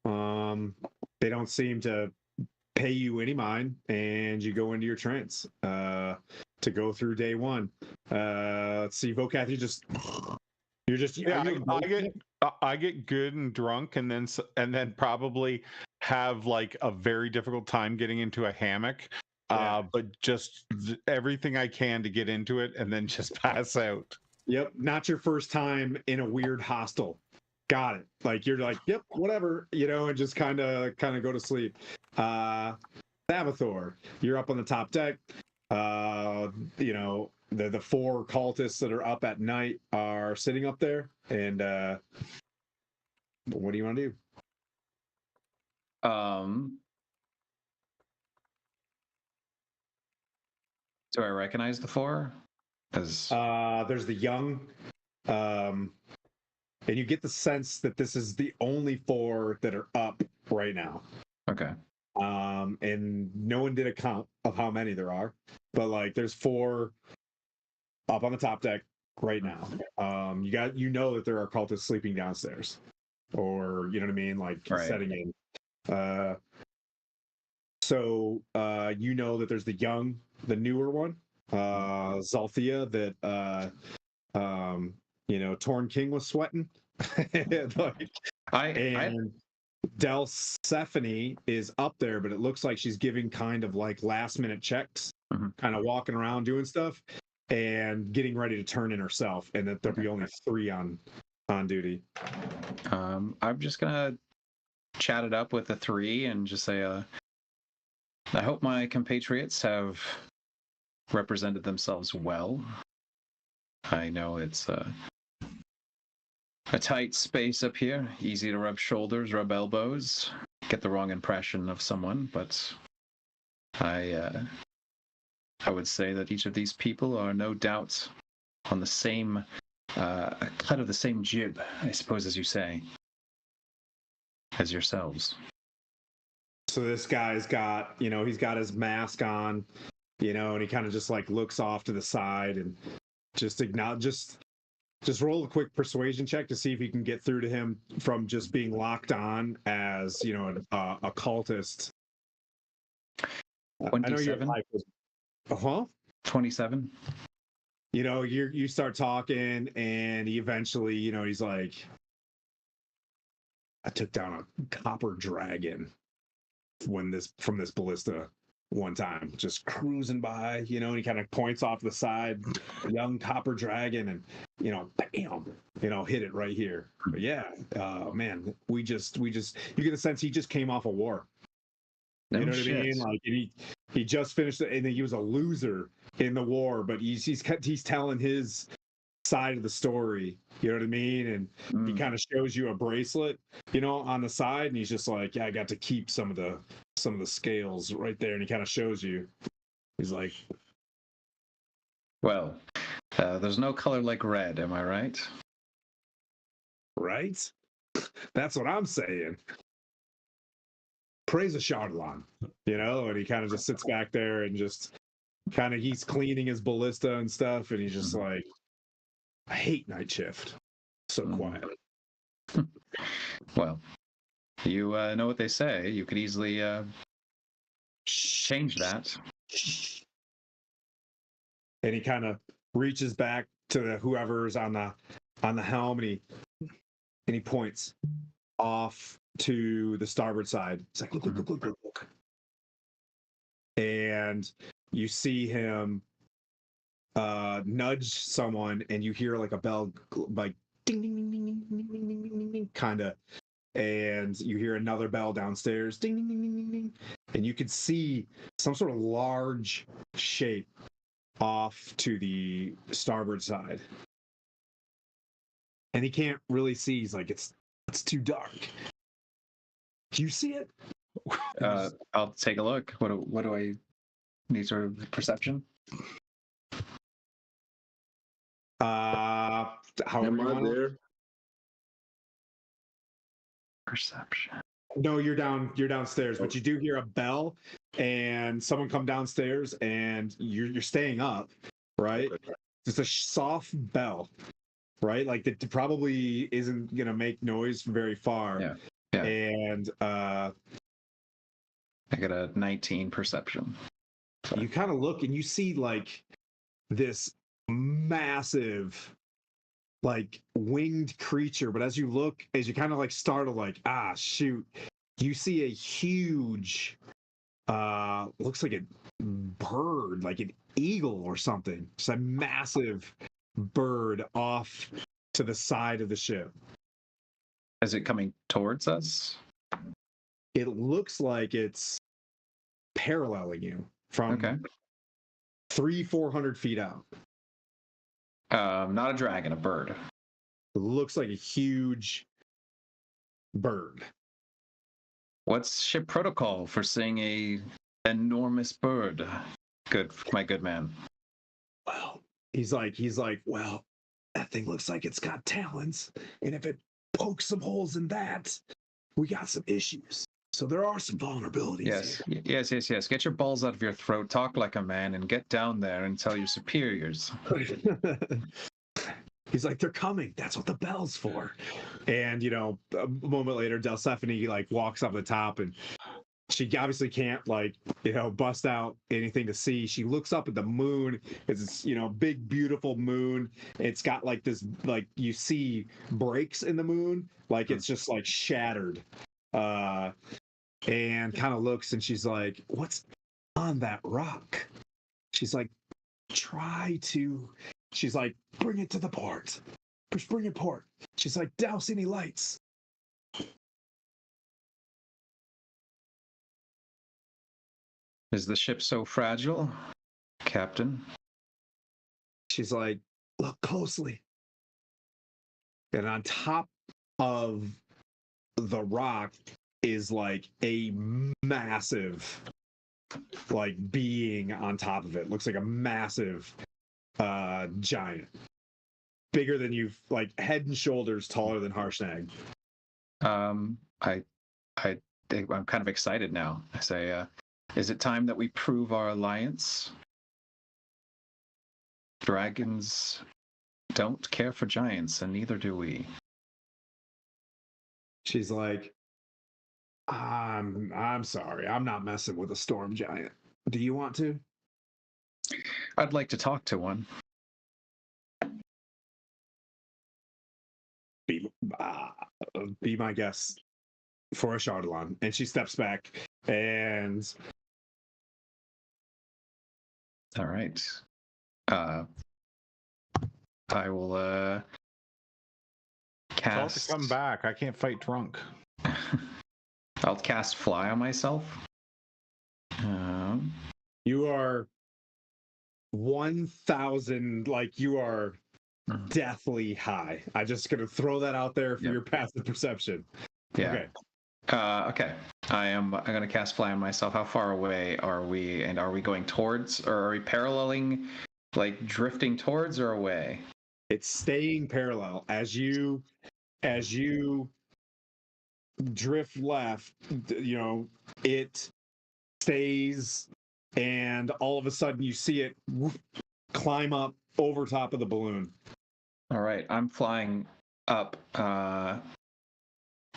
They don't seem to pay you any mind, and you go into your trance to go through day one. Let's see, Vocath, I get good and drunk, and then probably have like a very difficult time getting into a hammock. But just everything I can to get into it, and then just pass out. Yep, not your first time in a weird hostel. Got it. Like you're like, yep, whatever, and just kind of go to sleep. Sabathor, you're up on the top deck. The four cultists that are up at night are sitting up there, and what do you want to do? Do I recognize the four? Because there's the young, and you get the sense that this is the only four that are up right now. Okay. And no one did a count of how many there are, but like there's four up on the top deck right now. You know that there are cultists sleeping downstairs, or you know what I mean, like setting in. So you know that there's the newer one, Zalthea, that Torn King was sweating. Delsephine is up there, but it looks like she's giving kind of like last minute checks, kind of walking around doing stuff and getting ready to turn in herself, and that there'll be only 3 on duty. I'm just gonna chat it up with the 3 and just say, I hope my compatriots have represented themselves well. I know it's a tight space up here, easy to rub shoulders, rub elbows, get the wrong impression of someone, but I would say that each of these people are no doubt on the same a cut of the same jib, I suppose, as you say, as yourselves. So this guy's got, he's got his mask on, and he kind of just like looks off to the side and just acknowledge, just roll a quick persuasion check to see if you can get through to him from just being locked on as, a cultist. I know your 27? life was, huh? 27? You start talking and he eventually, he's like, I took down a copper dragon from this ballista one time, just cruising by, and he kind of points off the side, a young copper dragon, and bam, hit it right here. But yeah, man, we just you get the sense he just came off a war. No You know what shit. I mean? Like he just finished it, and he was a loser in the war, but he's telling his side of the story. You know what I mean? And he kind of shows you a bracelet, on the side, and he's just like, yeah, I got to keep some of the scales right there, and he kind of shows you. He's like, Well, there's no color like red, am I right? right? That's what I'm saying. Praise a Chardalon, and he kind of just sits back there and just he's cleaning his ballista and stuff, and he's just like, I hate night shift. So quiet. Well, you know what they say. You could easily change that. And he kind of reaches back to whoever's on the helm, and he points off to the starboard side. It's like, look. And you see him nudge someone, and you hear like a bell, like ding ding ding ding ding ding ding ding ding ding, kind of. And you hear another bell downstairs, ding ding ding ding ding ding, and you can see some sort of large shape off to the starboard side. And he can't really see. He's like, it's too dark. Do you see it? I'll take a look. What do I need? Sort of perception? However Am you I want. there? Perception. No, you're downstairs, but you do hear a bell and someone come downstairs, and you're staying up, right? Okay. It's a soft bell, right? Like that probably isn't gonna make noise from very far. Yeah. And I got a 19 perception. you kind of look and you see like this massive, like winged creature, but as you kind of like startle, like, ah, shoot, you see a huge looks like a bird, like an eagle or something, just a massive bird off to the side of the ship. Is it coming towards us? It looks like it's paralleling you from 300-400 feet out. Not a dragon, a bird. It looks like a huge bird. What's ship protocol for seeing a enormous bird? My good man. Well, he's like, well, that thing looks like it's got talons, and if it pokes some holes in that, we got some issues. So there are some vulnerabilities here. Yes. Get your balls out of your throat, talk like a man, and get down there and tell your superiors. He's like, they're coming. That's what the bell's for. And, a moment later, Delsephine, like, walks up the top, and she obviously can't, like, bust out anything to see. She looks up at the moon. It's this, big, beautiful moon. It's got, like, this, like, you see breaks in the moon. Like, it's just, like, shattered. And kind of looks, and she's like, what's on that rock? She's like, she's like, bring it to the port. Just bring it port. She's like, douse any lights. Is the ship so fragile, Captain? She's like, look closely. And on top of the rock is like a massive, like, being on top of it. Looks like a massive giant. bigger than you've like head and shoulders taller than Harshnag. I'm kind of excited now. I say, is it time that we prove our alliance? Dragons don't care for giants, and neither do we. She's like, I'm sorry, I'm not messing with a storm giant. Do you want to? I'd like to talk to one. Be my guest for a Chardalon. And she steps back and All right. I will Tell it cast. to come back. I can't fight drunk. I'll cast Fly on myself. you are 1,000, like you are deathly high. I'm just gonna throw that out there for Yep. your passive perception. Yeah. Okay. Okay. I'm gonna cast Fly on myself. How far away are we? And are we going towards, or are we paralleling, like drifting towards or away? It's staying parallel as you drift left, it stays, and all of a sudden you see it climb up over top of the balloon. All right. I'm flying up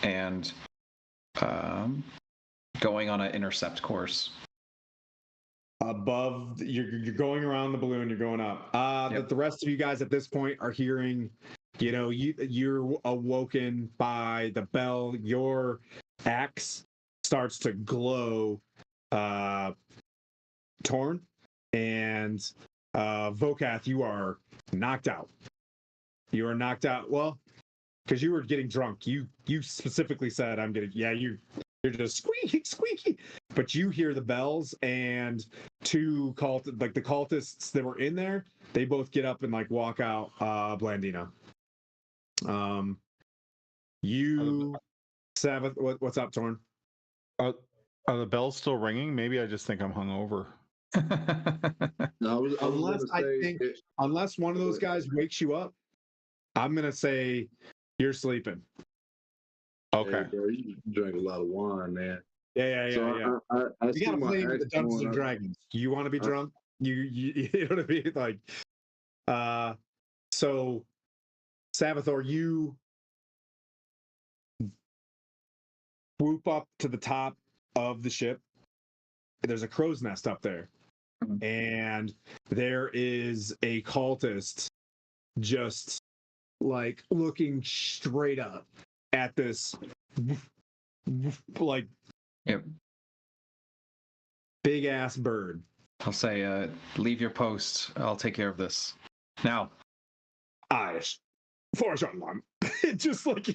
and going on an intercept course. Above, you're going around the balloon, you're going up. Yep. The rest of you guys at this point are hearing, you're awoken by the bell. Your axe starts to glow, Torn, and Vokath, you are knocked out. You are knocked out. Well, because you were getting drunk. You specifically said, "I'm gonna." Yeah, you're just squeaky, squeaky. But you hear the bells, and two the cultists that were in there, they both get up and like walk out. Blandina. You, Sabbath. What's up, Torn? Are the bells still ringing? Maybe I just think I'm hungover. No, I was Unless one of those guys wakes you up, I'm gonna say you're sleeping. Okay. Hey, bro, you drink a lot of wine, man. Yeah. I You see gotta my play with axe the Dungeons and going up. Dragons. You want to be drunk? You know what I mean? Like, so Savathor, you swoop up to the top of the ship. There's a crow's nest up there, and there is a cultist just like looking straight up at this, like, Yep. big ass bird. I'll say, leave your post. I'll take care of this. Now. For a long. It just like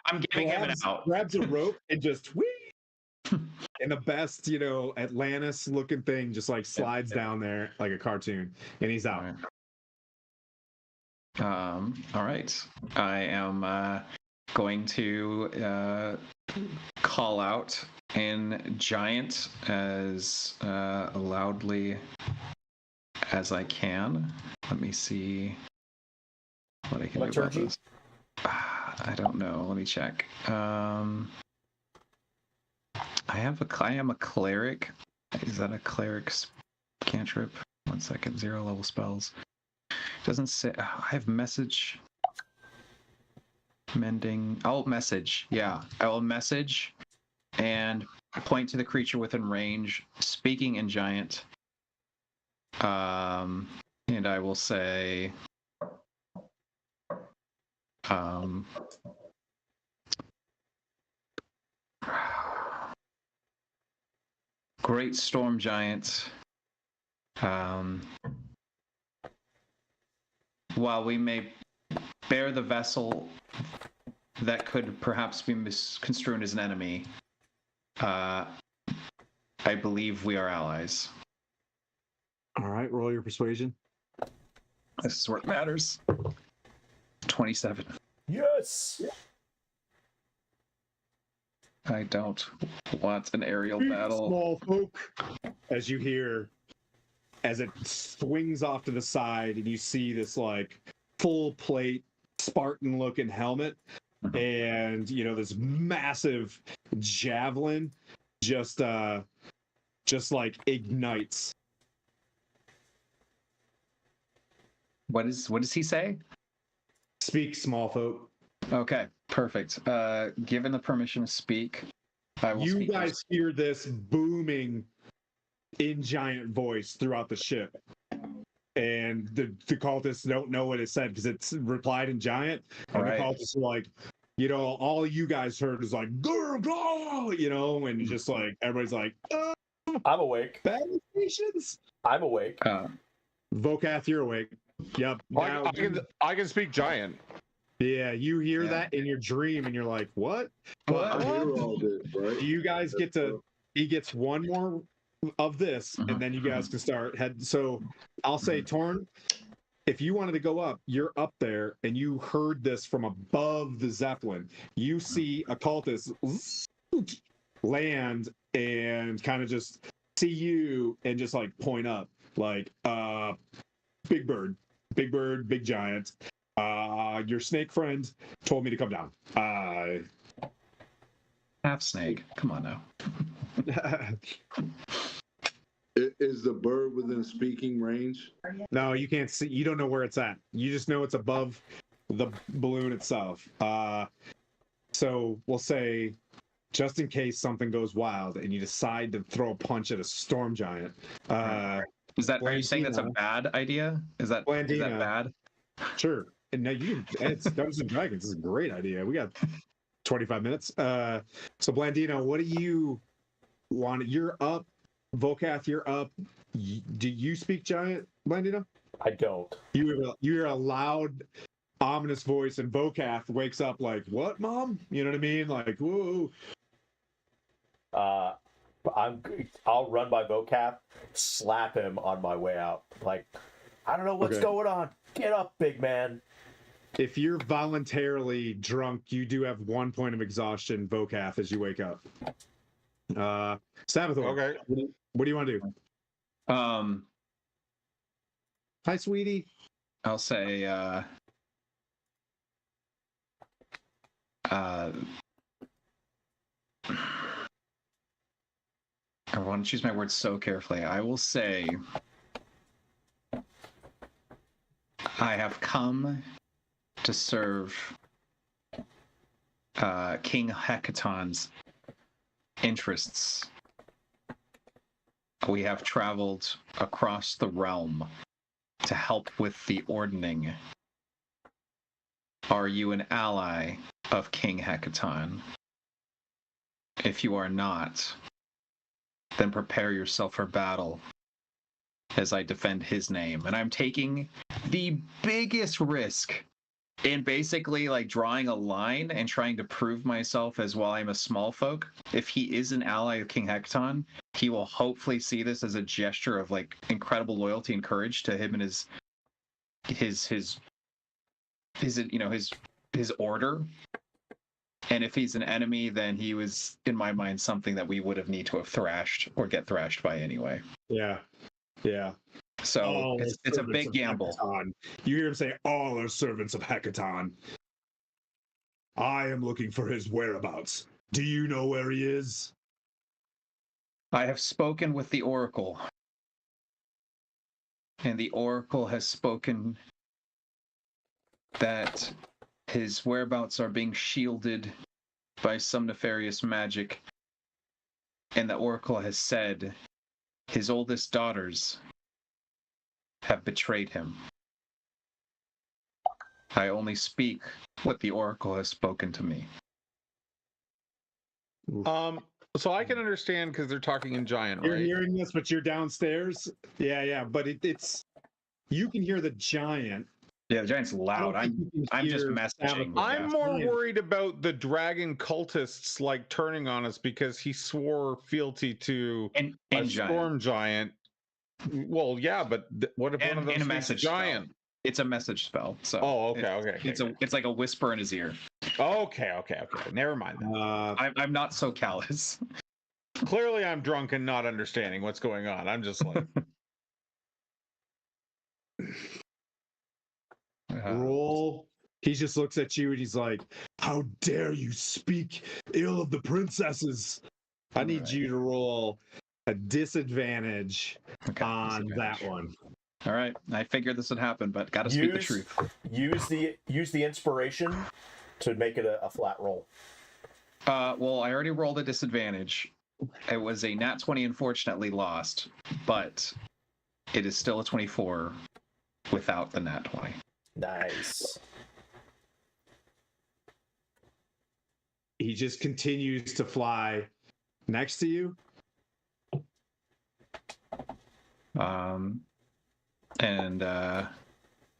I'm giving him an out. Grabs a rope and just whee! And the best, Atlantis looking thing just like slides down there like a cartoon, and he's out. All right. I am going to call out in giant as loudly as I can. Let me see what I can do about this. I don't know. Let me check. I am a cleric. Is that a cleric's cantrip? 1 second. 0 level spells. Doesn't say. I have message. Mending. I'll message. Yeah, I will message and point to the creature within range, speaking in giant. And I will say. Great storm giant. While we may bear the vessel that could perhaps be misconstrued as an enemy, I believe we are allies. All right, roll your persuasion. This is where it matters. 27. Yes. I don't want an aerial battle. Small folk, as you hear, as it swings off to the side, and you see this like full plate Spartan looking helmet, and this massive javelin just like ignites. What does he say? Speak, small folk. Okay, perfect. Given the permission to speak, I will You speak. guys hear this booming in giant voice throughout the ship. And the cultists don't know what it said because it's replied in giant. And Right. the cultists are like, all you guys heard is like, "Grr, blah," and just like, everybody's like, I'm awake. battle stations. I'm awake. Vokath, you're awake. Yep. Now, I can speak giant. yeah, you hear that in your dream and you're like, what? I hear all this, right? You guys get to, he gets one more of this, and then you guys can start head. So I'll say, Torn, if you wanted to go up, you're up there and you heard this from above the Zeppelin. You see a cultist land and kind of just see you and just like point up, like, big bird, big giant. Your snake friend told me to come down. Half snake. Come on now. Is the bird within speaking range? No, you can't see. You don't know where it's at. You just know it's above the balloon itself. So we'll say, just in case something goes wild and you decide to throw a punch at a storm giant. Are you saying that's a bad idea? Is that bad? Sure. And now it's Dungeons and Dragons. It's a great idea. We got 25 minutes. So Blandino, what do you want? You're up. Vokath, you're up. Do you speak giant, Blandino? I don't. You hear a loud, ominous voice, and Vokath wakes up like, "What, Mom?" You know what I mean? Like, whoa. I'll run by Vokath, slap him on my way out. Like, I don't know what's going on. Get up, big man. If you're voluntarily drunk, you do have 1 point of exhaustion, Vokath, as you wake up. Sabathor. Okay. What do you want to do? Hi, sweetie. I'll say I want to choose my words so carefully. I will say I have come to serve King Hecaton's interests. We have traveled across the realm to help with the ordning. Are you an ally of King Hecaton? If you are not, then prepare yourself for battle as I defend his name. And I'm taking the biggest risk in basically like drawing a line and trying to prove myself as while I'm a small folk. If he is an ally of King Hecaton, he will hopefully see this as a gesture of like incredible loyalty and courage to him and his order. And if he's an enemy, then he was, in my mind, something that we would have need to have thrashed or get thrashed by anyway. Yeah. So it's a big gamble. You hear him say, "All are servants of Hecaton. I am looking for his whereabouts. Do you know where he is?" I have spoken with the Oracle. And the Oracle has spoken that his whereabouts are being shielded by some nefarious magic. And the Oracle has said his oldest daughters have betrayed him. I only speak what the Oracle has spoken to me. So I can understand because they're talking in giant, You're right? hearing this, but you're downstairs. Yeah. But it's you can hear the giant. Yeah, the giant's loud. I'm just messaging. I'm more worried about the dragon cultists like turning on us because he swore fealty to a storm giant. Well, yeah, but what if one of them speaks giant? Spell. It's a message spell. So okay. It's like a whisper in his ear. Okay. Never mind that. I'm not so callous. Clearly, I'm drunk and not understanding what's going on. I'm just like, Roll. He just looks at you and he's like, "How dare you speak ill of the princesses?" I need you to roll a disadvantage on that one. All right, I figured this would happen, but got to speak the truth. Use the inspiration to make it a flat roll. Well, I already rolled a disadvantage. It was a nat 20, unfortunately lost, but it is still a 24 without the nat 20. Nice. He just continues to fly next to you. And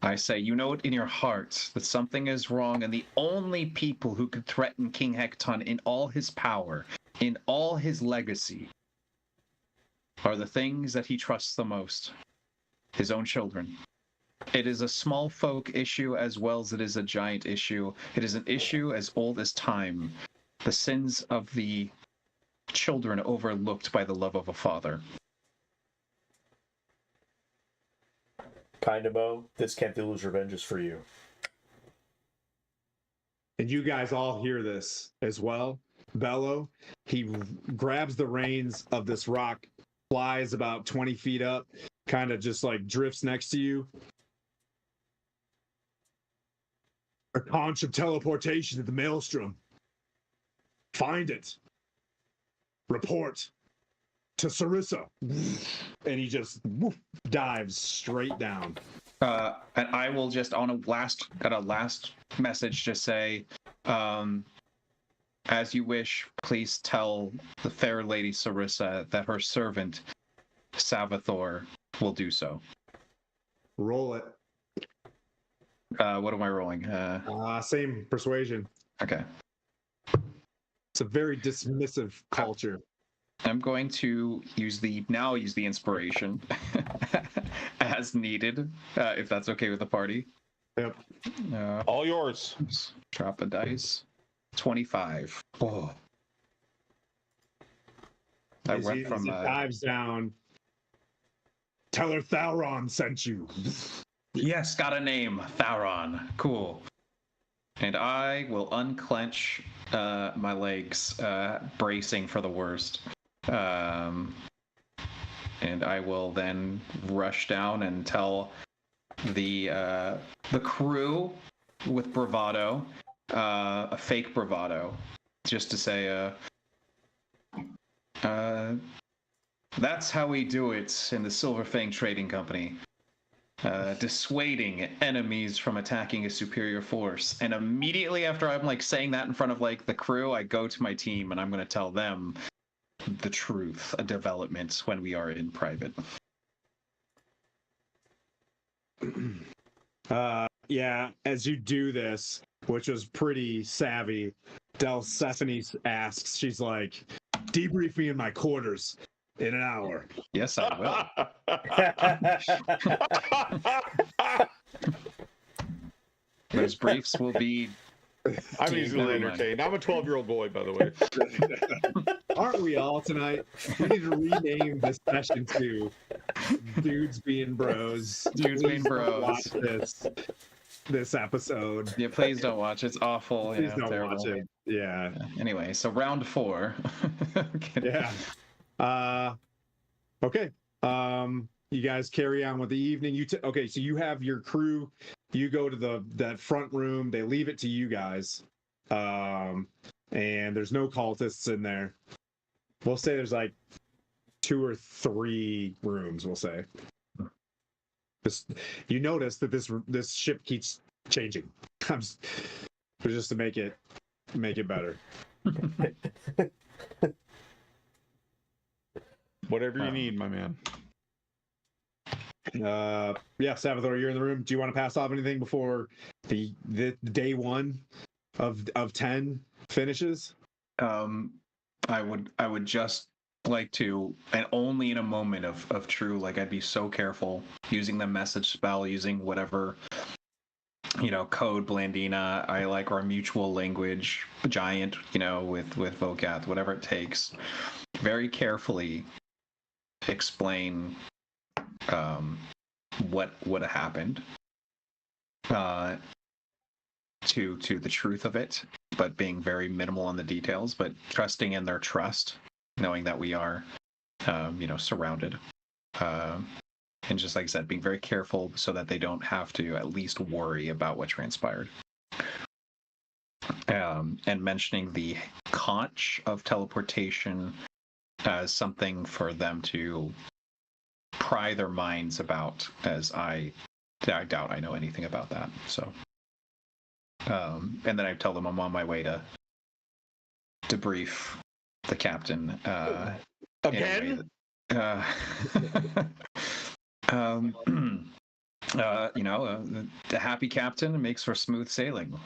I say, you know it in your heart that something is wrong, and the only people who could threaten King Hekaton in all his power, in all his legacy, are the things that he trusts the most: his own children. It is a small folk issue as well as it is a giant issue. It is an issue as old as time. The sins of the children overlooked by the love of a father. Kindamo, this Canthilla's revenge is for you. And you guys all hear this as well. Bello, he grabs the reins of this rock, flies about 20 feet up, kind of just like drifts next to you. A conch of teleportation to the maelstrom. Find it. Report to Sarissa. And he just dives straight down. And I will just at a last message just say, as you wish, please tell the fair lady Sarissa that her servant Savathor will do so. Roll it. What am I rolling? Same persuasion. Okay. It's a very dismissive culture. I'm going to use the inspiration as needed, if that's okay with the party. Yep. All yours. Drop a dice. 25. Oh. I went from he dives down. Tell her Thauron sent you. Yes, got a name. Thauron. Cool. And I will unclench my legs, bracing for the worst. And I will then rush down and tell the crew with bravado, a fake bravado, just to say, that's how we do it in the Silver Fang Trading Company. Dissuading enemies from attacking a superior force. And immediately after I'm like saying that in front of like the crew, I go to my team and I'm going to tell them the truth, a development when we are in private. Yeah, as you do this, which was pretty savvy, Delsephine asks, she's like, debrief me in my quarters in an hour. Yes, I will. Those briefs will be... I'm easily entertained. I'm a 12-year-old boy, by the way. Aren't we all tonight? We need to rename this session to Dudes Being Bros. Dudes Being Bros. Watch this episode. Yeah, please don't watch. It's awful. Please don't watch it. Yeah. Anyway, so round 4. Yeah. Okay. You guys carry on with the evening. Okay, so you have your crew. You go to that front room. They leave it to you guys. And there's no cultists in there. We'll say there's like 2 or 3 rooms, we'll say. You notice that this ship keeps changing. Just to make it better. Whatever you need, my man. Yeah, Savathor, you're in the room. Do you want to pass off anything before the day 1 of 10 finishes? I would just like to, and only in a moment of true, like, I'd be so careful using the message spell, using whatever, code Blandina I like, or a mutual language giant, with Vocath, whatever it takes. Very carefully explain what happened. to the truth of it, but being very minimal on the details, but trusting in their trust, knowing that we are, surrounded. And just like I said, being very careful so that they don't have to at least worry about what transpired. And mentioning the conch of teleportation as something for them to pry their minds about, as I doubt I know anything about that. So, and then I tell them I'm on my way to debrief the captain. Again? The happy captain makes for smooth sailing.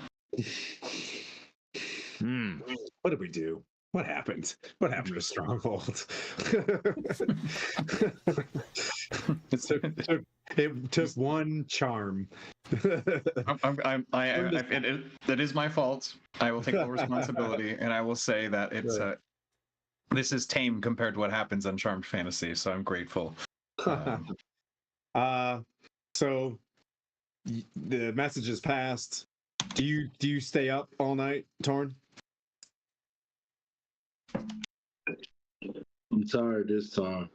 What did we do? What happened? What happened to Stronghold? It took one charm. That is my fault. I will take full responsibility, and I will say that it's this is tame compared to what happens on Charmed Fantasy. So I'm grateful. So the message is passed. Do you stay up all night, Torn? I'm tired this time.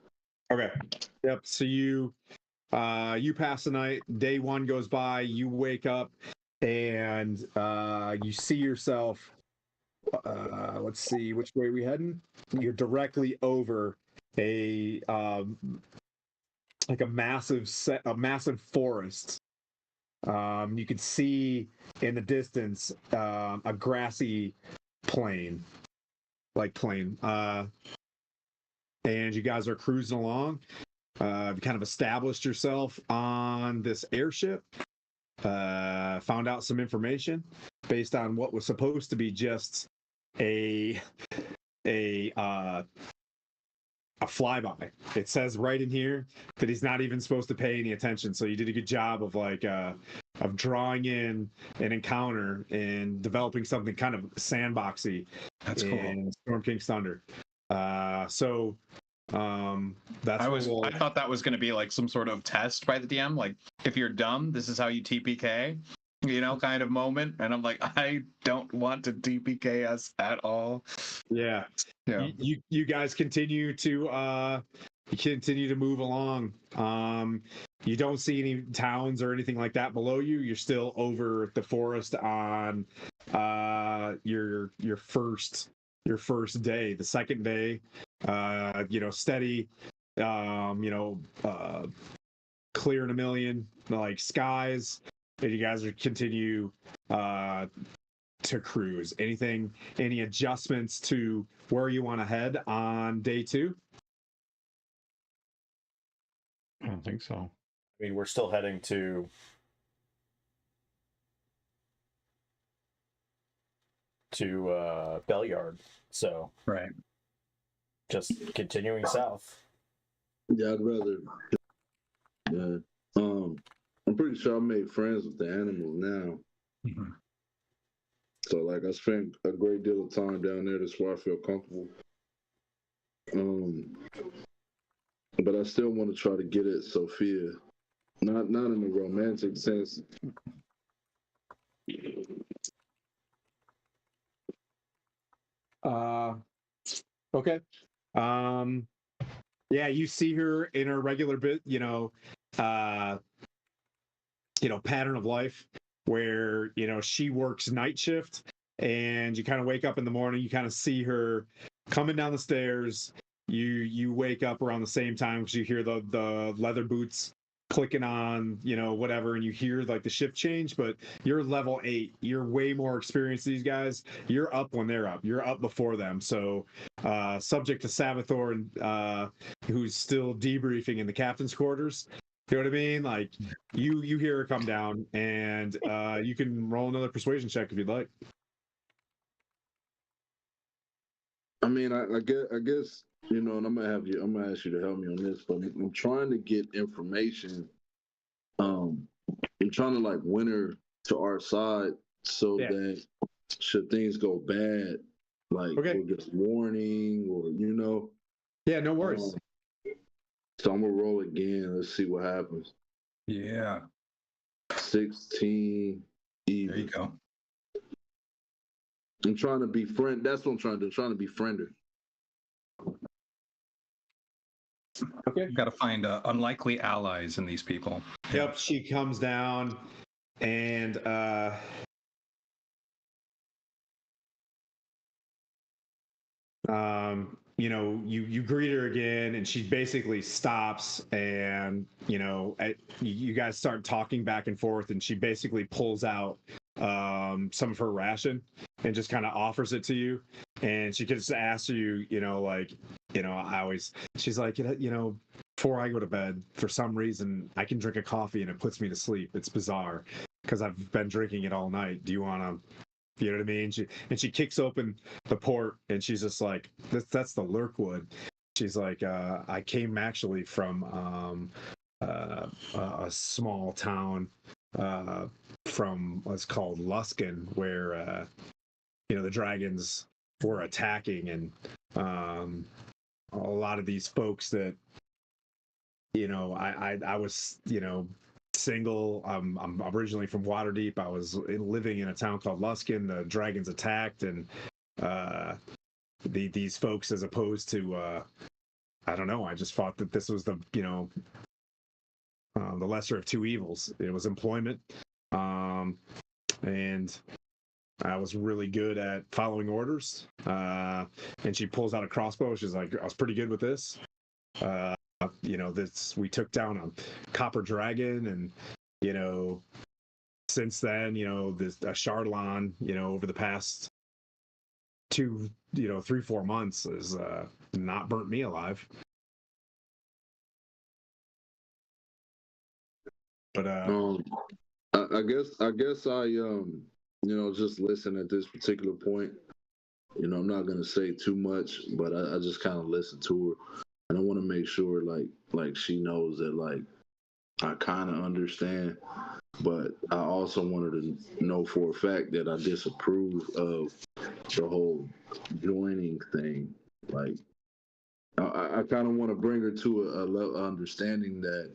Okay. Yep. So you pass the night. Day one goes by. You wake up, and you see yourself. Let's see, which way are we heading? You're directly over a like a massive forest. You can see in the distance a grassy plain. And you guys are cruising along. You kind of established yourself on this airship. Found out some information based on what was supposed to be just a flyby. It says right in here that he's not even supposed to pay any attention. So you did a good job of of drawing in an encounter and developing something kind of sandboxy. That's in cool. Storm King's Thunder. That's I thought that was going to be like some sort of test by the DM, like if you're dumb, this is how you TPK, kind of moment. And I'm like, I don't want to TPK us at all. Yeah. You guys continue to move along. You don't see any towns or anything like that below you. You're still over the forest on your first day. The second day, steady, clearing a million like skies, and you guys are continue to cruise. Any adjustments to where you want to head on day two? I don't think so. I mean, we're still heading to Bellyard, so right, just continuing south. Yeah, I'd rather. Yeah. I'm pretty sure I made friends with the animals now. Mm-hmm. So like I spent a great deal of time down there. That's why I feel comfortable. But I still want to try to get at Sophia, not in a romantic sense. Okay. Yeah, you see her in her regular pattern of life where, she works night shift, and you kind of wake up in the morning, you kind of see her coming down the stairs. You wake up around the same time because you hear the leather boots clicking on, whatever, and you hear like the shift change. But you're level 8, you're way more experienced these guys. You're up when they're up, you're up before them. So subject to Savathor, who's still debriefing in the captain's quarters. You know what I mean? Like you hear her come down, and you can roll another persuasion check if you'd like. I mean, I guess, and I'm gonna ask you to help me on this, but I'm trying to get information. I'm trying to like win her to our side so that should things go bad, like we'll get a warning or. Yeah, no worries. So I'm gonna roll again. Let's see what happens. Yeah. 16 even. There you go. I'm trying to be friend. That's what I'm trying to do. I'm trying to be friender. Okay. You got to find unlikely allies in these people. Yep. She comes down and you greet her again, and she basically stops, and you guys start talking back and forth, and she basically pulls out some of her ration and just kind of offers it to you, and she just asks you, she's like, before I go to bed, for some reason, I can drink a coffee and it puts me to sleep. It's bizarre because I've been drinking it all night. Do you want to? You know what I mean? She kicks open the port, and she's just like, that's the Lurkwood. She's like, I came actually from a small town from what's called Luskin, where the dragons were attacking, and a lot of these folks that I was single. I'm originally from Waterdeep. I was living in a town called Luskin. The dragons attacked, and these folks, as opposed to I don't know. I just thought that this was the lesser of two evils. It was employment, and I was really good at following orders. And she pulls out a crossbow. She's like, I was pretty good with this. We took down a copper dragon, and since then, a Chardalon, over the past 3-4 months has not burnt me alive. But I guess I just listen at this particular point. I'm not gonna say too much, but I just kind of listen to her, and I want to make sure like she knows that like I kind of understand, but I also wanted to know for a fact that I disapprove of the whole joining thing. Like I kind of want to bring her to a level of understanding that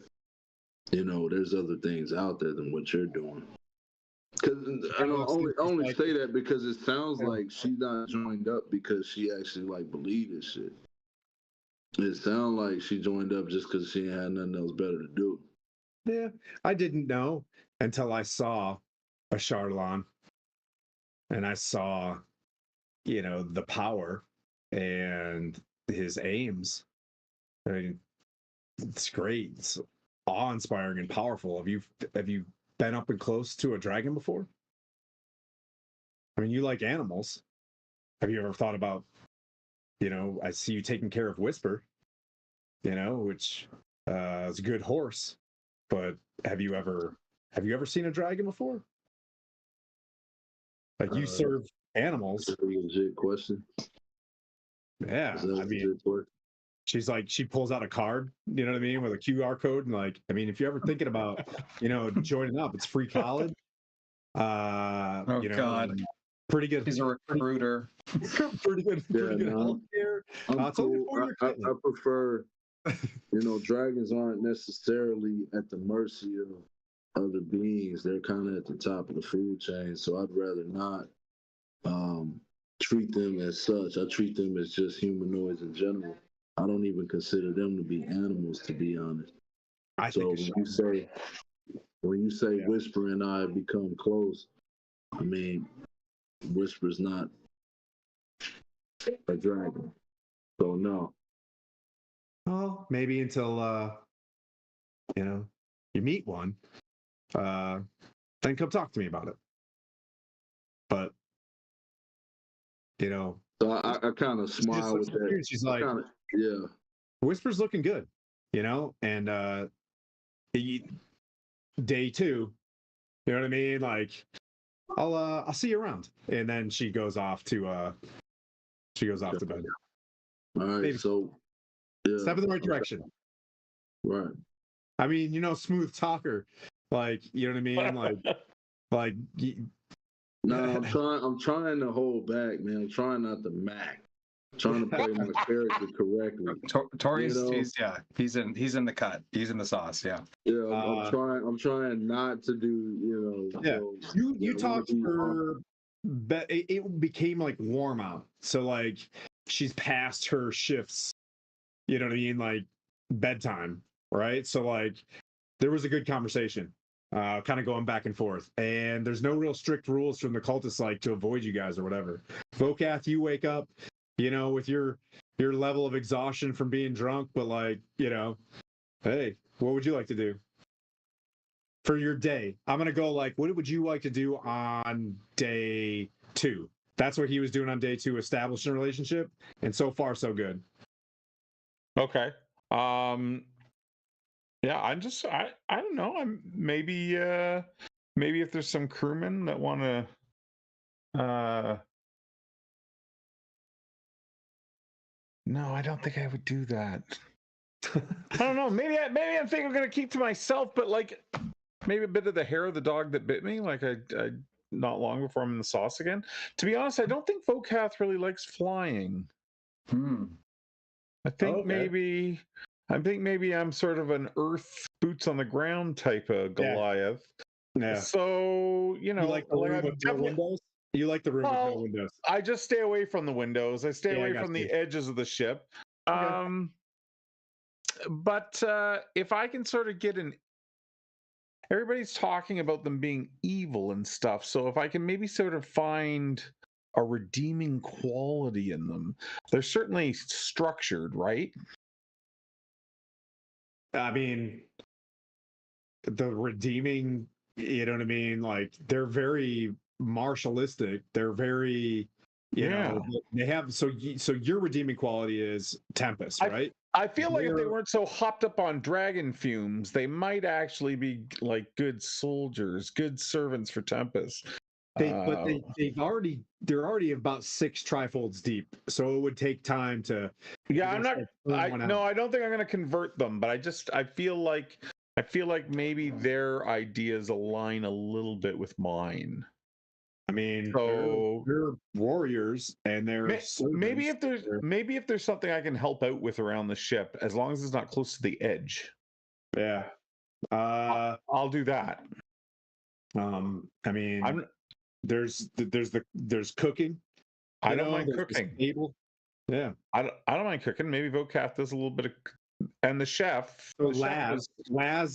there's other things out there than what you're doing. Because I only say that because it sounds like she's not joined up because she actually like believed this shit. It sounds like she joined up just because she had nothing else better to do. Yeah, I didn't know until I saw a Chardalon, and I saw, the power and his aims. I mean, it's great. It's awe-inspiring and powerful. Have you been up and close to a dragon before? I mean, you like animals. Have you ever thought about, I see you taking care of Whisper, which is a good horse, but have you ever seen a dragon before? Like, you serve animals. That's a legit question. Yeah, I mean, she's like, she pulls out a card, you know what I mean, with a QR code, and like, I mean, if you're ever thinking about, joining up, it's free college. God, pretty good. He's a recruiter. Pretty good healthcare. It's only cool. I prefer, dragons aren't necessarily at the mercy of other beings. They're kind of at the top of the food chain. So I'd rather not treat them as such. I treat them as just humanoids in general. I don't even consider them to be animals, to be honest. When you say Whisper and I become close, I mean, Whisper's not a dragon. So no. Well, maybe until you meet one. Then come talk to me about it. But so I kind of smile with that. She's like, yeah. Whisper's looking good, and day 2, you know what I mean? Like, I'll see you around. And then she goes off to bed. All right, maybe. So step in the right direction. Right. I mean, smooth talker. Like, you know what I mean? like no, I'm trying to hold back, man. I'm trying not to mac. trying to play my character correctly. Tori's, You know? he's in the cut. He's in the sauce. Yeah. Yeah, I'm trying not to do, Yeah, so, you I wanna talked be for, but it became like warm out. So like she's past her shifts. You know what I mean? Like bedtime, right? So like there was a good conversation, kind of going back and forth. And there's no real strict rules from the cultists like to avoid you guys or whatever. Vokath, you wake up, with your level of exhaustion from being drunk, but like, hey, what would you like to do for your day? I'm gonna go like, what would you like to do on day 2? That's what he was doing on day 2, establishing a relationship, and so far so good. Okay. Yeah, I don't know. I'm maybe if there's some crewmen that want to no, I don't think I would do that. I don't know. Maybe I think I'm gonna keep to myself, but like maybe a bit of the hair of the dog that bit me, like I not long before I'm in the sauce again. To be honest, I don't think Vokath really likes flying. I think maybe I'm sort of an earth boots on the ground type of Goliath. Yeah. So, You like the room with no windows? You like the room with no windows? I just stay away from the windows. I stay away I from the you. edges of the ship. Okay. But if I can sort of get everybody's talking about them being evil and stuff. So if I can maybe sort of find a redeeming quality in them, they're certainly structured, right? I mean, the redeeming, you know what I mean? Like they're very martialistic. They're very, they have so your redeeming quality is Tempest, right? I feel like if they weren't so hopped up on dragon fumes, they might actually be like good soldiers, good servants for Tempest. They're already about 6 trifolds deep, so it would take time to. Yeah, I'm not. I don't think I'm going to convert them, but I feel like maybe their ideas align a little bit with mine. I mean, so they're warriors, and they're maybe if there's something I can help out with around the ship, as long as it's not close to the edge. Yeah, I'll do that. I mean, there's cooking. I don't mind cooking. Table. Yeah, I don't mind cooking. Maybe Vokath does a little bit of, and the chef. So Laz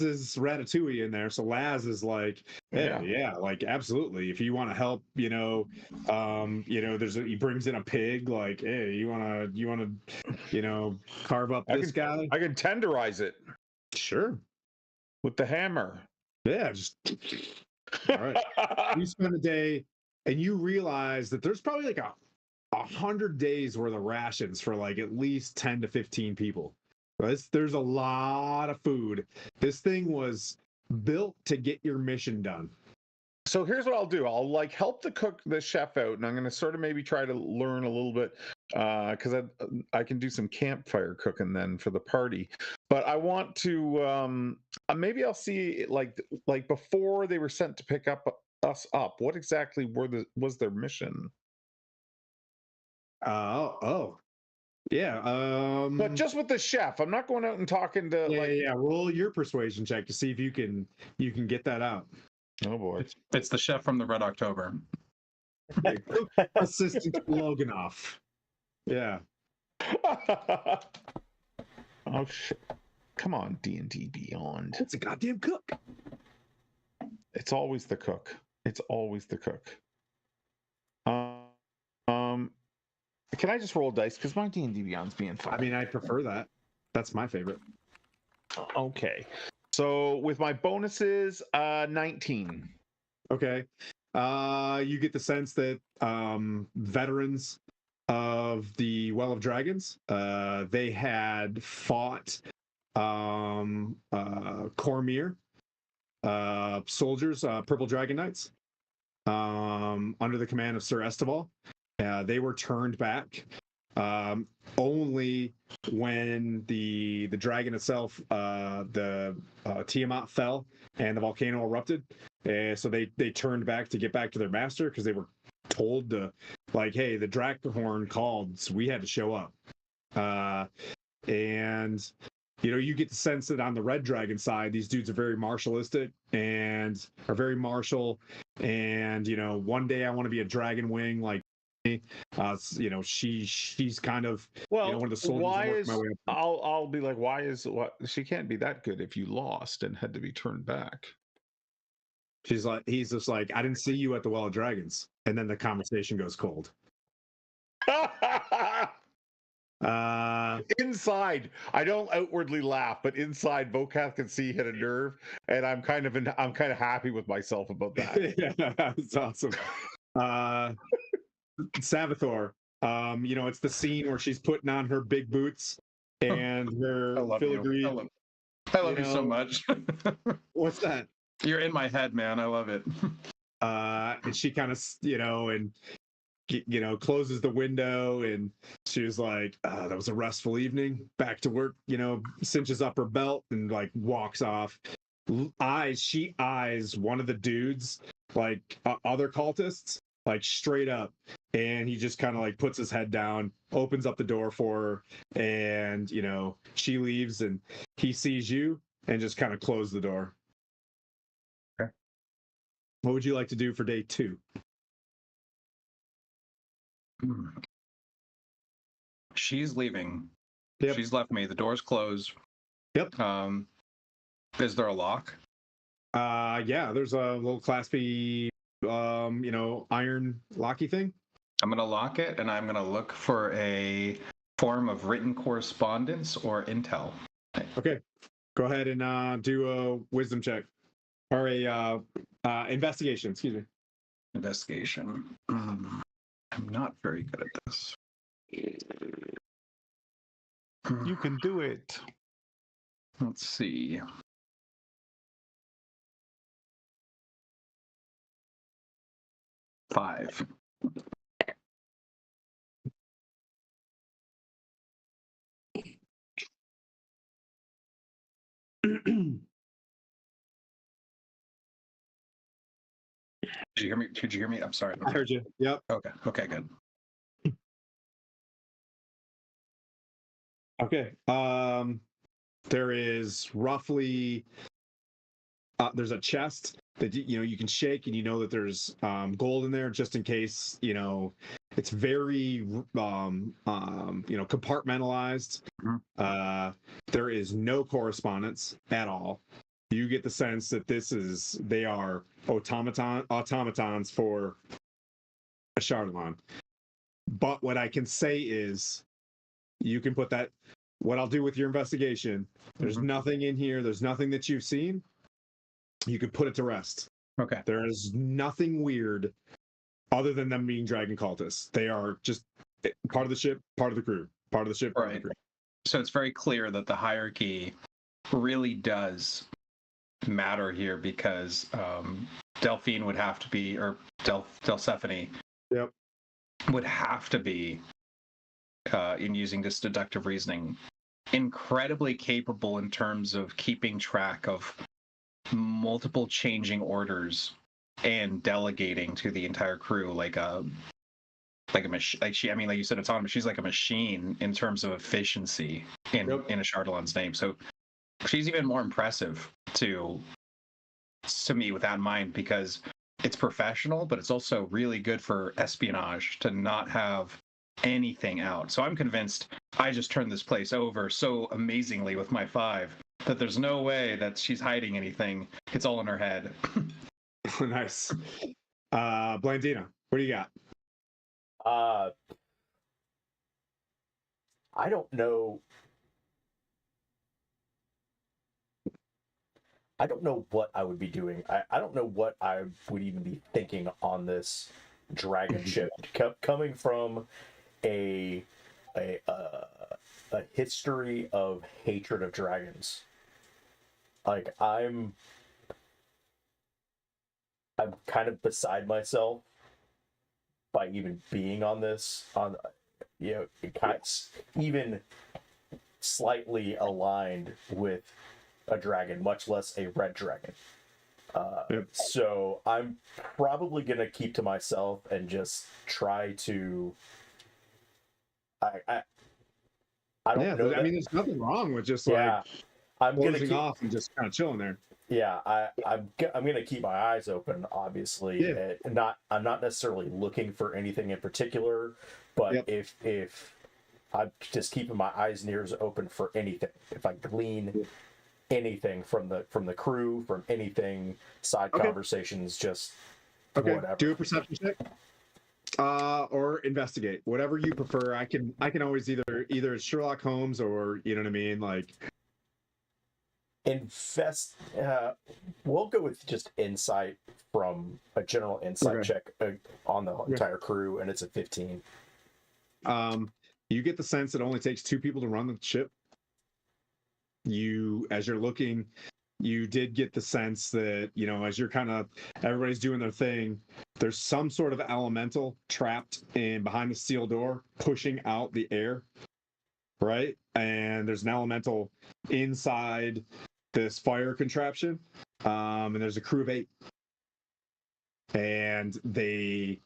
is Ratatouille in there. So Laz is like, hey, yeah, like absolutely. If you want to help, he brings in a pig. Like, hey, you wanna, carve up this guy. I can tenderize it. Sure. With the hammer. Yeah, just all right. You spend a day, and you realize that there's probably like 100 days worth of rations for like at least 10 to 15 people. There's a lot of food. This thing was built to get your mission done. So here's what I'll do. I'll like help the chef out, and I'm going to sort of maybe try to learn a little bit because I can do some campfire cooking then for the party. But I want to maybe I'll see like before they were sent to pick us up. What exactly was their mission? Yeah. But just with the chef, I'm not going out and talking to roll your persuasion check to see if you can get that out. Oh boy. It's the chef from the Red October. Assistant Loganov. Yeah. Oh shit. Come on, D&D Beyond. It's a goddamn cook. It's always the cook. It's always the cook. Can I just roll dice? Because my D&D Beyond's being fun. I mean, I prefer that. That's my favorite. Okay. So with my bonuses, 19. Okay. You get the sense that veterans of the Well of Dragons, they had fought Cormyr soldiers, Purple Dragon Knights, under the command of Sir Esteval. They were turned back only when the dragon itself, the Tiamat fell and the volcano erupted. So they turned back to get back to their master because they were told to like, hey, the Dragonhorn called, so we had to show up. And you get the sense that on the Red Dragon side, these dudes are very martialistic and are very martial. And one day I want to be a dragon wing like she's kind of Well, one of the soldiers. why is I'll be like, why is what she can't be that good if you lost and had to be turned back? He's just like, I didn't see you at the Well of Dragons, and then the conversation goes cold. Inside, I don't outwardly laugh, but inside, Vokath can see hit a nerve, and I'm kind of happy with myself about that. Yeah, that's awesome. Savathor, it's the scene where she's putting on her big boots and her filigree. I love you so much. What's that? You're in my head, man. I love it. And she kind of, closes the window, and she was like, that was a restful evening. Back to work, cinches up her belt and like walks off. She eyes one of the dudes, like other cultists, like straight up, and he just kind of like puts his head down, opens up the door for her, and she leaves, and he sees you and just kind of close the door. Okay. What would you like to do for day 2? She's leaving. Yep. She's left me. The door's closed. Yep. Is there a lock? Yeah, there's a little claspy iron locky thing. I'm gonna lock it, and I'm gonna look for a form of written correspondence or intel. Okay, go ahead and do a wisdom check or a investigation. Excuse me. Investigation. I'm not very good at this. You can do it. Let's see. Five. Did you hear me? Did you hear me? I'm sorry. I heard you. Yep. Okay. Okay. Good. Okay. There is roughly there's a chest that you can shake, and that there's gold in there just in case. It's very compartmentalized. Mm-hmm. There is no correspondence at all. You get the sense that they are automatons for a Chardalon. But what I can say is, you can put that. What I'll do with your investigation, there's nothing in here. There's nothing that you've seen. You could put it to rest. Okay. There is nothing weird other than them being dragon cultists. They are just part of the ship, part of the crew, part of the ship, part of the crew. So it's very clear that the hierarchy really does matter here, because Delphine would have to be, or Delsephine would have to be, in using this deductive reasoning, incredibly capable in terms of keeping track of multiple changing orders and delegating to the entire crew like a machine. Like you said, autonomous. She's like a machine in terms of efficiency in a Chardalon's name. So she's even more impressive to me with that in mind, because it's professional, but it's also really good for espionage to not have anything out. So I'm convinced I just turned this place over so amazingly with my 5 that there's no way that she's hiding anything. It's all in her head. Nice. Blandina, what do you got? I don't know. I don't know what I would be doing. I don't know what I would even be thinking on this dragon ship. Coming from a history of hatred of dragons. Like, I'm kind of beside myself by even being on this, it kind of even slightly aligned with a dragon, much less a red dragon. So I'm probably gonna keep to myself and just try to. I don't know. I mean, there's nothing wrong with just Yeah, I'm gonna closing keep. off and just kind of chilling there. Yeah, I'm gonna keep my eyes open. Obviously, Yeah. I'm not necessarily looking for anything in particular, but if I'm just keeping my eyes and ears open for anything. If I glean anything from the crew, from anything, side conversations, just whatever. Do a perception check. Or investigate, whatever you prefer. I can always either Sherlock Holmes or, you know what I mean, like Invest. We'll go with just insight from a general insight check on the entire crew, and it's a 15. You get the sense it only takes 2 people to run the ship. As you're looking, you did get the sense that, as you're everybody's doing their thing, there's some sort of elemental trapped in behind the steel door, pushing out the air, right? And there's an elemental inside this fire contraption, and there's a crew of 8, and they're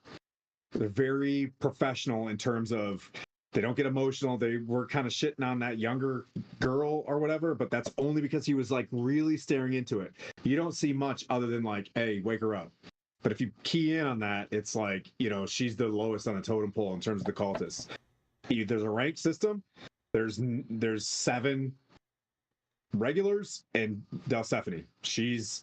very professional in terms of they don't get emotional. They were kind of shitting on that younger girl or whatever, but that's only because he was like really staring into it. You don't see much other than like, hey, wake her up. But if you key in on that, it's like, she's the lowest on the totem pole in terms of the cultists. There's a rank system. There's 7 regulars and Delsephine. She's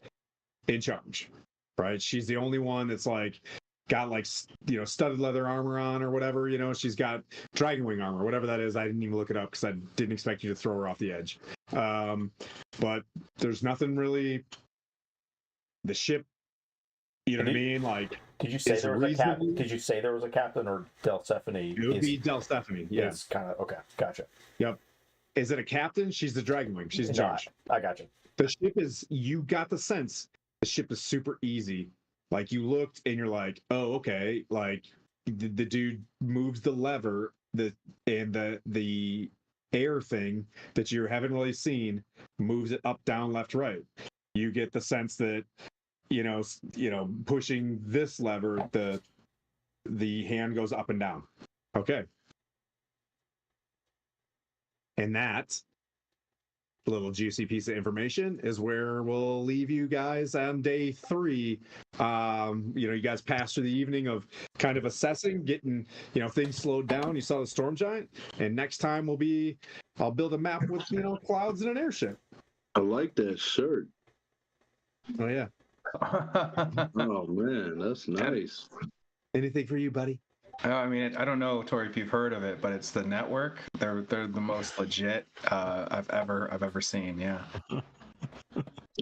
in charge, right? She's the only one that's like got like studded leather armor on or whatever. She's got dragon wing armor, whatever that is. I didn't even look it up because I didn't expect you to throw her off the edge. But there's nothing really. The ship, what I mean? Like, did you say there was a captain? Did you say there was a captain, or Delsephine? It would be Delsephine. Yeah, it's kind of okay. Gotcha. Yep. Is it a captain? She's the dragon wing. She's in charge. I gotcha. The ship is. You got the sense the ship is super easy. Like, you looked and you're like, oh, okay. Like, the dude moves the lever, and the air thing that you haven't really seen moves it up, down, left, right. You get the sense that, pushing this lever, the hand goes up and down. Okay. And that little juicy piece of information is where we'll leave you guys on day 3. You guys passed through the evening of kind of assessing, getting things slowed down. You saw the storm giant, and next time I'll build a map with clouds and an airship. I like that shirt. Oh yeah. Oh man, that's nice. Anything for you, buddy? I mean, I don't know, Tori, if you've heard of it, but it's the network. They're the most legit I've ever seen. Yeah.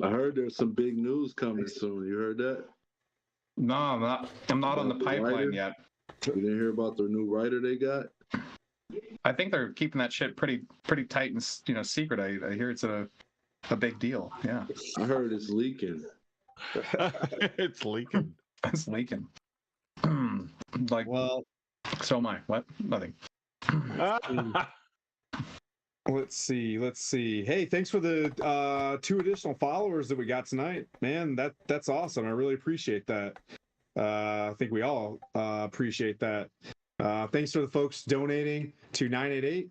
I heard there's some big news coming soon. You heard that? No, I'm not on the pipeline yet. You didn't hear about their new writer they got? I think they're keeping that shit pretty tight and secret. I hear it's a big deal. Yeah. I heard it's leaking. It's leaking. It's leaking. Well, so am I. What? Nothing. Let's see. Hey, thanks for the 2 additional followers that we got tonight. Man, that's awesome. I really appreciate that. I think we all appreciate that. Thanks for the folks donating to 988.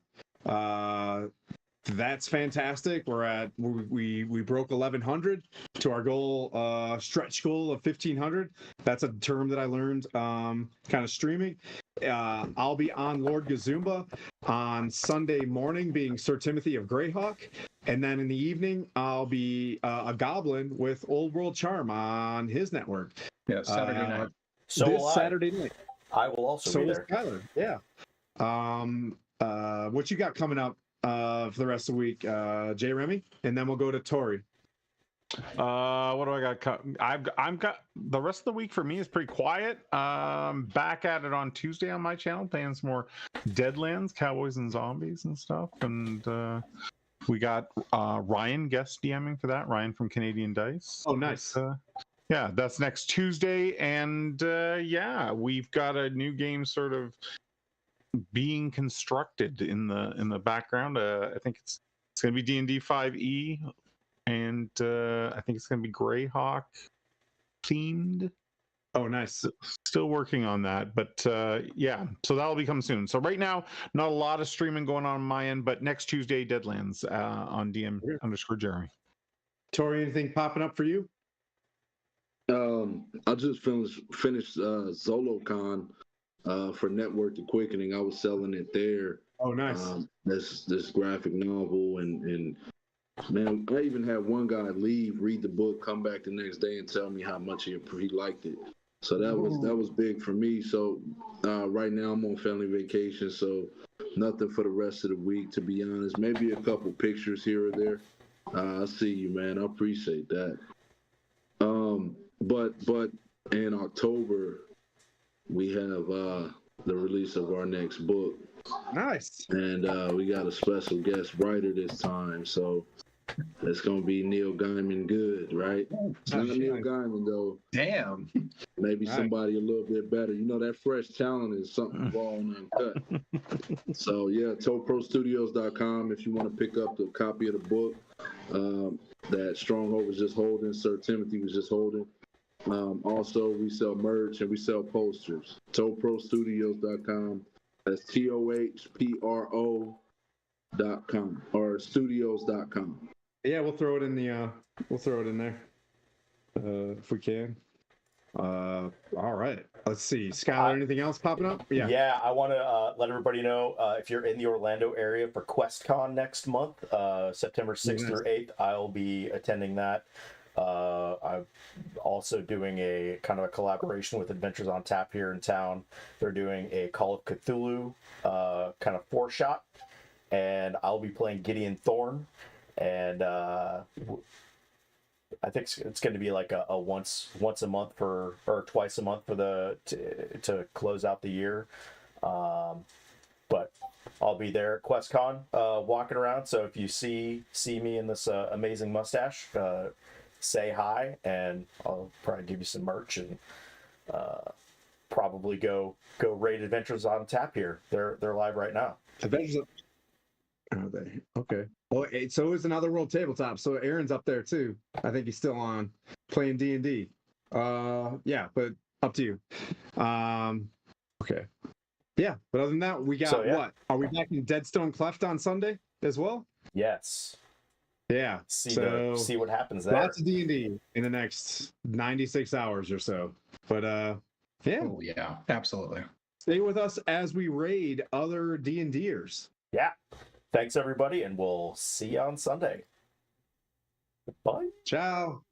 That's fantastic. We broke 1,100 to our goal, stretch goal of 1,500. That's a term that I learned kind of streaming. I'll be on Lord Gazumba on Sunday morning, being Sir Timothy of Greyhawk, and then in the evening I'll be a goblin with Old World Charm on his network. Yeah, Saturday night. Saturday night. I will also be there. Skyler. Yeah. What you got coming up for the rest of the week, J. Remy, and then we'll go to Tori. What do I got? I've got the rest of the week for me is pretty quiet. Back at it on Tuesday on my channel, playing some more Deadlands, Cowboys and Zombies and stuff, and we got Ryan guest DMing for that. Ryan from Canadian Dice. Oh, nice. Yeah, that's next Tuesday, and yeah, we've got a new game sort of being constructed in the background. I think it's going to be D&D 5e, and I think it's going to be Greyhawk themed. Oh, nice. Still working on that, but yeah, so that'll be coming soon. So right now, not a lot of streaming going on my end, but next Tuesday, Deadlands on DM_Jeremy. Tori, anything popping up for you? I just finished ZoloCon for Network the Quickening. I was selling it there. Oh, nice. This graphic novel and man, I even had one guy leave, read the book, come back the next day, and tell me how much he liked it. So that was big for me. So right now I'm on family vacation, so nothing for the rest of the week, to be honest. Maybe a couple pictures here or there. I see you, man. I appreciate that. But in October we have the release of our next book. Nice. And we got a special guest writer this time, so it's gonna be Neil Gaiman good, right? It's not Neil Gaiman though. Damn. Maybe somebody a little bit better. You know, that fresh talent is something raw and uncut. So yeah, ToeProStudios.com if you want to pick up the copy of the book that Stronghold was just holding, Sir Timothy was just holding. Also, we sell merch and we sell posters. ToeProStudios.com. That's TOHPRO.com or studios.com. Yeah, we'll throw it in there if we can. All right. Let's see. Skylar, anything else popping up? Yeah, I want to let everybody know if you're in the Orlando area for QuestCon next month, September 6th through 8th, I'll be attending that. I'm also doing a kind of a collaboration with Adventures on Tap here in town. They're doing a Call of Cthulhu kind of 4-shot, and I'll be playing Gideon Thorne. And I think it's going to be like a once a month or twice a month for to close out the year. But I'll be there at QuestCon walking around. So if you see me in this amazing mustache, say hi, and I'll probably give you some merch and probably go raid Adventures on Tap here. They're live right now. Adventures. Are they? Okay. Well, so is Another World Tabletop. So Aaron's up there too. I think he's still on playing D&D. Yeah, but up to you. Okay. Yeah, but other than that, we got what? Are we back in Deadstone Cleft on Sunday as well? Yes. Yeah. See what happens there. Lots of D&D in the next 96 hours or so. But yeah. Oh yeah, absolutely. Stay with us as we raid other D&Ders. Yeah. Thanks everybody, and we'll see you on Sunday. Bye. Ciao.